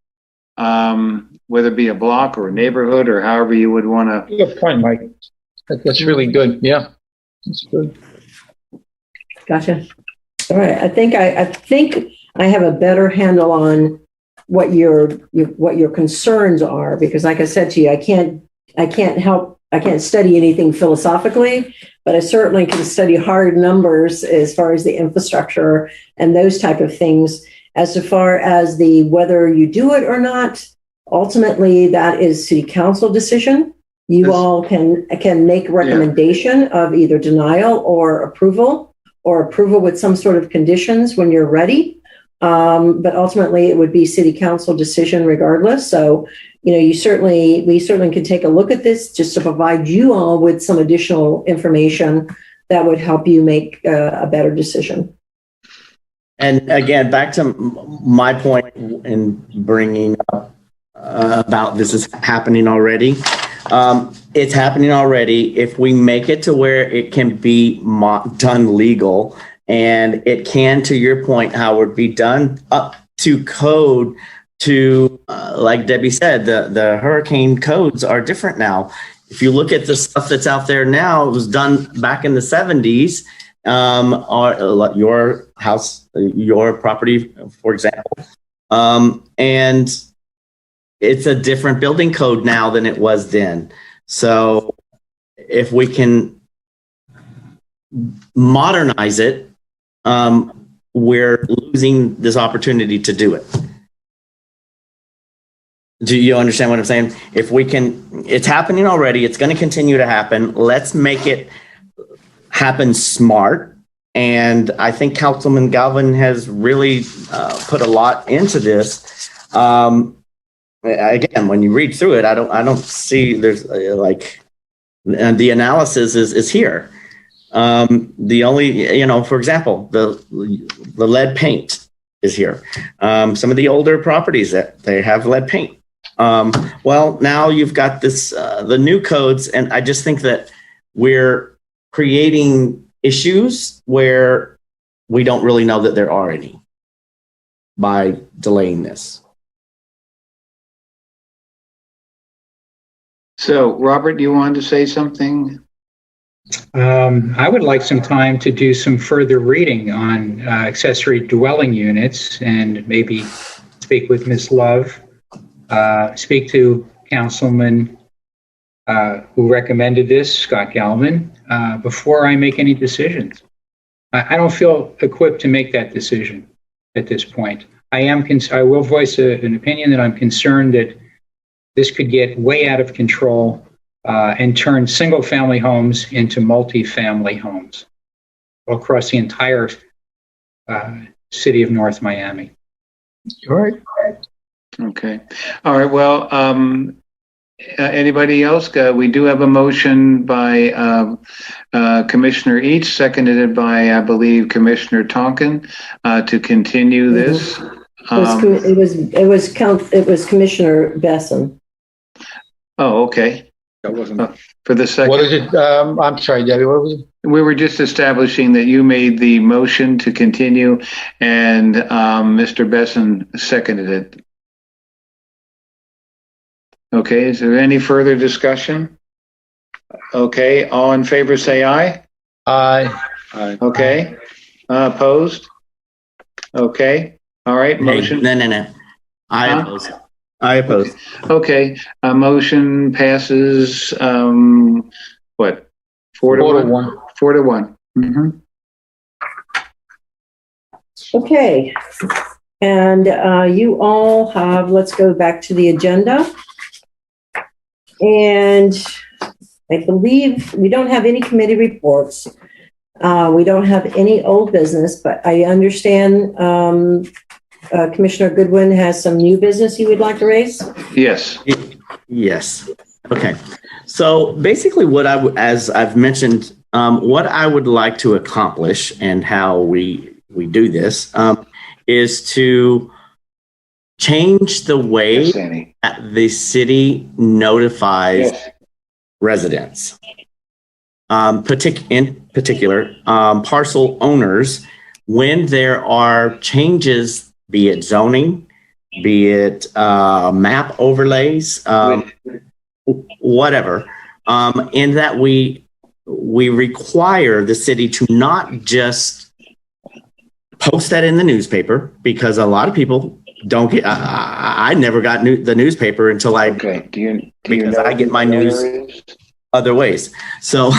Whether it be a block or a neighborhood or however you would want to. Good point, Mike. That's really good. Yeah, that's good. Gotcha. All right. I think I have a better handle on what your concerns are, because like I said to you, I can't study anything philosophically, but I certainly can study hard numbers as far as the infrastructure and those type of things. As far as the whether you do it or not, ultimately that is city council decision. You all can make recommendation of either denial or approval with some sort of conditions when you're ready. But ultimately it would be city council decision regardless. So, we certainly could take a look at this just to provide you all with some additional information that would help you make a better decision. And again, back to my point in bringing up about this is happening already. It's happening already. If we make it to where it can be done legal, and it can, to your point, Howard, be done up to code to, like Debbie said, the hurricane codes are different now. If you look at the stuff that's out there now, it was done back in the 70s. Or your house, your property, for example. And it's a different building code now than it was then. So if we can modernize it, we're losing this opportunity to do it. Do you understand what I'm saying? If we can, it's happening already. It's going to continue to happen. Let's make it happen smart. And I think Councilman Galvin has really put a lot into this. Again, when you read through it, I don't see there's and the analysis is here. The only, for example, the lead paint is here. Some of the older properties that they have lead paint. Well, now you've got this, the new codes, and I just think that we're creating issues where we don't really know that there are any by delaying this. So, Robert, you wanted to say something? I would like some time to do some further reading on accessory dwelling units and maybe speak with Ms. Love, speak to Councilman who recommended this, Scott Galvin, before I make any decisions. I don't feel equipped to make that decision at this point. I will voice an opinion that I'm concerned that this could get way out of control and turn single-family homes into multi-family homes across the entire city of North Miami. All right. Okay. All right. Well, anybody else? We do have a motion by Commissioner Each, seconded by, I believe, Commissioner Tonkin, to continue this. It was Commissioner Besson. Oh, okay. That wasn't for the second. What is it? I'm sorry, Debbie. What was it? We were just establishing that you made the motion to continue, and Mr. Besson seconded it. Okay. Is there any further discussion? Okay. All in favor, say aye. Aye. Aye. Okay. Opposed? Okay. All right. Motion. No. I oppose. I oppose. Okay. Motion passes. What? 4-1. 4-1. Mm-hmm. Okay. And you all have, let's go back to the agenda. And I believe we don't have any committee reports. We don't have any old business, but I understand Commissioner Goodwin has some new business you would like to raise? Yes. Yes. Okay. So basically as I've mentioned, what I would like to accomplish and how we do this is to change the way that the city notifies residents, in particular, parcel owners when there are changes, be it zoning, be it map overlays, whatever, in that we require the city to not just post that in the newspaper, because a lot of people don't get. I never got the newspaper until I because I get my news other ways. So,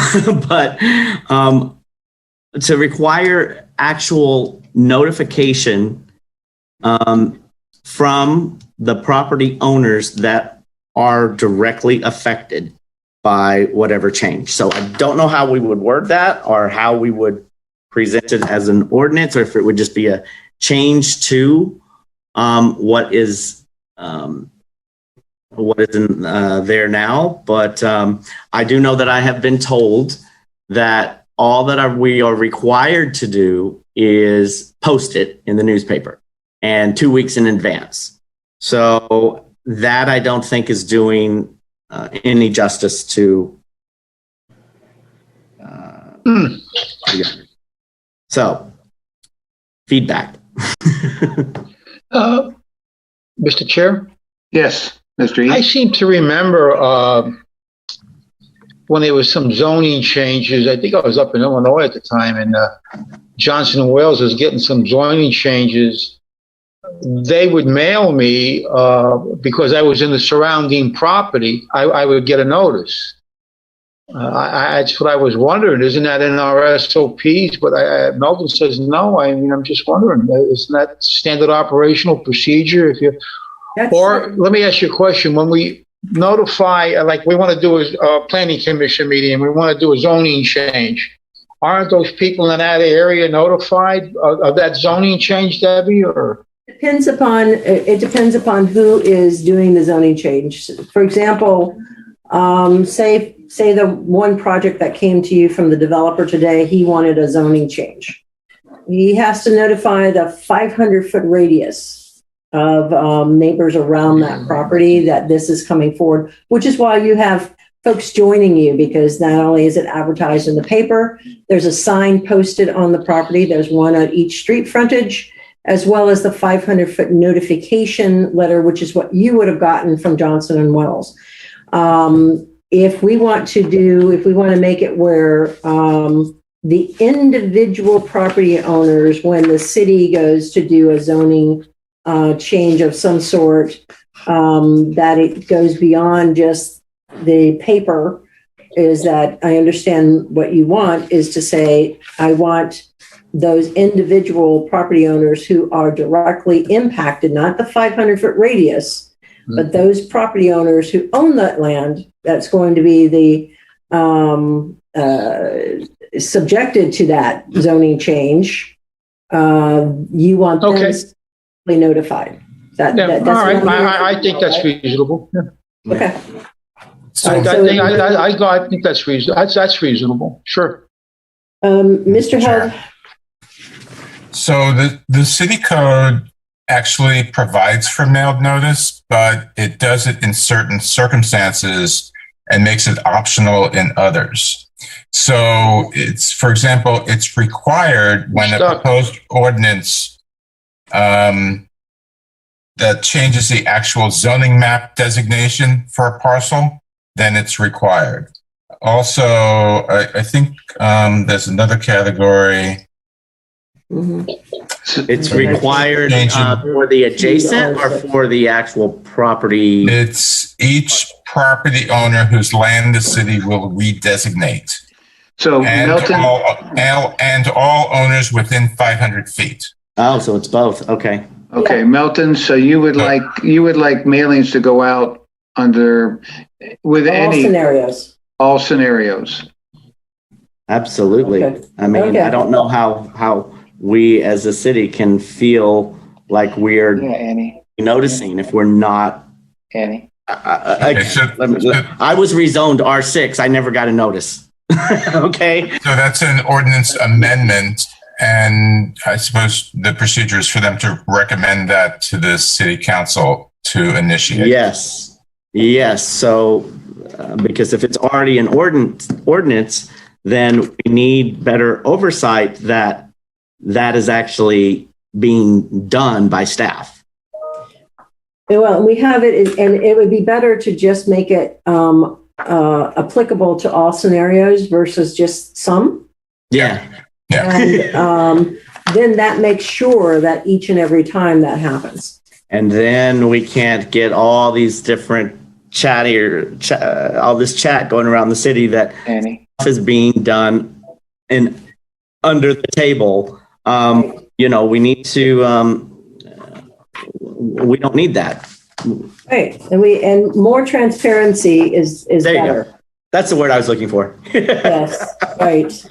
but to require actual notification from the property owners that are directly affected by whatever change. So I don't know how we would word that, or how we would present it as an ordinance, or if it would just be a change to what is in there now. But I do know that I have been told that all that we are required to do is post it in the newspaper, and 2 weeks in advance. So that I don't think is doing any justice to. So, feedback. Mr. Chair? Yes, Mr. I seem to remember when there was some zoning changes. I think I was up in Illinois at the time, and Johnson & Wales was getting some zoning changes. They would mail me, because I was in the surrounding property, I would get a notice. That's what I was wondering. Isn't that in our SOPs? But Melvin says no. I mean, I'm just wondering, isn't that standard operational procedure? Or let me ask you a question. When we notify, like we want to do a planning commission meeting and we want to do a zoning change, aren't those people in that area notified of that zoning change, Debbie? Or it depends upon who is doing the zoning change. For example, say the one project that came to you from the developer today, he wanted a zoning change. He has to notify the 500-foot radius of neighbors around that property that this is coming forward, which is why you have folks joining you, because not only is it advertised in the paper, there's a sign posted on the property. There's one at each street frontage, as well as the 500-foot notification letter, which is what you would have gotten from Johnson & Wales. If we want to make it where the individual property owners, when the city goes to do a zoning change of some sort, that it goes beyond just the paper, is that I understand what you want is to say, I want those individual property owners who are directly impacted, not the 500-foot radius, but those property owners who own that land, that's going to be the subjected to that zoning change. You want them to be notified. That's all right. I think that's reasonable. Yeah. Okay. I think that's reasonable. That's reasonable. Sure. Mr. Held. So the city code actually provides for mailed notice, but it does it in certain circumstances and makes it optional in others. So it's, for example, it's required when a proposed ordinance that changes the actual zoning map designation for a parcel, then it's required. Also, I think there's another category. It's required for the adjacent or for the actual property? It's each property owner whose land the city will redesignate. So and all owners within 500 feet. Oh, so it's both. Okay. Okay, Melton. So you would like mailings to go out with all scenarios. Absolutely. Okay. I mean, I don't know how we as a city can feel like we're noticing if we're not. Annie. I was rezoned R6. I never got a notice. Okay. So that's an ordinance amendment. And I suppose the procedure is for them to recommend that to the city council to initiate. Yes. So, because if it's already an ordinance, then we need better oversight that that is actually being done by staff. Well, we have it, and it would be better to just make it applicable to all scenarios versus just some. Yeah. And then that makes sure that each and every time that happens. And then we can't get all these different all this chat going around the city that is being done under the table. We need to, we don't need that. Right. And more transparency is better. That's the word I was looking for. Yes, right.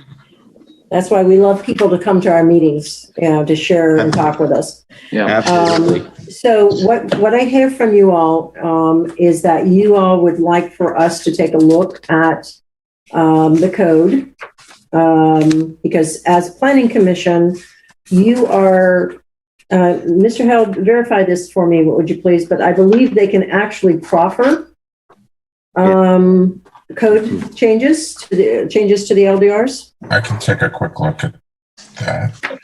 That's why we love people to come to our meetings, to share and talk with us. Yeah, absolutely. So what I hear from you all is that you all would like for us to take a look at the code, because as Planning Commission, you are, Mr. Held, verify this for me, would you please? But I believe they can actually proffer code changes to the LDRs. I can take a quick look at that.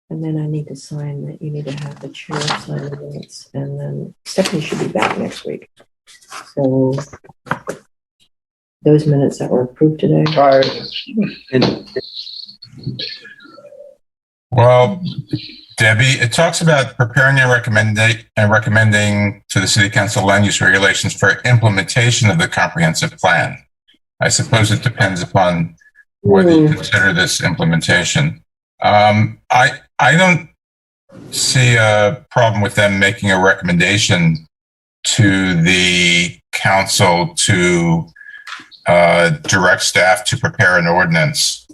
And then I need to sign that. You need to have the chair sign the minutes, and then Stephanie should be back next week. So those minutes that were approved today. Well, Debbie, it talks about preparing and recommending to the City Council land use regulations for implementation of the comprehensive plan. I suppose it depends upon whether you consider this implementation. I don't see a problem with them making a recommendation to the council to direct staff to prepare an ordinance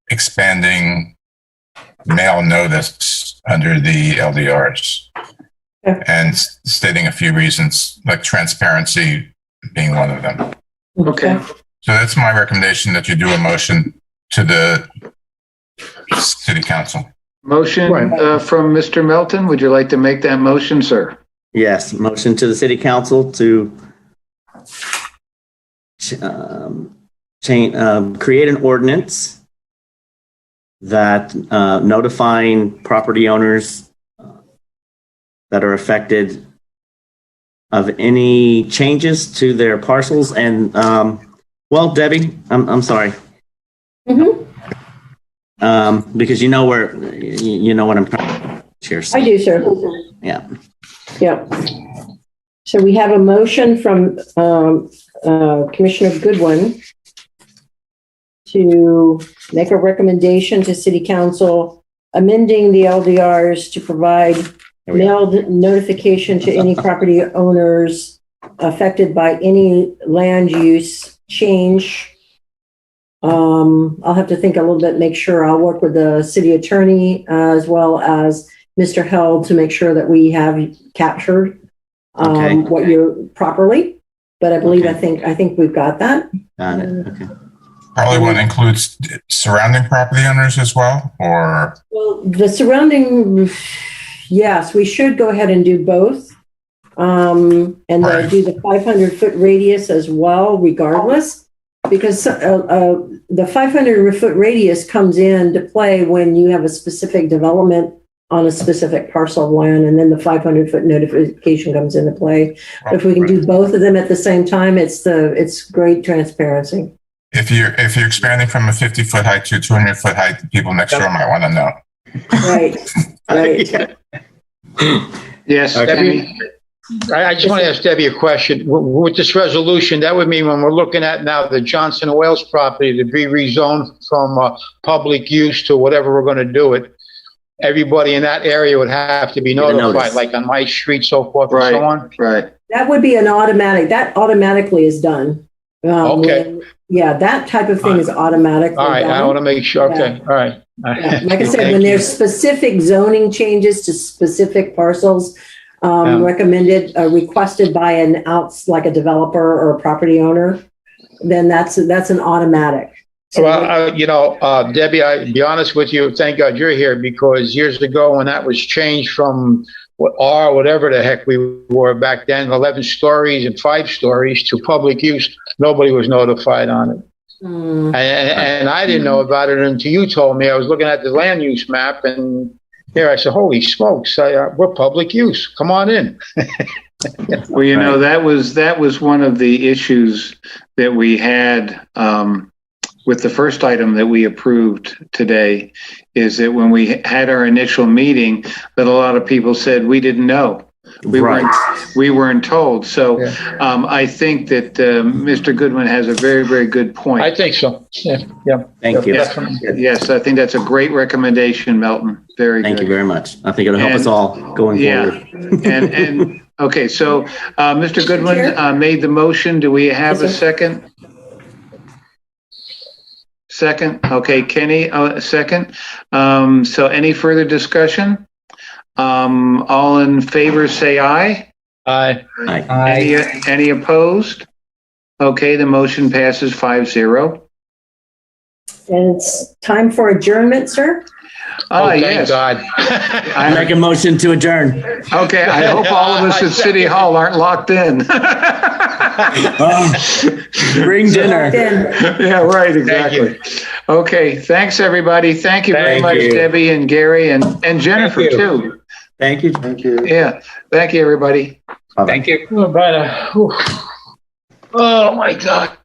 expanding mail notice under the LDRs and stating a few reasons, like transparency being one of them. Okay. So that's my recommendation, that you do a motion to the City Council. Motion from Mr. Melton. Would you like to make that motion, sir? Yes, motion to the City Council to create an ordinance that notifying property owners that are affected of any changes to their parcels. And well, Debbie, I'm sorry. Because you know what I'm trying to share. I do, sir. Yeah. Yeah. So we have a motion from Commissioner Goodwin to make a recommendation to City Council amending the LDRs to provide mailed notification to any property owners affected by any land use change. I'll have to think a little bit, make sure. I'll work with the city attorney as well as Mr. Held to make sure that we have captured what you're properly. But I believe, I think we've got that. Got it. Okay. Probably one includes surrounding property owners as well, or? Well, the surrounding, yes, we should go ahead and do both. And then do the 500-foot radius as well, regardless, because the 500-foot radius comes into play when you have a specific development on a specific parcel of land, and then the 500-foot notification comes into play. But if we can do both of them at the same time, it's great transparency. If you're expanding from a 50-foot height to a 200-foot height, the people next door might want to know. Right. Yes, Debbie. I just want to ask Debbie a question. With this resolution, that would mean when we're looking at now the Johnson Wales property to be rezoned from public use to whatever we're going to do it, everybody in that area would have to be notified, like on my street, so forth and so on? Right. That would be an automatic. That automatically is done. That type of thing is automatically all right, done. I want to make sure. Okay, all right. Like I said, when there's specific zoning changes to specific parcels, requested by like a developer or a property owner, then that's an automatic. So Debbie, I'll be honest with you. Thank God you're here, because years ago when that was changed from whatever the heck we were back then, 11 stories and 5 stories to public use. Nobody was notified on it. And I didn't know about it until you told me. I was looking at the land use map, and here I said, holy smokes, we're public use. Come on in. Well, you know, that was one of the issues that we had with the first item that we approved today, is that when we had our initial meeting, that a lot of people said we didn't know. We weren't told. So I think that Mr. Goodwin has a very, very good point. I think so. Yeah. Thank you. Yes, I think that's a great recommendation, Melton. Very good. Thank you very much. I think it'll help us all going forward. and okay, so Mr. Goodwin made the motion. Do we have a second? Second. Okay, Kenny, second. So any further discussion? All in favor, say aye. Aye. Any opposed? Okay, the motion passes 5-0. And it's time for adjournment, sir. Thank Yes. God. I make a motion to adjourn. Okay, I hope all of us at City Hall aren't locked in. Bring dinner. Yeah, right, exactly. Okay, thanks, everybody. Thank you very much, Debbie and Gary and Jennifer, too. Thank you. Yeah, thank you, everybody. Thank you. Oh, my God.